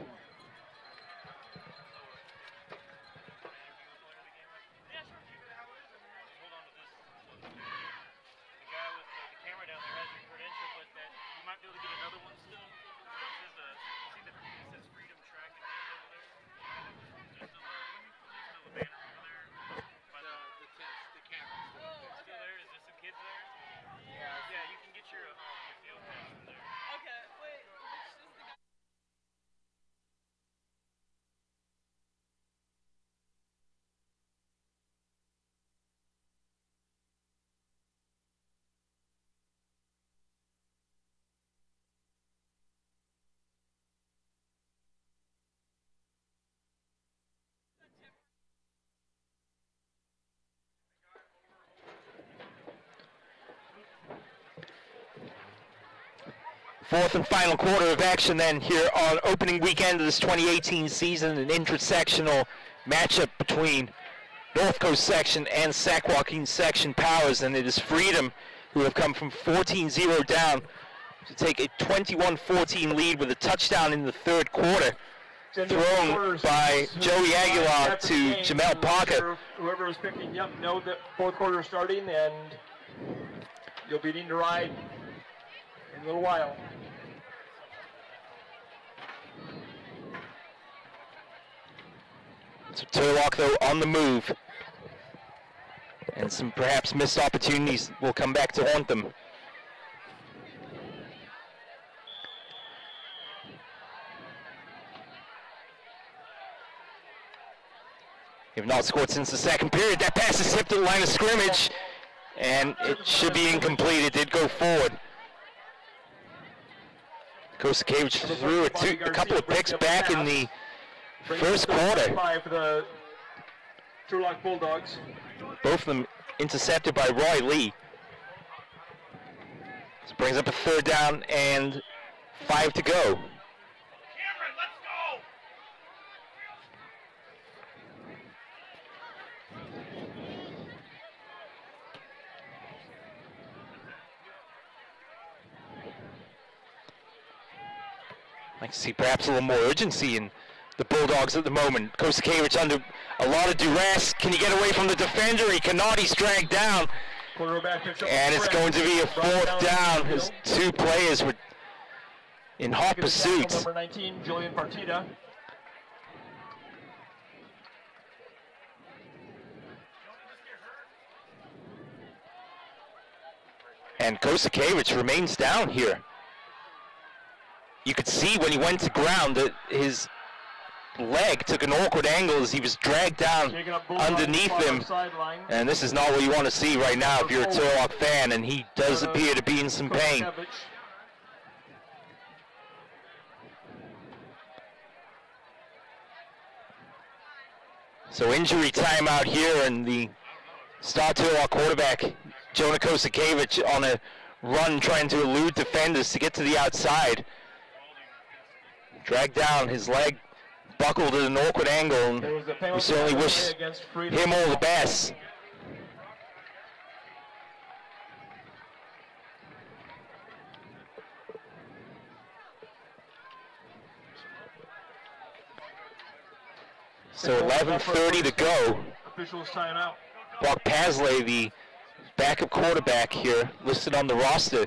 Fourth and final quarter of action then here on opening weekend of this 2018 season, an intersectional matchup between North Coast section and Sac Joaquin section powers, and it is Freedom who have come from 14-0 down to take a 21-14 lead with a touchdown in the third quarter thrown by Joey Aguilar to Jamel Parker. Whoever is picking up know that fourth quarter is starting, and you'll be needing to ride in a little while. So Turlock, though, on the move. And some perhaps missed opportunities will come back to haunt them. They've not scored since the second period. That pass is tipped at the line of scrimmage, and it should be incomplete. It did go forward. Kosakevich threw a couple of picks back in the first quarter. For the Turlock Bulldogs. Both of them intercepted by Roy Lee. This brings up a third down and 5 to go. Cameron, let's I can see perhaps a little more urgency in the Bulldogs at the moment. Kosakevich under a lot of duress. Can he get away from the defender? He cannot. He's dragged down. And it's going to be a fourth down as two players were in hot pursuit. Number 19, Julian Partita. And Kosakevich remains down here. You could see when he went to ground that his leg took an awkward angle as he was dragged down underneath him. And this is not what you want to see right now if you're a Turlock fan, and he does appear to be in some pain. So injury time out here, and the star Turlock quarterback, Jonah Kosakevich, on a run trying to elude defenders to get to the outside. Dragged down, his leg buckled at an awkward angle, and we certainly wish him all the best. So 11:30 to go. Officials timeout. Brock Pasley, the backup quarterback here, listed on the roster.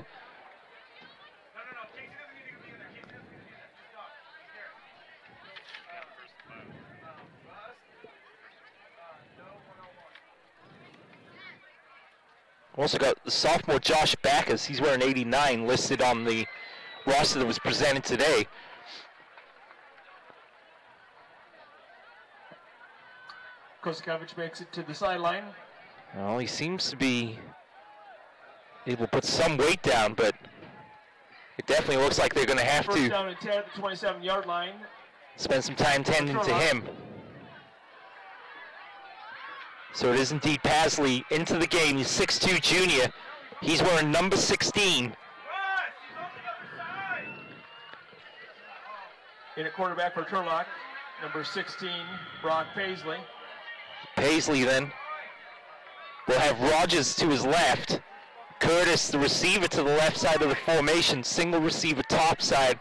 Also got the sophomore Josh Backus. He's wearing 89, listed on the roster that was presented today. Kosakevich makes it to the sideline. Well, he seems to be able to put some weight down, but it definitely looks like they're going to have First down to and 10 at the 27-yard line. spend some time tending to him. So it is indeed Pasley into the game. He's 6'2" junior. He's wearing number 16. In at quarterback for Turlock, number 16, Brock Paisley. Paisley then will have Rogers to his left. Curtis, the receiver, to the left side of the formation. Single receiver top side.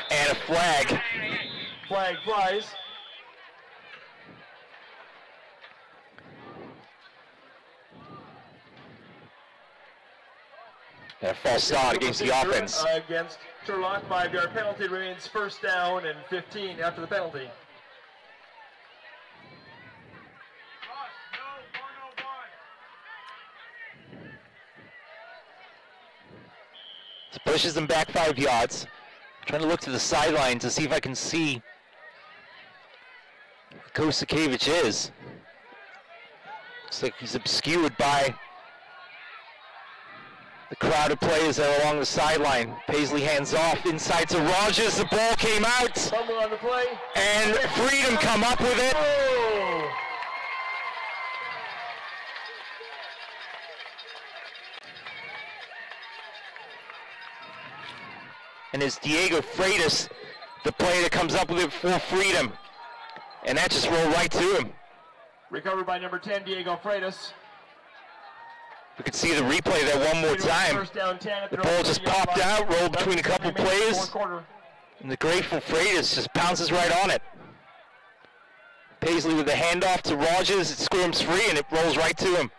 And a flag. Flag flies. And a false start against the offense. Against Turlock, 5-yard penalty, remains first down and 15 after the penalty. So pushes them back 5 yards. Trying to look to the sideline to see if I can see where Kosakevich is. Looks like he's obscured by the crowd of players that are along the sideline. Paisley hands off inside to Rogers. The ball came out. Fumble on the play. And Freedom come up with it. Oh. And it's Diego Freitas, the player that comes up with it for Freedom. And that just rolled right to him. Recovered by number 10, Diego Freitas. We could see the replay there one more time. First down 10 The ball just popped out, rolled between a couple players. And the grateful Freitas just pounces right on it. Paisley with the handoff to Rogers. It squirms free and it rolls right to him.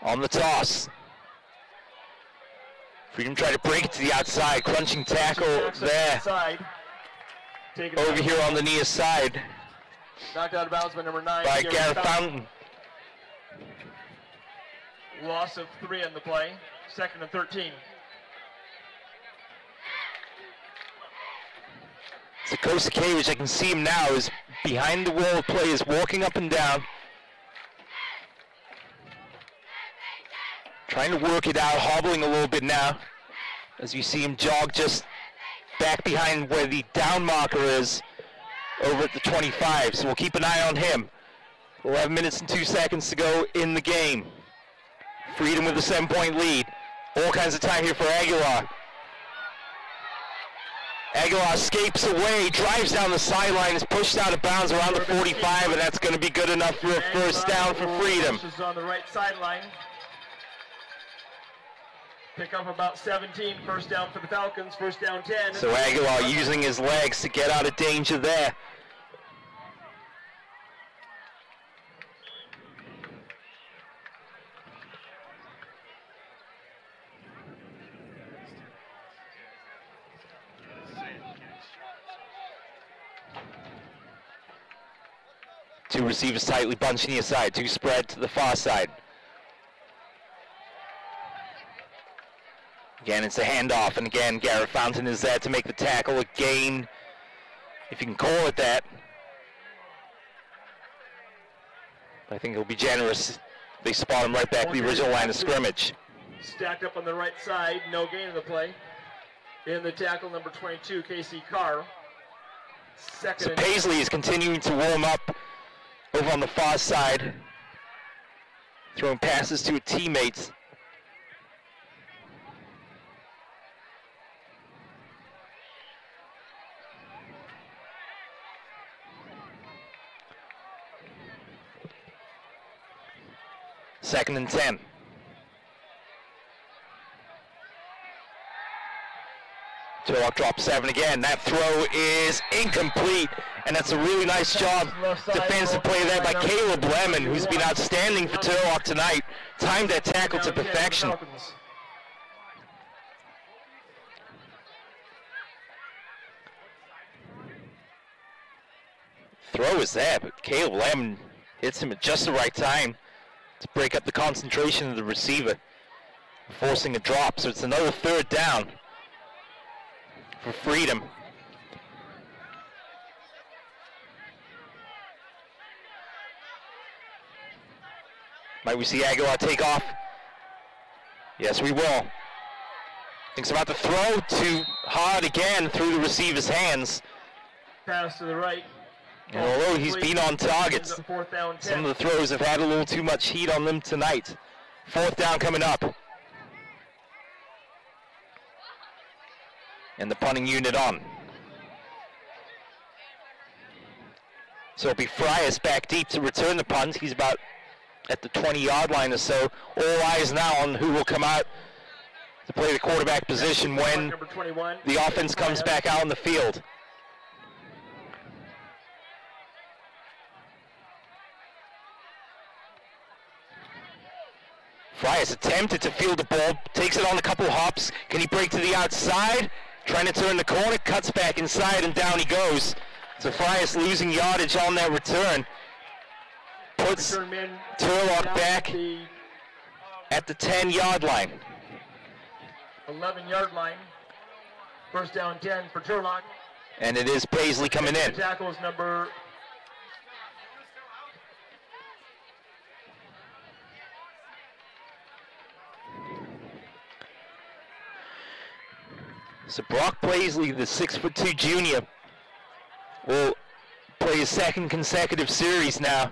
On the toss. Freedom tried to break it to the outside. Crunching tackle there. Over here on the near side. Knocked out of bounds by number 9. By Garrett Fountain. Loss of 3 on the play. 2nd and 13. So Kosakevich, I can see him now, is behind the wall of players, walking up and down. Trying to work it out, hobbling a little bit now, as you see him jog just back behind where the down marker is, over at the 25. So we'll keep an eye on him. 11 minutes and 2 seconds to go in the game. Freedom with a 7-point lead. All kinds of time here for Aguilar. Aguilar escapes away, drives down the sideline, is pushed out of bounds around the 45, and that's going to be good enough for a first down for Freedom. On the right sideline. Pick up about 17, first down for the Falcons, first down 10. So Aguilar using his legs to get out of danger there. Two receivers tightly bunched near side, two spread to the far side. Again, it's a handoff, and again, Garrett Fountain is there to make the tackle, a gain, if you can call it that. I think he'll be generous. They spot him right back to the original line of scrimmage. Stacked up on the right side, no gain in the play. In the tackle, number 22, Casey Carr. So Paisley is continuing to warm up over on the far side, throwing passes to teammates. Second and 10. Turlock drops 7 again. That throw is incomplete, and that's a really nice job defensive play there by Caleb Lemon, who's been outstanding for Turlock tonight. Timed that tackle to perfection. Throw is there, but Caleb Lemon hits him at just the right time to break up the concentration of the receiver, forcing a drop. So it's another third down for Freedom. Might we see Aguilar take off? Yes, we will. Thinks about the throw, too hard again through the receiver's hands. Pass to the right. And although he's been on target, some of the throws have had a little too much heat on them tonight. 4th down coming up. And the punting unit on. So it'll be Frias back deep to return the punt. He's about at the 20-yard line or so. All eyes now on who will come out to play the quarterback position when the offense comes back out on the field. Frias attempted to field the ball, takes it on a couple hops. Can he break to the outside? Trying to turn the corner, cuts back inside, and down he goes. So Frias losing yardage on that return. Puts Turlock back at the 10-yard line. 11-yard line. 1st down 10 for Turlock. And it is Paisley coming in. Tackles number So Brock Paisley, the 6'2" junior, will play his 2nd consecutive series now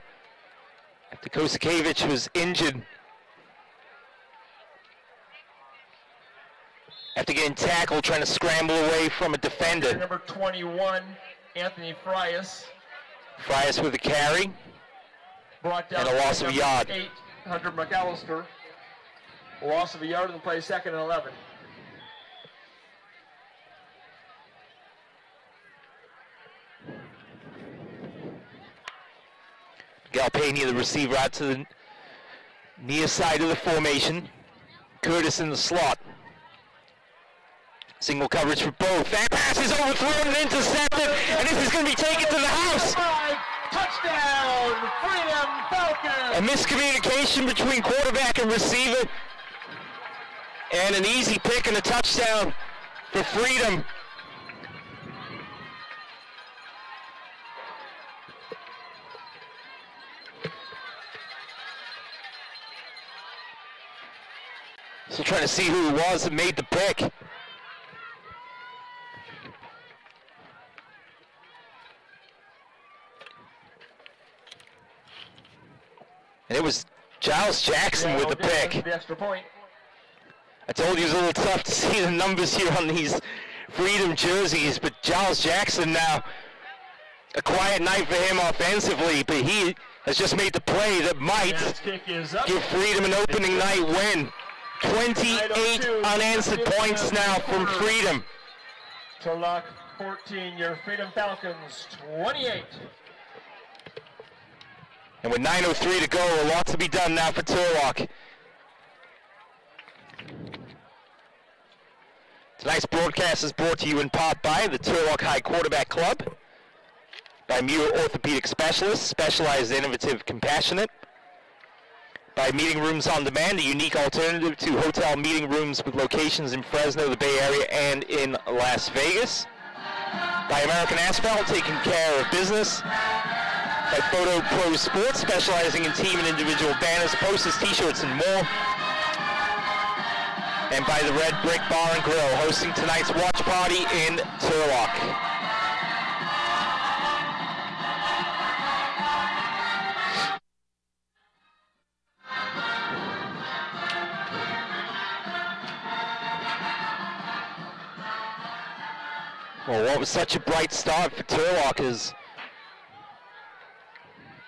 after Kosakevich was injured after getting tackled, trying to scramble away from a defender. Number 21, Anthony Frias. Frias with a carry Brought down and a loss of a yard. 8, Hunter McAllister. A loss of a yard and play 2nd and 11. Galpania, the receiver, out to the near side of the formation. Curtis in the slot. Single coverage for both. That pass is overthrown and intercepted, and this is going to be taken to the house. Touchdown, Freedom Falcons. A miscommunication between quarterback and receiver, and an easy pick and a touchdown for Freedom. So trying to see who it was that made the pick. And it was Giles Jackson with the pick. The extra point. I told you it was a little tough to see the numbers here on these Freedom jerseys, but Giles Jackson now, a quiet night for him offensively, but he has just made the play that might give Freedom an opening night win. 28 unanswered points now from Freedom. Turlock 14, your Freedom Falcons 28. And with 9:03 to go, a lot to be done now for Turlock. Tonight's broadcast is brought to you in part by the Turlock High Quarterback Club, by Muir Orthopedic Specialists, specialized, innovative, compassionate, by Meeting Rooms on Demand, a unique alternative to hotel meeting rooms with locations in Fresno, the Bay Area, and in Las Vegas. By American Asphalt, taking care of business. By Photo Pro Sports, specializing in team and individual banners, posters, t-shirts, and more. And by the Red Brick Bar and Grill, hosting tonight's watch party in Turlock. Well, what was such a bright start for Turlock has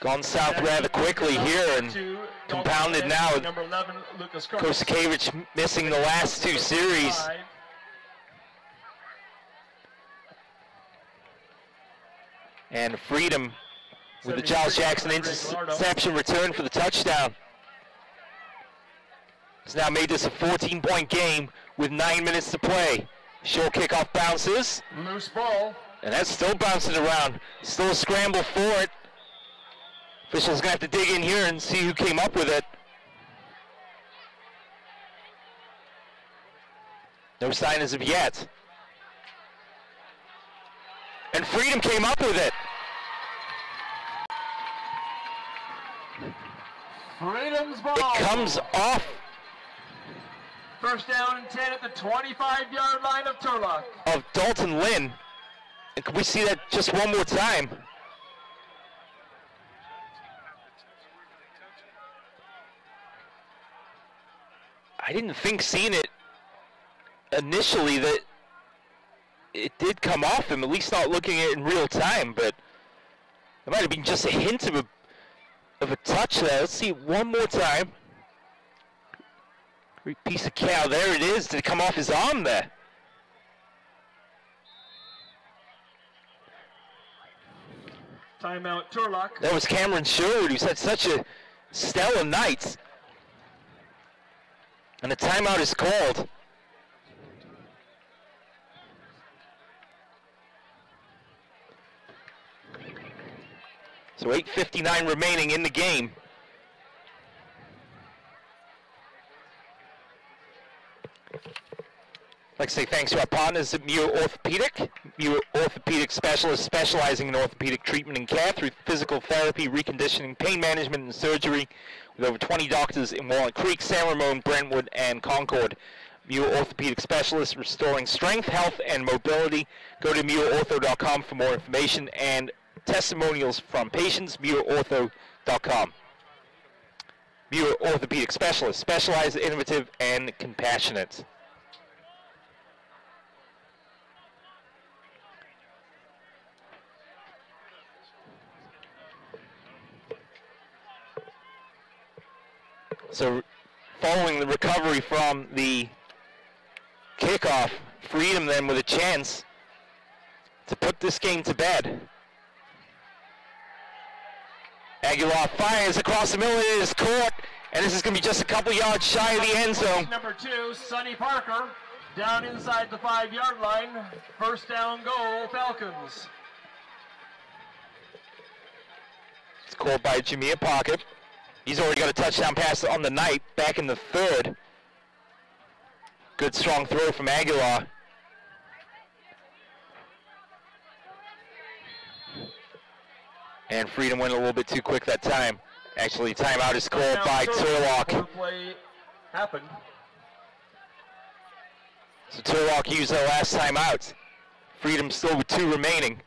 gone south rather quickly here and compounded now with Kosakevich missing the last 2 series. And Freedom with the Giles Jackson interception return for the touchdown. Has now made this a 14-point game with 9 minutes to play. Short kickoff bounces. Loose ball. And that's still bouncing around. Still a scramble for it. Officials going to have to dig in here and see who came up with it. No sign as of yet. And Freedom came up with it. Freedom's ball. It comes off First down and 10 at the 25-yard line of Turlock. Of Dalton Lynn. And can we see that just one more time? I didn't think seeing it initially that it did come off him, at least not looking at it in real time, but it might have been just a hint of a touch there. Let's see it one more time. Great piece of cow. There it is. Did it come off his arm there? Timeout, Turlock. That was Cameron Sherwood, who's had such a stellar night. And the timeout is called. So 8:59 remaining in the game. I'd like to say thanks to our partners at Muir Orthopedic. Muir Orthopedic specialists specializing in orthopedic treatment and care through physical therapy, reconditioning, pain management, and surgery, with over 20 doctors in Walnut Creek, San Ramon, Brentwood, and Concord. Muir Orthopedic specialists restoring strength, health, and mobility. Go to MuirOrtho.com for more information and testimonials from patients. MuirOrtho.com. Muir Orthopedic specialists, specialized, innovative, and compassionate. So, following the recovery from the kickoff, Freedom then with a chance to put this game to bed. Aguilar fires across the middle, it is caught, and this is going to be just a couple yards shy of the end zone. Number 2, Sonny Parker, down inside the 5-yard line. First down goal, Falcons. It's called by Jameer Pocket. He's already got a touchdown pass on the night, back in the 3rd. Good strong throw from Aguilar. And Freedom went a little bit too quick that time. Actually, timeout is called by Turlock. Play happened. So Turlock used their last timeout. Freedom still with 2 remaining.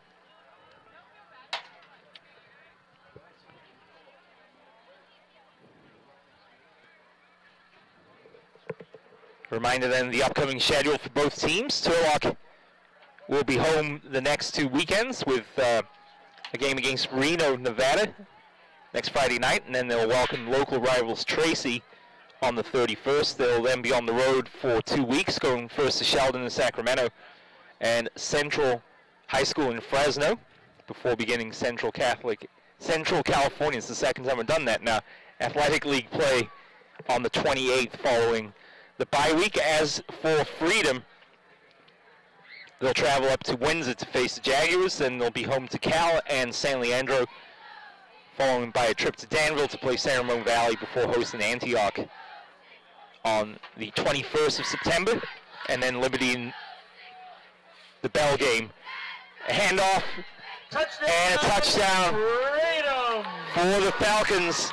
Reminder then the upcoming schedule for both teams. Turlock will be home the next 2 weekends with a game against Reno, Nevada next Friday night, and then they'll welcome local rivals Tracy on the 31st. They'll then be on the road for 2 weeks, going first to Sheldon and Sacramento and Central High School in Fresno before beginning Central California. It's the second time we've done that now. Athletic League play on the 28th following the bye week. As for Freedom, they'll travel up to Windsor to face the Jaguars, then they'll be home to Cal and San Leandro, following by a trip to Danville to play San Ramon Valley before hosting Antioch on the 21st of September, and then Liberty in the Bell game. A handoff and a touchdown for the Falcons.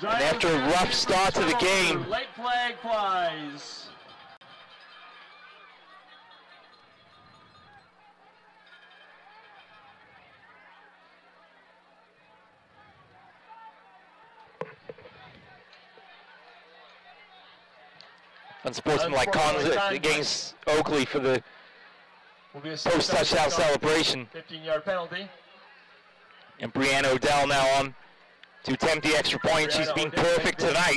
And after a rough start to the game, late flag flies. unsportsmanlike conduct against Oakley for the post-touchdown celebration. 15-yard penalty. And Brianna Odell now on to attempt the extra point. She's been perfect tonight.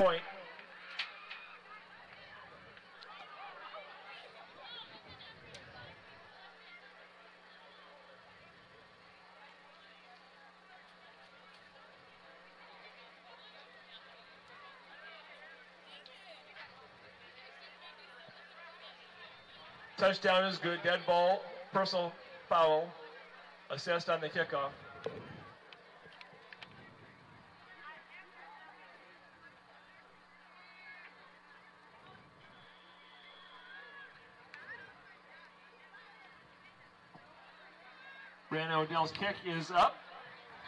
Touchdown is good. Dead ball, personal foul, assessed on the kickoff. Brianna Odell's kick is up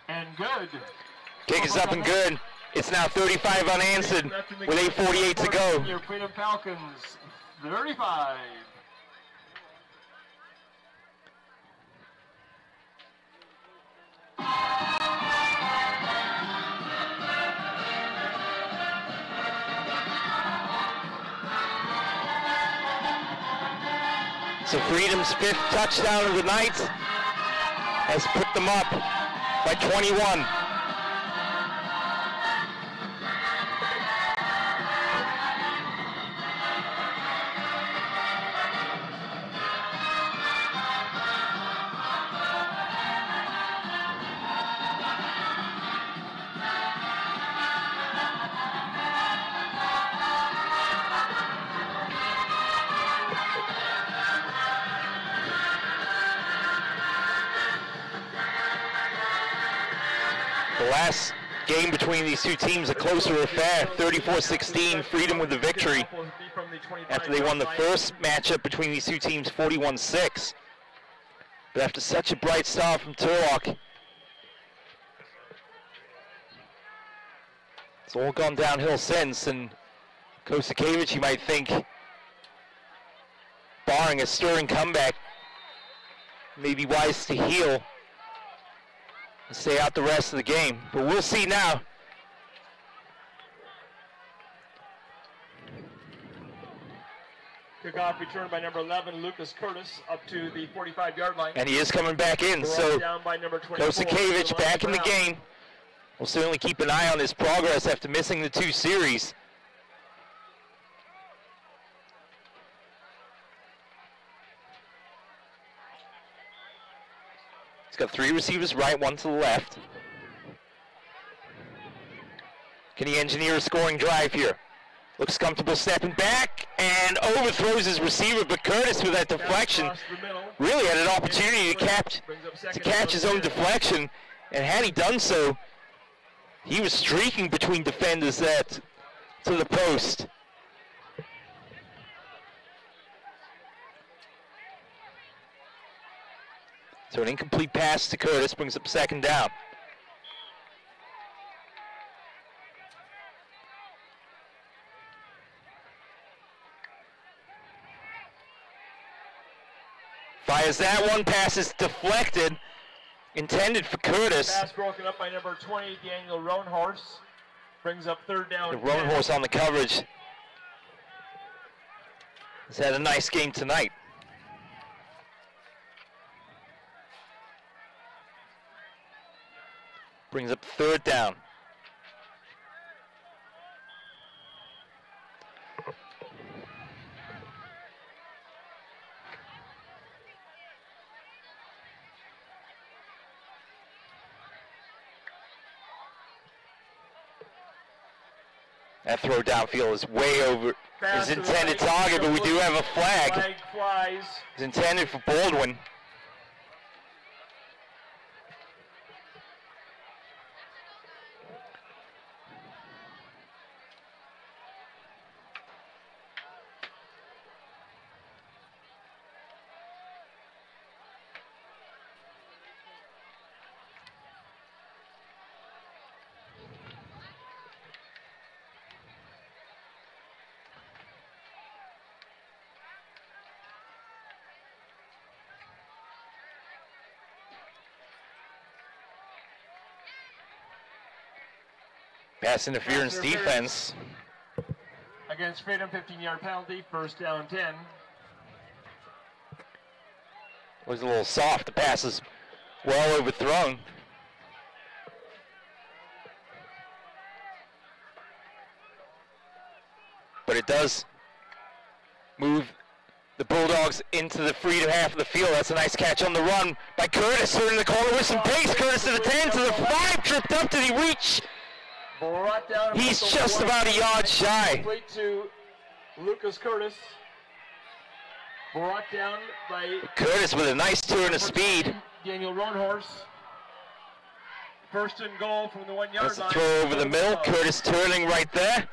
and good. Kick is up and good. It's now 35 unanswered with 8:48 to go. Your Freedom Falcons, 35. So Freedom's 5th touchdown of the night has put them up by 21. The last game between these two teams, a closer affair, 34-16, Freedom with the victory after they won the first matchup between these two teams, 41-6. But after such a bright start from Turlock, it's all gone downhill since, and Kosakevich, you might think, barring a stirring comeback, may be wise to heel and stay out the rest of the game. But we'll see now. Kickoff returned by number 11, Lucas Curtis, up to the 45-yard line. And he is coming back in, so down by number 24, Kosakevich back in the game. We'll certainly keep an eye on his progress after missing the 2 series. He's got 3 receivers right, 1 to the left. Can he engineer a scoring drive here? Looks comfortable stepping back and overthrows his receiver, but Curtis with that deflection really had an opportunity to catch his own deflection, and had he done so, he was streaking between defenders there to the post. So an incomplete pass to Curtis brings up 2nd down. Fires that one, pass is deflected, intended for Curtis. Pass broken up by number 20, Daniel Roanhorse. Brings up 3rd down. The Roanhorse on the coverage. He's had a nice game tonight. Brings up 3rd down. That throw downfield is way over his intended target, but we do have a flag. Flag flies. It's intended for Baldwin. Pass interference defense. Against Freedom, 15-yard penalty, 1st down 10. Was a little soft. The pass is well overthrown. But it does move the Bulldogs into the Freedom half of the field. That's a nice catch on the run by Curtis. Turning the corner with some pace. Curtis to the 10, to the 5, tripped up. Did he reach? He's just about a yard shy. Complete to Lucas Curtis. Brought down by Curtis with a nice turn of speed. Daniel Roanhorse. 1st and goal from the 1-yard That's a line. throw over the middle. Curtis turning right there.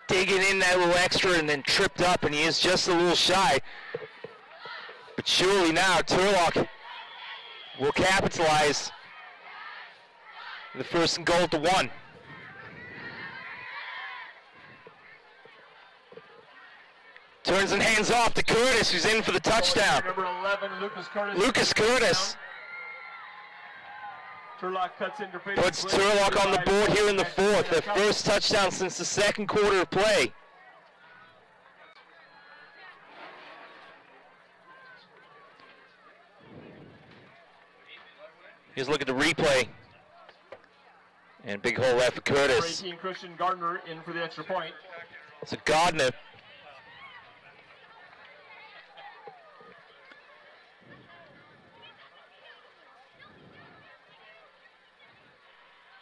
Digging in that little extra and then tripped up, and he is just a little shy. But surely now Turlock will capitalize. The 1st and goal to 1. Turns and hands off to Curtis, who's in for the touchdown. Number 11, Lucas Curtis. Lucas Curtis Turlock cuts into puts Turlock on the board here in the fourth. Their first touchdown since the second quarter of play. Here's a look at the replay. And big hole left for Curtis. 18, Christian Gardner in for the extra point. So Gardner.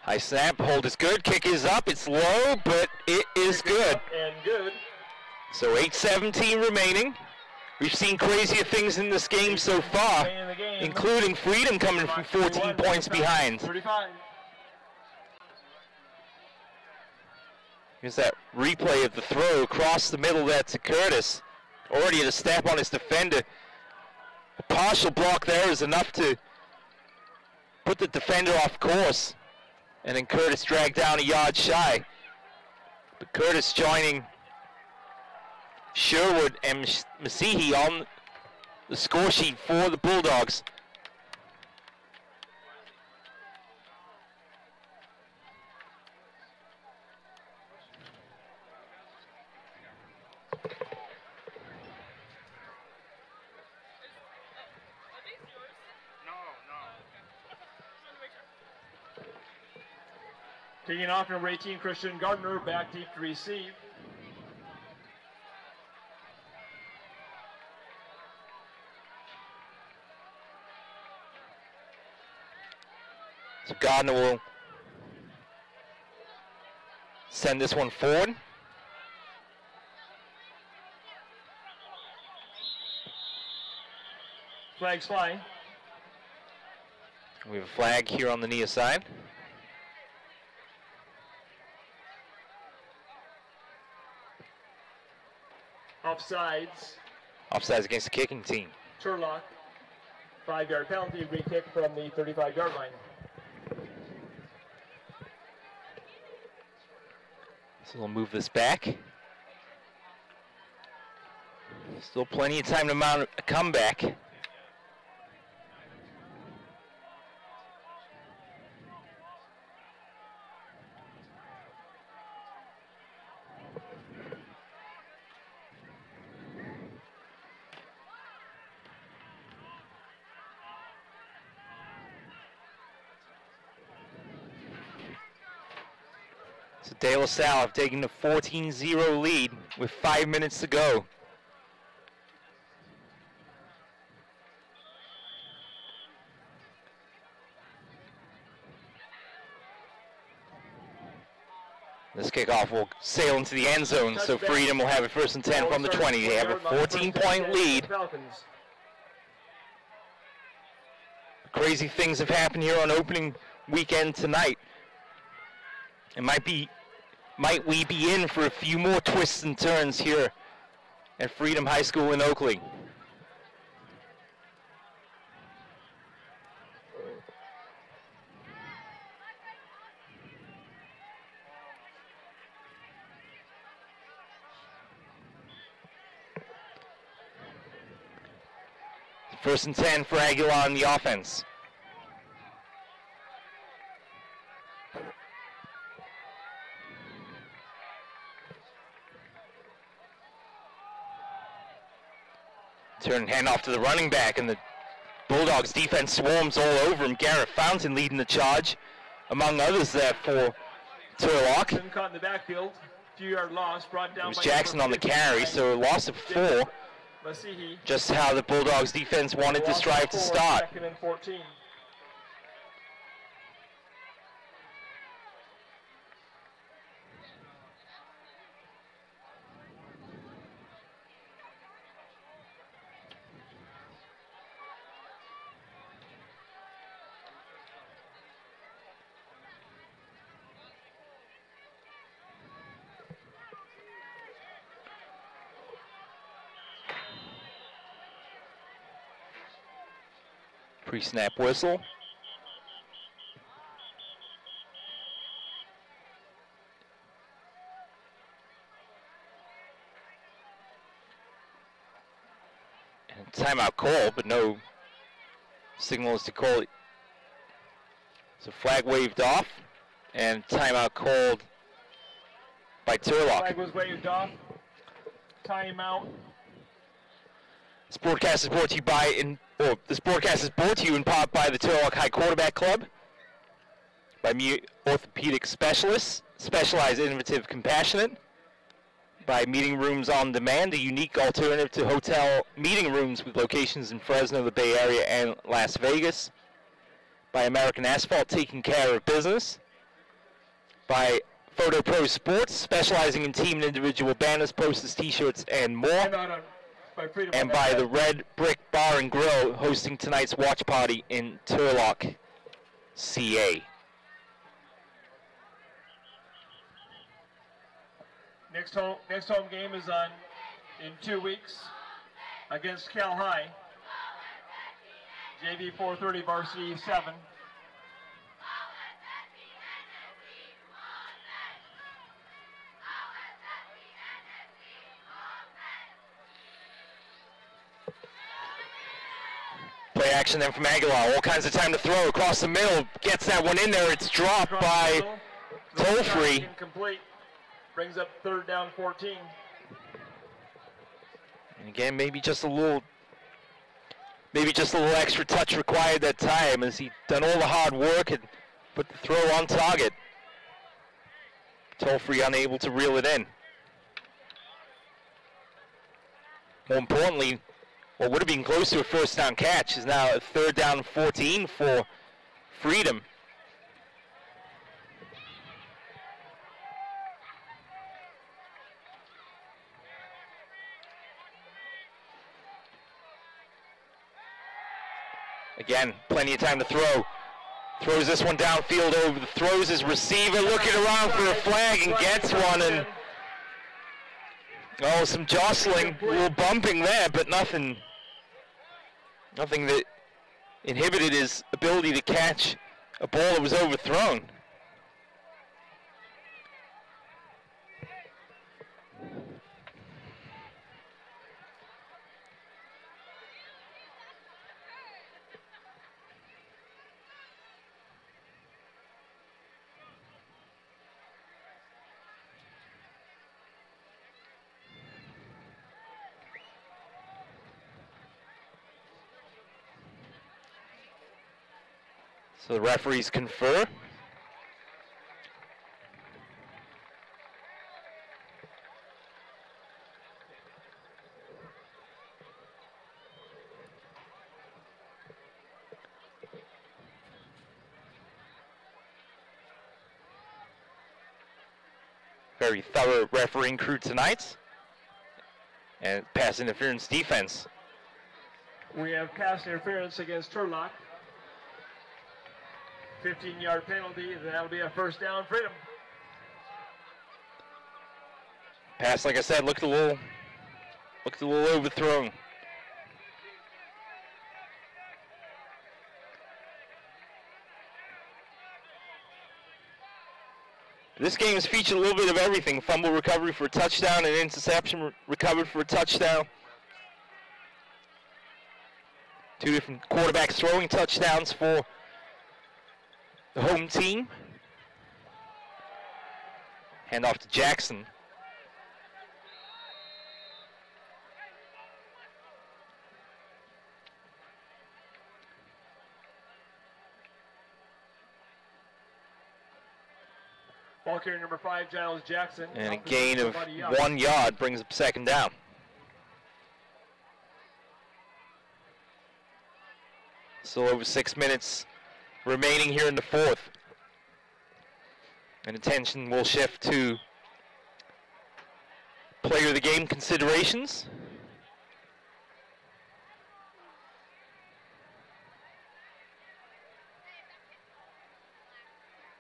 High snap, hold is good, kick is up, it's low, but it is good. And good. So 8:17 remaining. We've seen crazier things in this game so far, including Freedom coming from 14 points behind. 35. Here's that replay of the throw across the middle there to Curtis. Already at a step on his defender. A partial block there is enough to put the defender off course. And then Curtis dragged down a yard shy. But Curtis joining Sherwood and Masihi on the score sheet for the Bulldogs. Taking off number 18, Christian Gardner, back deep to receive. So Gardner will send this one forward. Flags flying. We have a flag here on the near side. Offsides. Offsides against the kicking team. Turlock. 5-yard penalty, re-kick from the 35-yard line. So we'll move this back. Still plenty of time to mount a comeback. So De La Salle have taken the 14-0 lead with 5 minutes to go. This kickoff will sail into the end zone, so Freedom will have it 1st and 10 from the 20. They have a 14-point lead. Crazy things have happened here on opening weekend tonight. It might we be in for a few more twists and turns here at Freedom High School in Oakley. First and 10 for Aguilar on the offense. Turn and hand off to the running back, and the Bulldogs defense swarms all over him. Garrett Fountain leading the charge, among others there for Turlock. Caught in the backfield, few-yard loss, brought down. It was Jackson on the carry, so a loss of 4. Just how the Bulldogs defense wanted this drive to start. 2nd and 14. Pre-snap whistle. Timeout call, but no signals to call it. So flag waved off, and timeout called by Turlock. Flag was waved off. Timeout. This broadcast is brought to you this broadcast is brought to you in part by the Turlock High Quarterback Club, by orthopedic specialists, specialized, innovative, compassionate, by Meeting Rooms on Demand, a unique alternative to hotel meeting rooms with locations in Fresno, the Bay Area, and Las Vegas, by American Asphalt, taking care of business, by Photo Pro Sports, specializing in team and individual banners, posters, t-shirts, and more, and by the Red Brick Bar and Grill, hosting tonight's watch party in Turlock, CA. Next home game is in 2 weeks against Cal High. JV 430 varsity 7. Play action then from Aguilar. All kinds of time to throw across the middle. Gets that one in there. It's dropped by Tolfree. Incomplete. Brings up 3rd down 14. And again, maybe just a little extra touch required that time, as he done all the hard work and put the throw on target. Tolfree unable to reel it in. More importantly, what would have been close to a 1st down catch is now a 3rd down 14 for Freedom. Again, plenty of time to throw. Throws this one downfield over. Throws his receiver, looking around for a flag, and gets one. And oh, some jostling, a little bumping there, but nothing that inhibited his ability to catch a ball that was overthrown. So the referees confer. Very thorough refereeing crew tonight. And pass interference defense. We have pass interference against Turlock. 15-yard penalty, that'll be a 1st down Freedom. Pass, like I said, looked a little overthrown. This game has featured a little bit of everything. Fumble recovery for a touchdown, and interception recovered for a touchdown. 2 different quarterbacks throwing touchdowns for the home team. Hand off to Jackson. Ball carrier number 5, Giles Jackson. And a gain of 1 yard brings up 2nd down. Still over 6 minutes remaining here in the 4th. And attention will shift to player of the game considerations.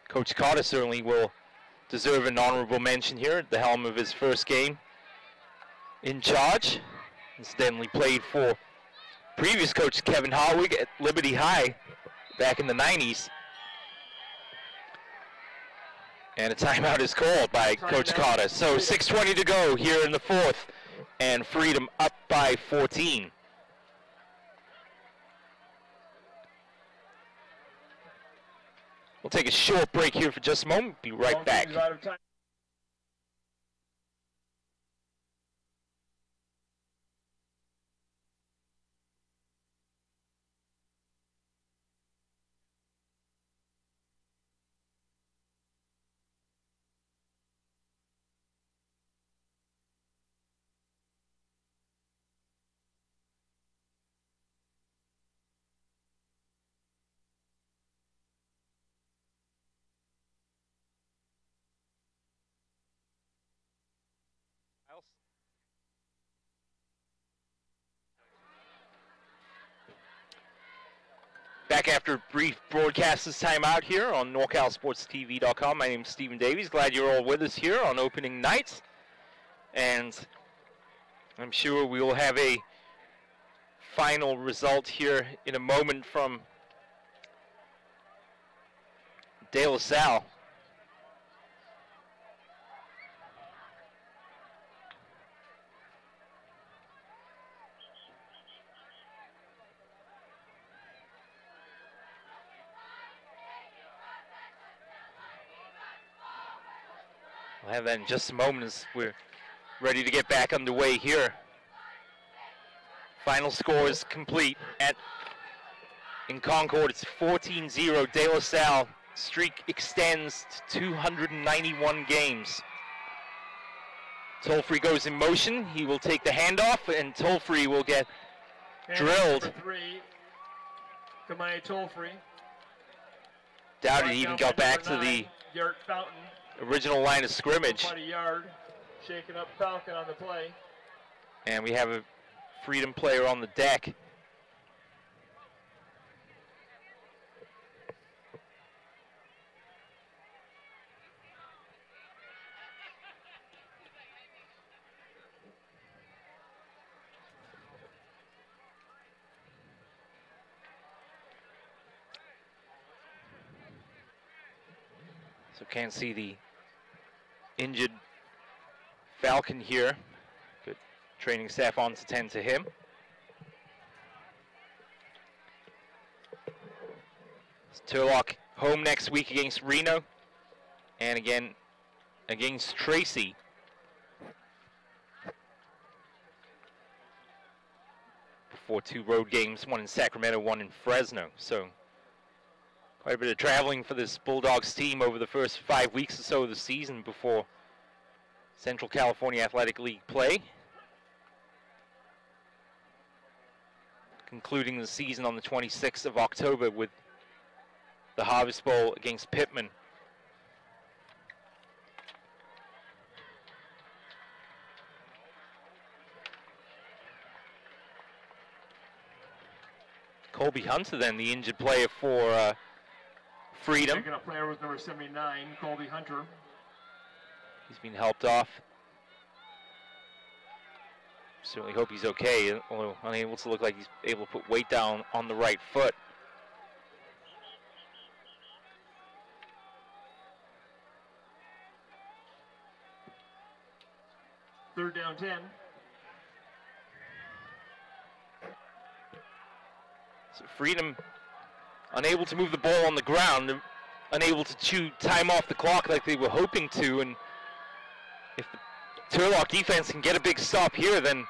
Coach Carter certainly will deserve an honorable mention here at the helm of his first game in charge. Incidentally played for previous coach Kevin Harwig at Liberty High back in the 90s. And a timeout is called by Coach Carter. So 6:20 to go here in the 4th, and Freedom up by 14. We'll take a short break here for just a moment. Be right back. Out of time. Back after a brief broadcast this time out here on NorCalSportsTV.com. My name is Stephen Davies. Glad you're all with us here on opening night. And I'm sure we will have a final result here in a moment from De La Salle. We'll have that in just a moment as we're ready to get back underway here. Final score is complete in Concord. It's 14-0. De La Salle streak extends to 291 games. Tolfree goes in motion. He will take the handoff, and Tolfree will get drilled. Number 3, Kamai Tolfree. Doubted he even got back to the Garrett Fountain. Original line of scrimmage. About a yard, shaking up Falcon on the play. And we have a Freedom player on the deck. So can't see the injured Falcon here. Good training staff on to tend to him. Turlock home next week against Reno, and again against Tracy. Before 2 road games, one in Sacramento, one in Fresno. So quite a bit of traveling for this Bulldogs team over the first 5 weeks or so of the season before Central California Athletic League play. Concluding the season on the 26th of October with the Harvest Bowl against Pittman. Colby Hunter then, the injured player for Freedom. Picking up player with number 79, Colby Hunter. He's been helped off. Certainly hope he's okay, although unable to look like he's able to put weight down on the right foot. Third down 10. So Freedom unable to move the ball on the ground, unable to chew time off the clock like they were hoping to, and if the Turlock defense can get a big stop here, then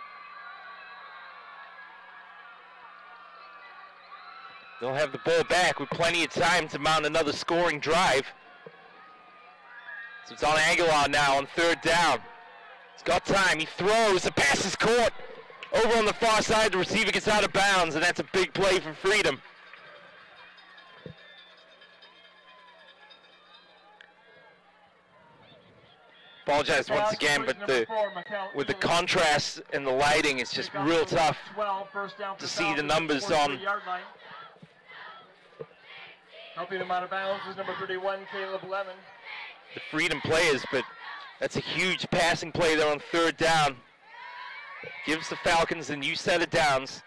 they'll have the ball back with plenty of time to mount another scoring drive. So it's on Aguilar now on third down. He's got time, he throws, the pass is caught. Over on the far side, the receiver gets out of bounds, and that's a big play for Freedom. Apologize once again, but with the contrast and the lighting, it's just real tough to see the numbers on. Helping him out of bounds is number 31, Caleb Lemon. The Freedom players, but that's a huge passing play there on third down. Gives the Falcons a new set of downs,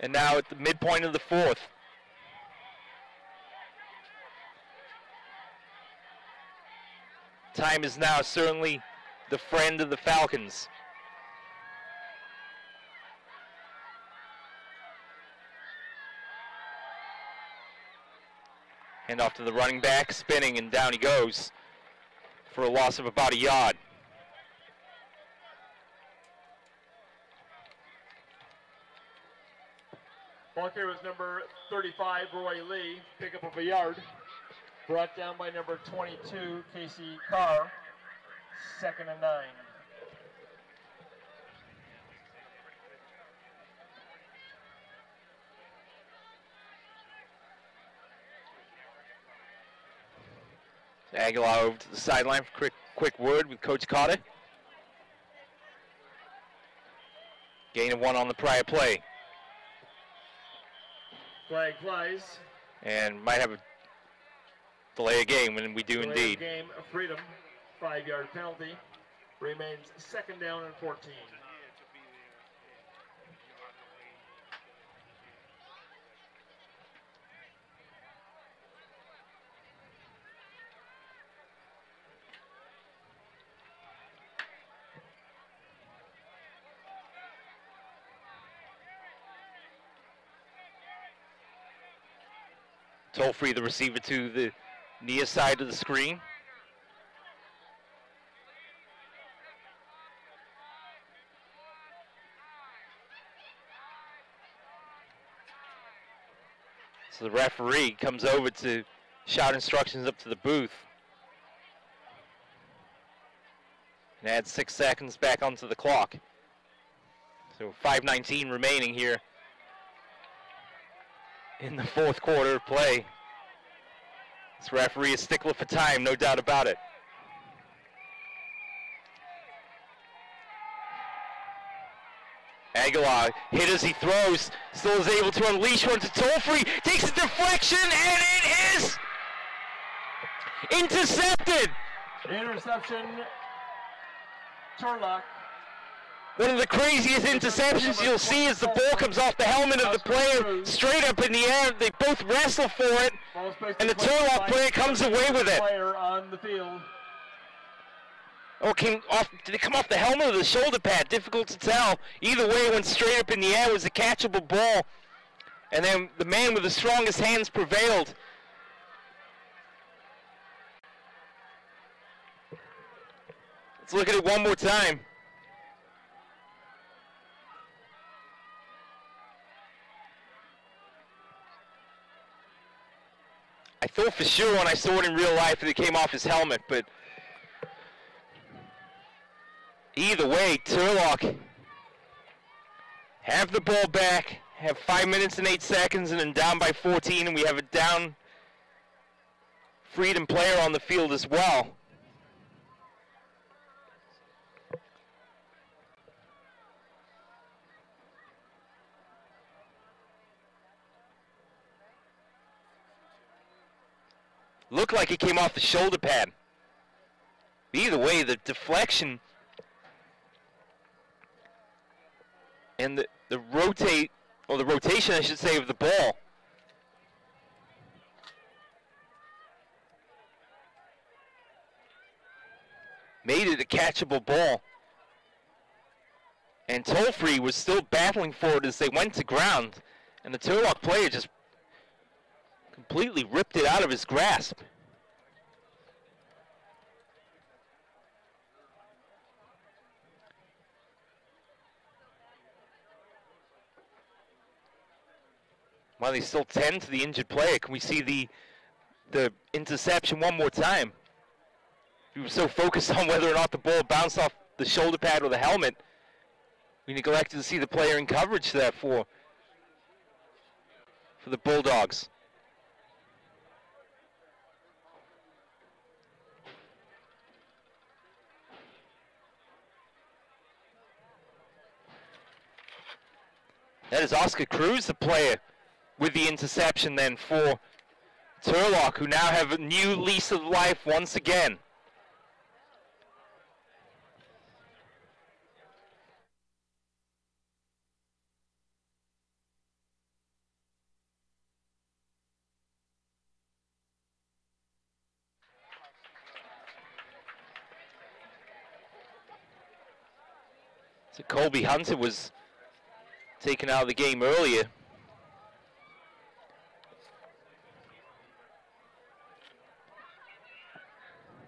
and now at the midpoint of the fourth. Time is now certainly the friend of the Falcons. Hand off to the running back, spinning, and down he goes for a loss of about a yard. Ball carrier was number 35, Roy Lee, pickup of a yard. Brought down by number 22, Casey Carr, 2nd and 9. Aguilar over to the sideline for quick word with Coach Carter. Gain of 1 on the prior play. Flag flies. And might have a delay of game when we do Delay indeed. of game, Freedom, 5-yard penalty. Remains 2nd down and 14. Tolfree, the receiver, to the near side of the screen. So the referee comes over to shout instructions up to the booth. And adds 6 seconds back onto the clock. So 5:19 remaining here in the 4th quarter of play. This referee is stickler for time, no doubt about it. Aguilar hit as he throws, still is able to unleash one to Tolfree, takes a deflection, and it is intercepted. Interception, Turlock. One of the craziest interceptions you'll see as the ball comes off the helmet of the player straight up in the air. They both wrestle for it, and the Turlock player comes away with it. Player on the field. Oh, did it come off the helmet or the shoulder pad? Difficult to tell. Either way, it went straight up in the air. It was a catchable ball. And then the man with the strongest hands prevailed. Let's look at it one more time. I thought for sure when I saw it in real life that it came off his helmet, but either way, Turlock have the ball back, have 5 minutes and 8 seconds, and then down by 14, and we have a down Freedom player on the field as well. Looked like it came off the shoulder pad. Either way, the deflection and the rotation, I should say, of the ball made it a catchable ball. And Tolfree was still battling for it as they went to ground, and the Turlock player just completely ripped it out of his grasp. While they still tend to the injured player, can we see the interception one more time? We were so focused on whether or not the ball bounced off the shoulder pad or the helmet, we neglected to see the player in coverage there for the Bulldogs. That is Oscar Cruz, the player, with the interception then for Turlock, who now have a new lease of life once again. So Colby Hunter was taken out of the game earlier.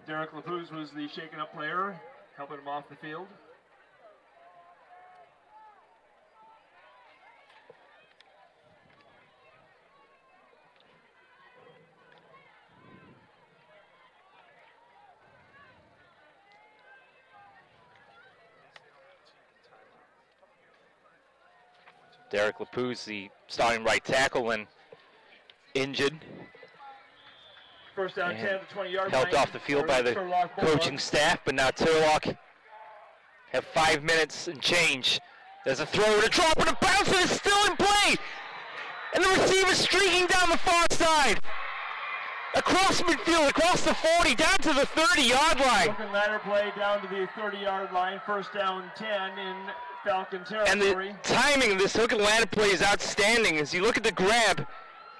Derek Lapuz was the shaken-up player, helping him off the field. Derek Lapuz, the starting right tackle, and injured. First down, 10 to 20-yard line. Helped off the field by the coaching staff, but now Turlock have 5 minutes and change. There's a throw and a drop and a bounce, and it's still in play. And the receiver streaking down the far side. Across midfield, across the 40, down to the 30-yard line. Broken ladder play down to the 30-yard line. First down, 10 in Falcon territory. And the timing of this hook and ladder play is outstanding. As you look at the grab,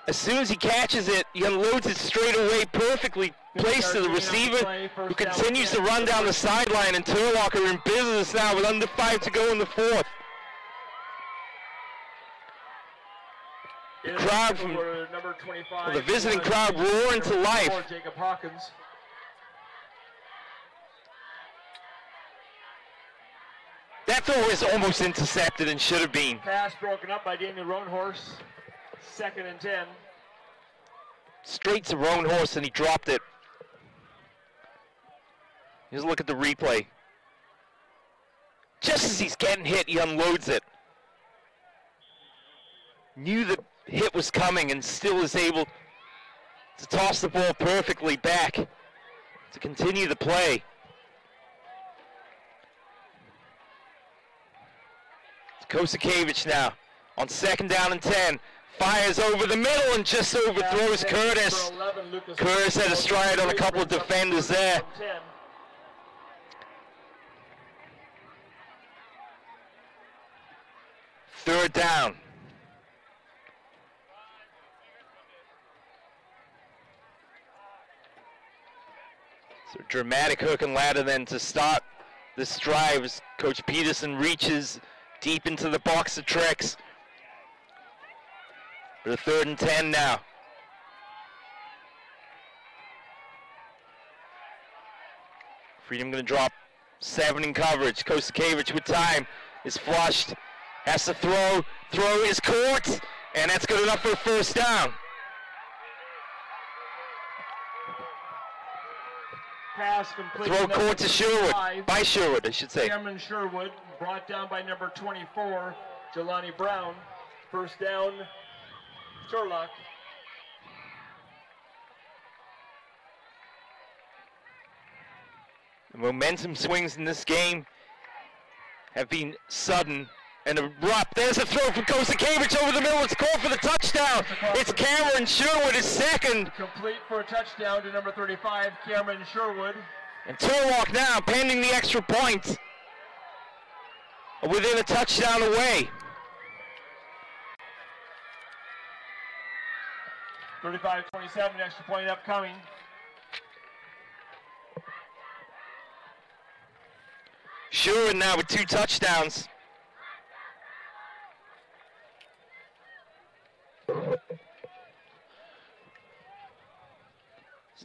as soon as he catches it, he unloads it straight away, perfectly placed to the receiver, who continues to run down the sideline, and Turlock are in business now with under 5 to go in the fourth. The crowd from number 25, the visiting crowd roaring to life. Jacob Hawkins. That throw is almost intercepted and should have been. Pass broken up by Daniel Roanhorse. 2nd and 10. Straight to Roanhorse, and he dropped it. Here's a look at the replay. Just as he's getting hit, he unloads it. Knew the hit was coming and still is able to toss the ball perfectly back to continue the play. It's Kosakevich now on 2nd down and 10. Fires over the middle and just overthrows Curtis. Curtis had a stride on a couple of defenders there. 3rd down. So dramatic hook and ladder then to start this drive as Coach Peterson reaches deep into the box of tricks. For the 3rd and 10 now. Freedom going to drop 7 in coverage. Kosakevich with time is flushed. Has to throw. Throw is caught. And that's good enough for a 1st down. Pass complete. Throw caught to Sherwood. By Sherwood, I should say. Cameron Sherwood brought down by number 24, Jelani Brown. 1st down, Turlock. The momentum swings in this game have been sudden and abrupt. There's a throw from Kosakevich over the middle. It's called for the touchdown. It's Cameron Sherwood, his 2nd. Complete for a touchdown to number 35, Cameron Sherwood. And Turlock now pending the extra point. Within a touchdown away. 35-27, extra point upcoming. Sherwood now with 2 touchdowns.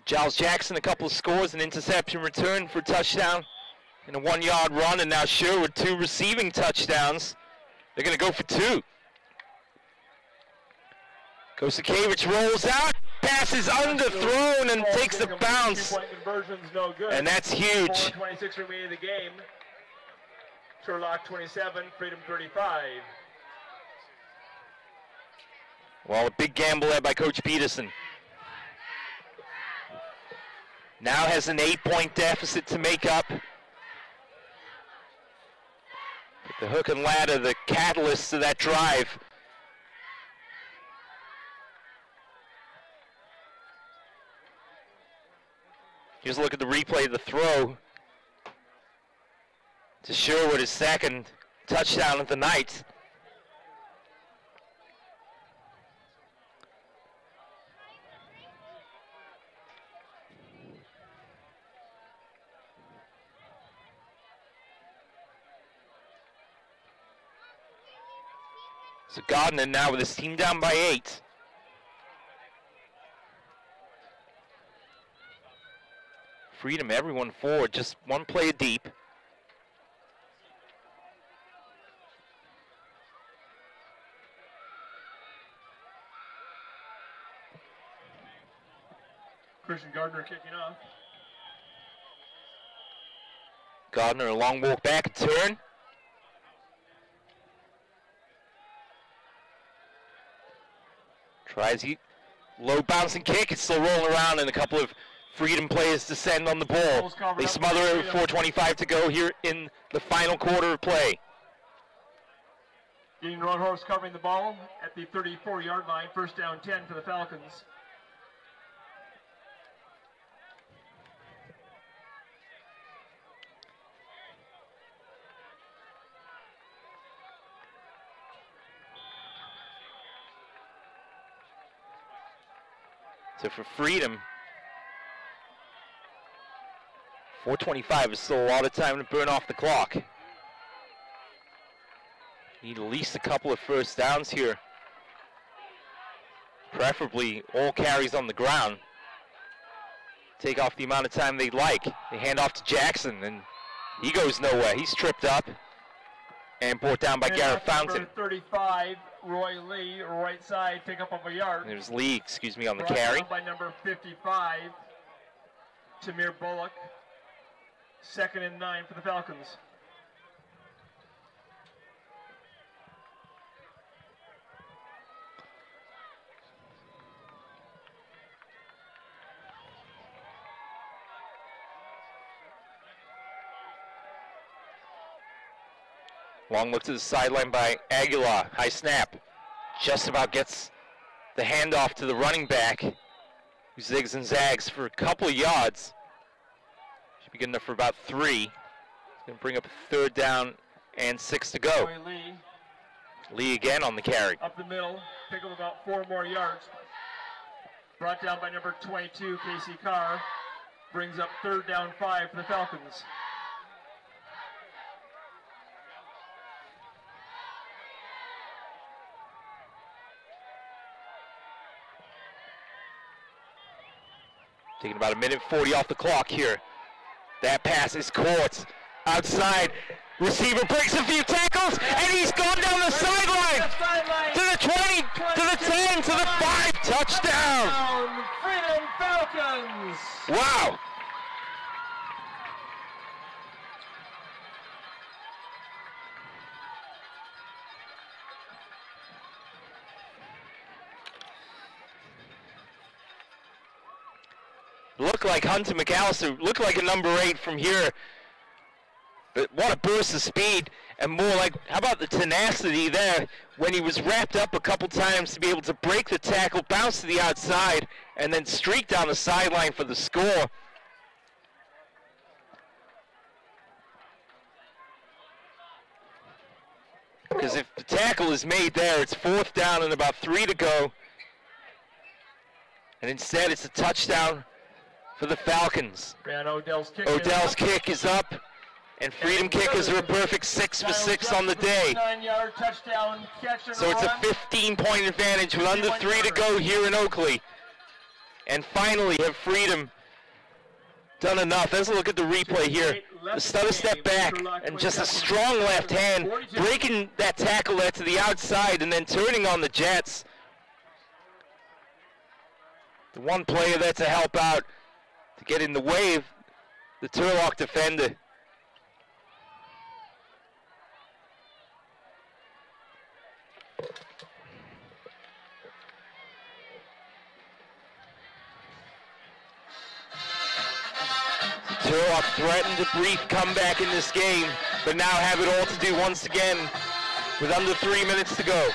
Giles Jackson, a couple of scores, an interception return for a touchdown, and a 1-yard run, and now Sherwood 2 receiving touchdowns. They're going to go for 2. Kosakevich rolls out, passes underthrown, and takes the bounce. No good. And that's huge. 4:26 remaining in the game. Turlock 27, Freedom 35. Well, a big gamble there by Coach Peterson. Now has an 8-point deficit to make up. But the hook and ladder, the catalyst to that drive. Here's a look at the replay of the throw to Sherwood, his 2nd touchdown of the night. So Gardner now with his team down by 8. Freedom, everyone forward, just one player deep. Christian Gardner kicking off. Gardner, a long walk back, a turn. Tries he low bouncing kick, it's still rolling around, and a couple of Freedom players descend on the ball. They smother it with 4:25 to go here in the final quarter of play. Getting Ron Horse covering the ball at the 34-yard line, first down 10 for the Falcons. So for Freedom, 4:25 is still a lot of time to burn off the clock. Need at least a couple of first downs here. Preferably all carries on the ground. Take off the amount of time they'd like. They hand off to Jackson, and he goes nowhere. He's tripped up and brought down by Garrett Fountain. Number 35, Roy Lee, right side, pick up a yard. And there's Lee, on the Brought carry. down by number 55, Tamir Bullock. 2nd and 9 for the Falcons. Long look to the sideline by Aguilar. High snap. Just about gets the handoff to the running back, who zigs and zags for a couple of yards. Should be good enough for about 3. He's going to bring up a 3rd down and 6 to go. Roy Lee. Lee again on the carry. Up the middle, pick up about 4 more yards. Brought down by number 22, Casey Carr. Brings up 3rd down 5 for the Falcons. Taking about 1:40 off the clock here. That pass is caught outside. Receiver breaks a few tackles, and he's gone down the sideline. To the 20, to the 10, to the 5. Touchdown. Freedom Falcons. Wow. Looked like Hunter McAllister, looked like a number 8 from here. But what a burst of speed, and more like, how about the tenacity there when he was wrapped up a couple times to be able to break the tackle, bounce to the outside, and then streak down the sideline for the score. Because if the tackle is made there, it's 4th down and about 3 to go. And instead, it's a touchdown for the Falcons. And Odell's kick is up, and Freedom kickers are a perfect 6 for 6 on the day. 9-yard touchdown catch. So it's a 15-point advantage with under 3 to go here in Oakley. And finally, have Freedom done enough? Let's look at the replay here. The stutter step back, and just a strong left hand, breaking that tackle there to the outside, and then turning on the Jets. The one player there to help out, to get in the way of the Turlock defender. Turlock threatened a brief comeback in this game, but now have it all to do once again with under 3 minutes to go.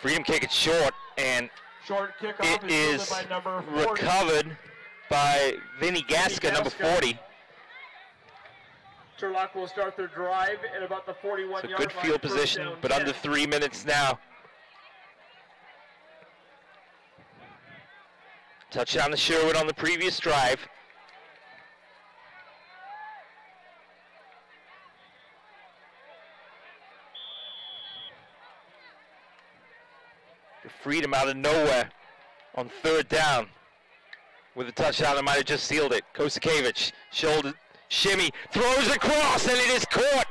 Freedom kick it short. And Short kickoff it is fielded by number 40. recovered by Vinny Gasca, number 40. Turlock will start their drive at about the 41-yard line. It's a good field position, but under 3 minutes now. Touchdown to Sherwood on the previous drive. Freedom out of nowhere on 3rd down with a touchdown that might have just sealed it. Kosakevich, shoulder shimmy, throws across, and it is caught.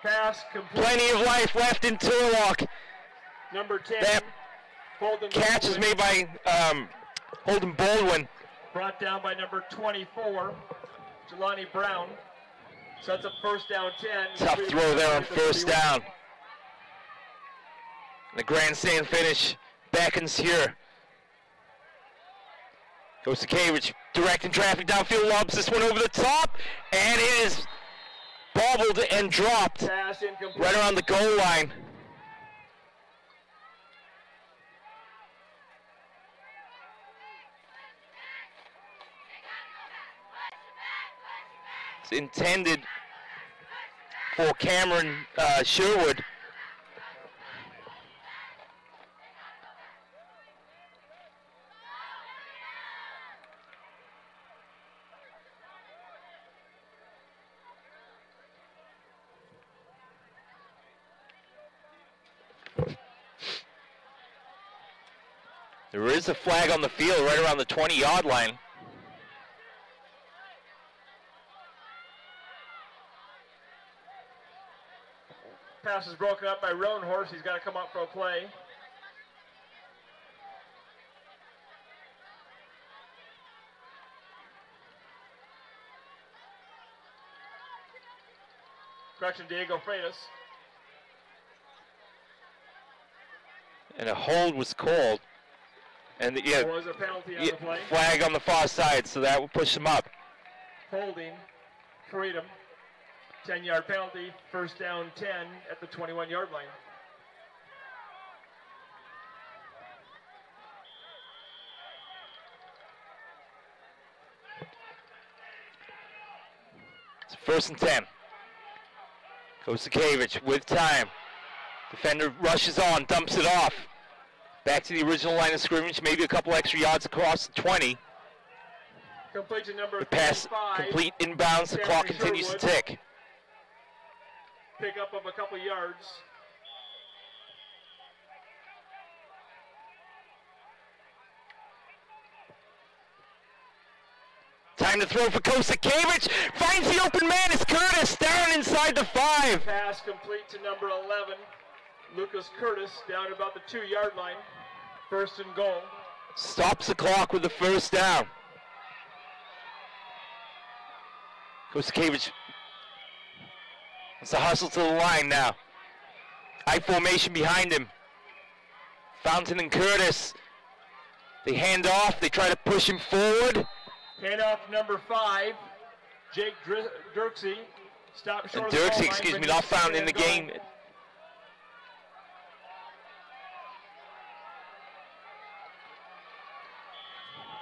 Pass complete. Plenty of life left in Turlock. Number 10. That Holden catch is made by Holden Baldwin. Brought down by number 24, Jelani Brown. Sets up 1st down 10. Tough throw there on 1st down. The grandstand finish beckons here. Kosakevich directing traffic downfield, lobs this one over the top, and it is bobbled and dropped Pass incomplete. right around the goal line. It's intended for Cameron Sherwood. There is a flag on the field right around the 20-yard line. Pass is broken up by Roanhorse. He's got to come up for a play. Correction, Diego Freitas. And a hold was called. And There was a penalty on the play. flag on the far side, so that will push him up. Holding Freedom. 10-yard penalty. 1st down 10 at the 21-yard line. It's 1st and 10. Kosakevich with time. Defender rushes on, dumps it off. Back to the original line of scrimmage, maybe a couple extra yards across the 20. Complete to number The pass 35. complete inbounds, the clock continues to tick. Pick up of a couple yards. Time to throw for Kosakevich. Finds the open man. It's Curtis down inside the 5. Pass complete to number 11. Lucas Curtis down about the 2-yard line. 1st and goal. Stops the clock with the 1st down. Kosakevich wants to hustle to the line now. I formation behind him. Fountain and Curtis. They hand off. They try to push him forward. Handoff number 5. Jake Dirksey. Stop short And of the goal Dirksey, line, excuse me, but not he's found in the goal. game.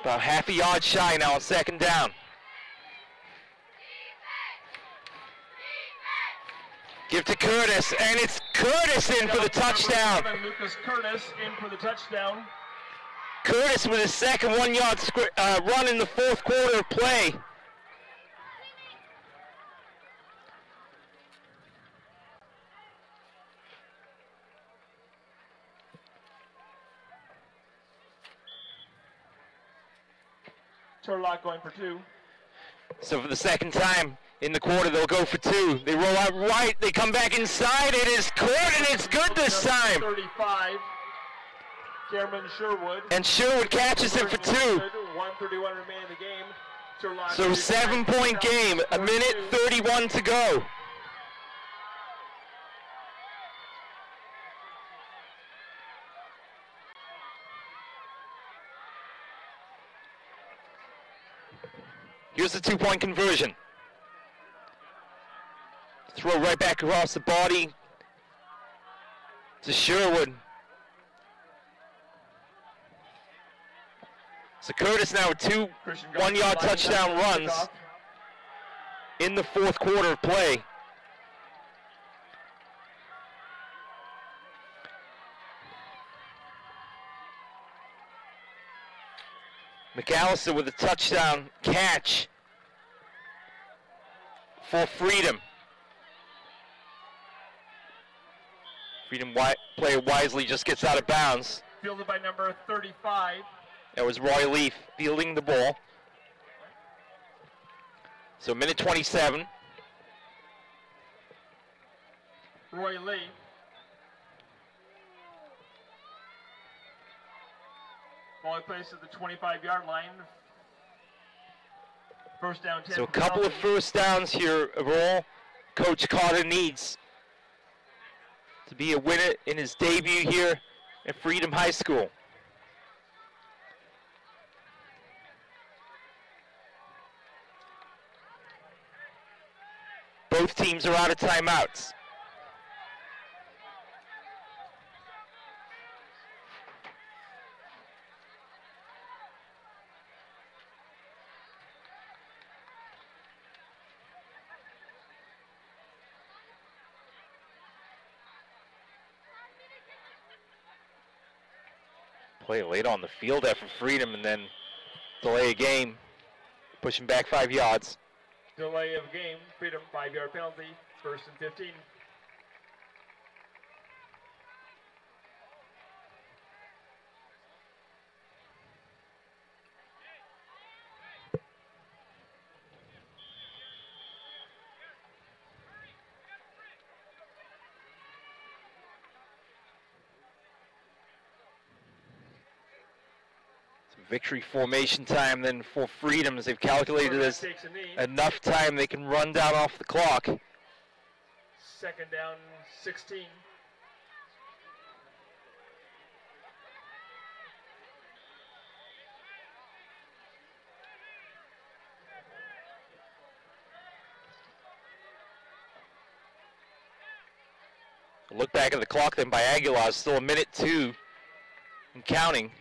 About half a yard shy now on 2nd down. Give to Curtis, and it's Curtis in for the touchdown. Lucas Curtis in for the touchdown. Curtis with his second 1-yard run in the 4th quarter of play. Turlock going for 2. So for the 2nd time in the quarter, they'll go for 2. They roll out right, they come back inside, it is caught, and it's good this time. 35, Cameron Sherwood. And Sherwood catches it for 2. 1:31 remaining in the game. Turlock So 7-point game, 1:31 to go. Here's the 2-point conversion. Throw right back across the body to Sherwood. So Curtis now with two Christian 1 yard Garza touchdown lining up runs for kickoff. in the fourth quarter of play. McAllister with a touchdown catch for Freedom. Freedom player Wisely just gets out of bounds. Fielded by number 35. That was Roy Leaf fielding the ball. So minute 27. Roy Lee. Ball placed at the 25-yard line. First down 10. So a couple of first downs here overall. Coach Carter needs to be a winner in his debut here at Freedom High School. Both teams are out of timeouts. Play late on the field after Freedom and then delay a game, pushing back 5 yards. Delay of game. Freedom 5-yard penalty. First and 15. Victory formation time then for Freedom, as they've calculated as Takes a knee. enough time they can run down off the clock. Second down 16. Look back at the clock then by Aguilar, still a minute 2 and counting.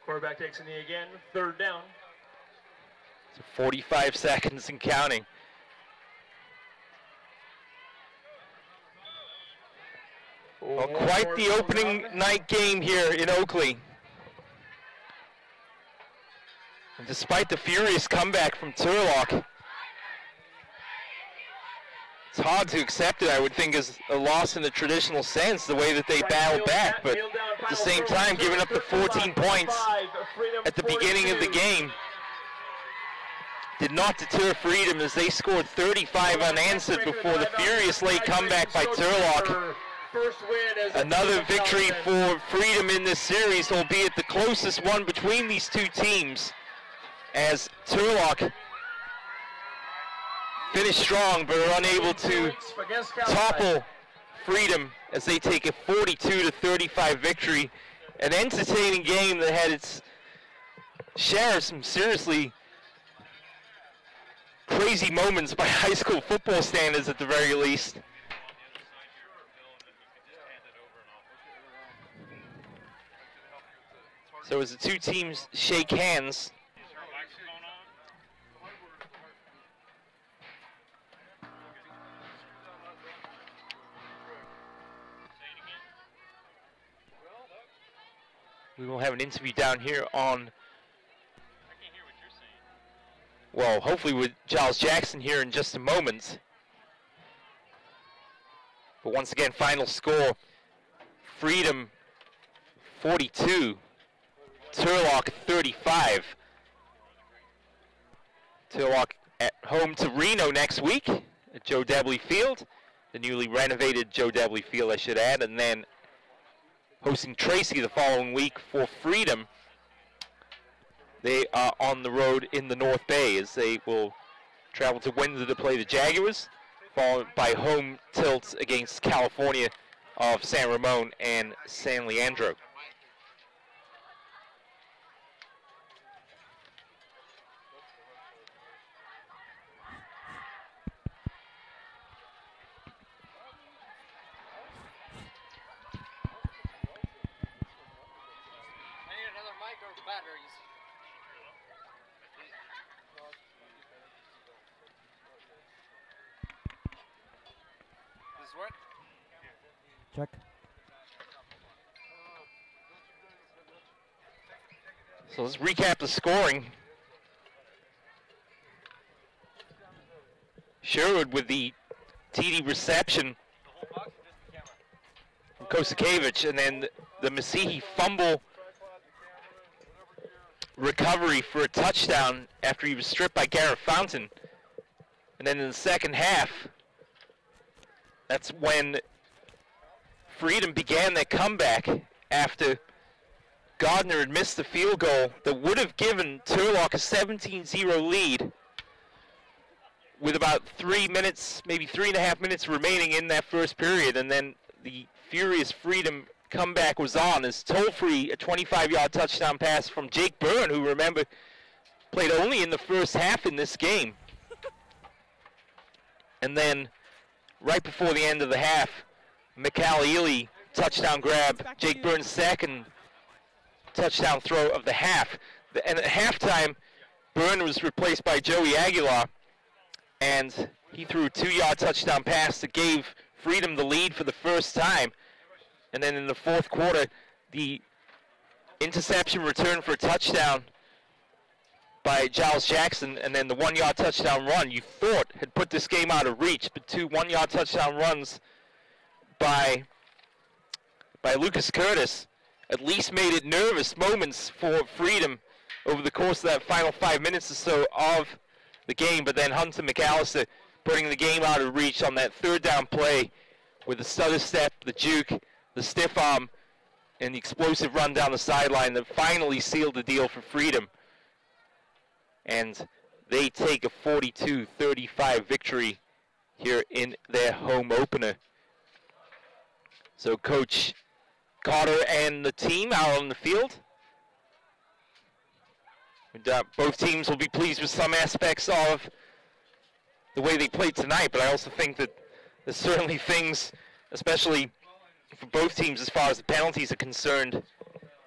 Quarterback takes a knee again. Third down. So 45 seconds and counting. Well, quite the opening night game here in Oakley. And despite the furious comeback from Turlock, it's hard to accept it, I would think, as a loss in the traditional sense, the way that they battled back. But at the same time, giving up the 14 points at the beginning of the game did not deter Freedom, as they scored 35 unanswered before the furious late comeback by Turlock. Another victory for Freedom in this series, albeit the closest one between these two teams, as Turlock finished strong but are unable to topple Freedom as they take a 42-35 victory. An entertaining game that had its share of some seriously crazy moments by high school football standards at the very least. So as the two teams shake hands, we will have an interview down here on, well, hopefully with Giles Jackson here in just a moment. But once again, final score, Freedom 42, Turlock 35. Turlock at home to Reno next week at Joe Debley Field, the newly renovated Joe Debley Field, I should add, and then hosting Tracy the following week for Freedom. They are on the road in the North Bay as they will travel to Windsor to play the Jaguars, followed by home tilts against California of San Ramon and San Leandro. Check. So let's recap the scoring. Sherwood with the TD reception from Kosakevich, and then the Masihi fumble recovery for a touchdown after he was stripped by Garrett Fountain. And then in the second half, that's when Freedom began their comeback after Gardner had missed the field goal that would have given Turlock a 17-0 lead with about 3 minutes, maybe 3.5 minutes remaining in that first period. And then the furious Freedom comeback was on as Tollfree, a 25-yard touchdown pass from Jake Byrne, who, remember, played only in the first half in this game. And then right before the end of the half, Mikal Ely touchdown grab, Jake Byrne's second touchdown throw of the half. And at halftime, Byrne was replaced by Joey Aguilar, and he threw a 2-yard touchdown pass that gave Freedom the lead for the first time. And then in the fourth quarter, the interception return for a touchdown by Giles Jackson, and then the 1-yard touchdown run you thought had put this game out of reach, but 2 1-yard touchdown runs by Lucas Curtis at least made it nervous moments for Freedom over the course of that final 5 minutes or so of the game. But then Hunter McAllister putting the game out of reach on that third down play with the stutter step, the juke, the stiff arm, and the explosive run down the sideline that finally sealed the deal for Freedom. And they take a 42-35 victory here in their home opener. So Coach Carter and the team out on the field. And, both teams will be pleased with some aspects of the way they played tonight, but I also think that there's certainly things, especially for both teams as far as the penalties are concerned,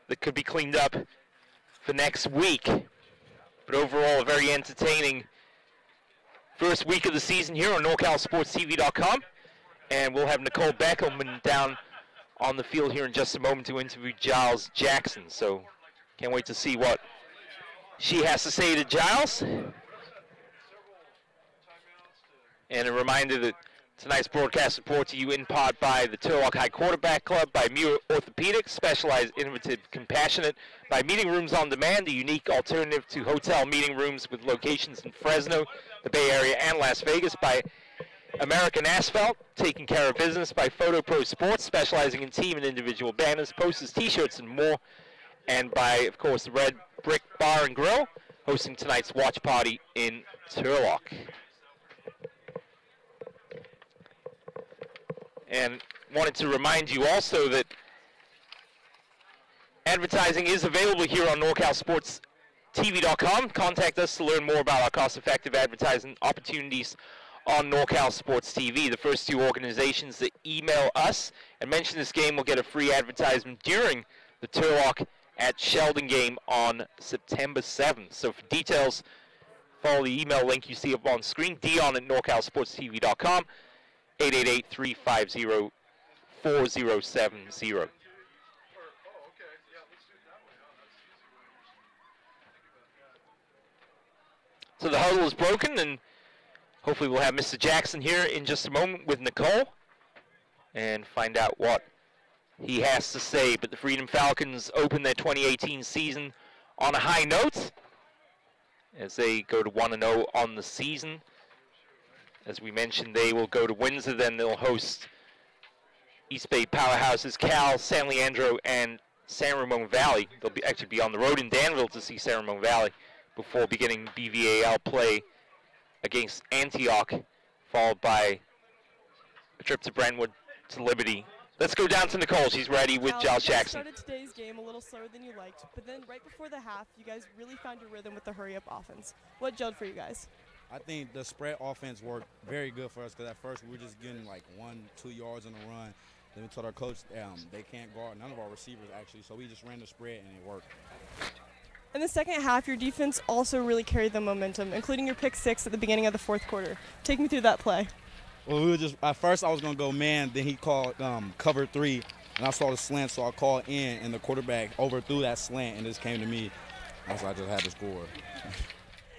that could be cleaned up for next week. But overall, a very entertaining first week of the season here on NorCalSportsTV.com. And we'll have Nicole Beckelman down on the field here in just a moment to interview Giles Jackson. So can't wait to see what she has to say to Giles. And a reminder that tonight's broadcast is brought to you in part by the Turlock High Quarterback Club, by Muir Orthopedics, specialized, innovative, compassionate, by Meeting Rooms on Demand, a unique alternative to hotel meeting rooms with locations in Fresno, the Bay Area, and Las Vegas, by American Asphalt, taking care of business, by Photo Pro Sports, specializing in team and individual banners, posters, t-shirts, and more, and by, of course, the Red Brick Bar and Grill, hosting tonight's watch party in Turlock. And wanted to remind you also that advertising is available here on NorCalSportsTV.com. Contact us to learn more about our cost-effective advertising opportunities on NorCal Sports TV. The first 2 organizations that email us and mention this game will get a free advertisement during the Turlock at Sheldon game on September 7th. So for details, follow the email link you see up on screen, Dion@NorCalSportsTV.com, 888-350-4070. So the huddle is broken, and hopefully we'll have Mr. Jackson here in just a moment with Nicole and find out what he has to say. But the Freedom Falcons open their 2018 season on a high note as they go to 1-0 on the season. As we mentioned, they will go to Windsor, then they'll host East Bay powerhouses Cal, San Leandro, and San Ramon Valley. They'll actually be on the road in Danville to see San Ramon Valley before beginning BVAL play against Antioch, followed by a trip to Brentwood to Liberty. Let's go down to Nicole. She's ready with Giles Jackson. You started today's game a little slower than you liked, but then right before the half, you guys really found your rhythm with the hurry-up offense. What gelled for you guys? I think the spread offense worked very good for us because at first we were just getting like 1-2 yards on the run. Then we told our coach they can't guard none of our receivers actually, so we just ran the spread and it worked. In the second half, your defense also really carried the momentum, including your pick 6 at the beginning of the fourth quarter. Take me through that play. Well, we were just at first I was gonna go man, then he called cover 3, and I saw the slant, so I called in, and the quarterback overthrew that slant, and just came to me. So I just had to score.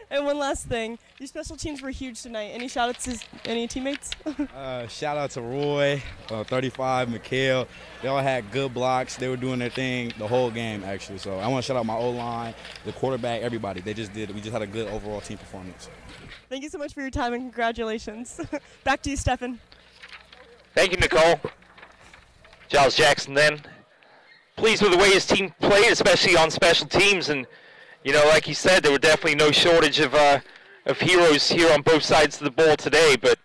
And one last thing, your special teams were huge tonight. Any shout-outs to any teammates? Shout out to Roy, 35, Mikhail. They all had good blocks. They were doing their thing the whole game, actually. So I want to shout out my O-line, the quarterback, everybody. They just did. We just had a good overall team performance. Thank you so much for your time and congratulations. Back to you, Stefan. Thank you, Nicole. Giles Jackson then. Pleased with the way his team played, especially on special teams. And, you know, like he said, there were definitely no shortage of heroes here on both sides of the ball today. But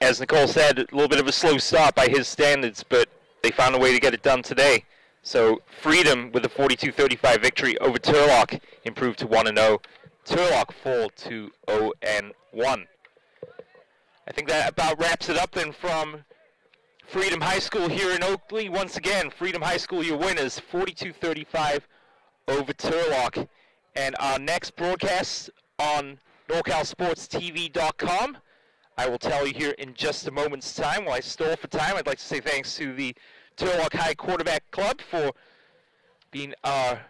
as Nicole said, a little bit of a slow start by his standards, but they found a way to get it done today. So Freedom with a 42-35 victory over Turlock improved to 1-0. Turlock fall to 0-1. I think that about wraps it up then from Freedom High School here in Oakley. Once again, Freedom High School, your winners, 42-35 over Turlock. And our next broadcast on NorCalSportsTV.com, I will tell you here in just a moment's time. While I stall for time, I'd like to say thanks to the Turlock High Quarterback Club for being our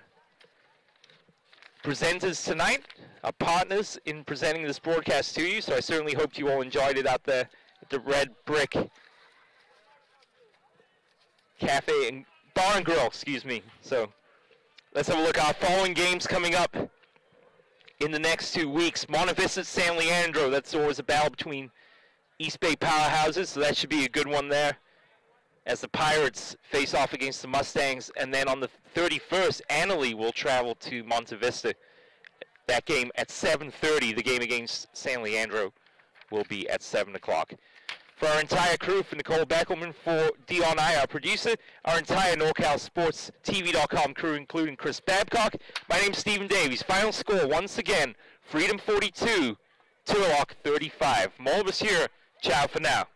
presenters tonight, our partners in presenting this broadcast to you. So I certainly hope you all enjoyed it out there at the Red Brick Cafe and Bar and Grill, excuse me. So let's have a look at our following games coming up in the next 2 weeks. Monte Vista, San Leandro, that's always a battle between East Bay powerhouses, so that should be a good one there as the Pirates face off against the Mustangs. And then on the 31st, Annalee will travel to Monte Vista. That game at 7:30, the game against San Leandro will be at 7 o'clock. For our entire crew, for Nicole Beckelman, for Dion I, our producer, our entire NorCalSportsTV.com crew, including Chris Babcock, my name's Stephen Davies. Final score, once again, Freedom 42, Turlock 35. From all of us here, ciao for now.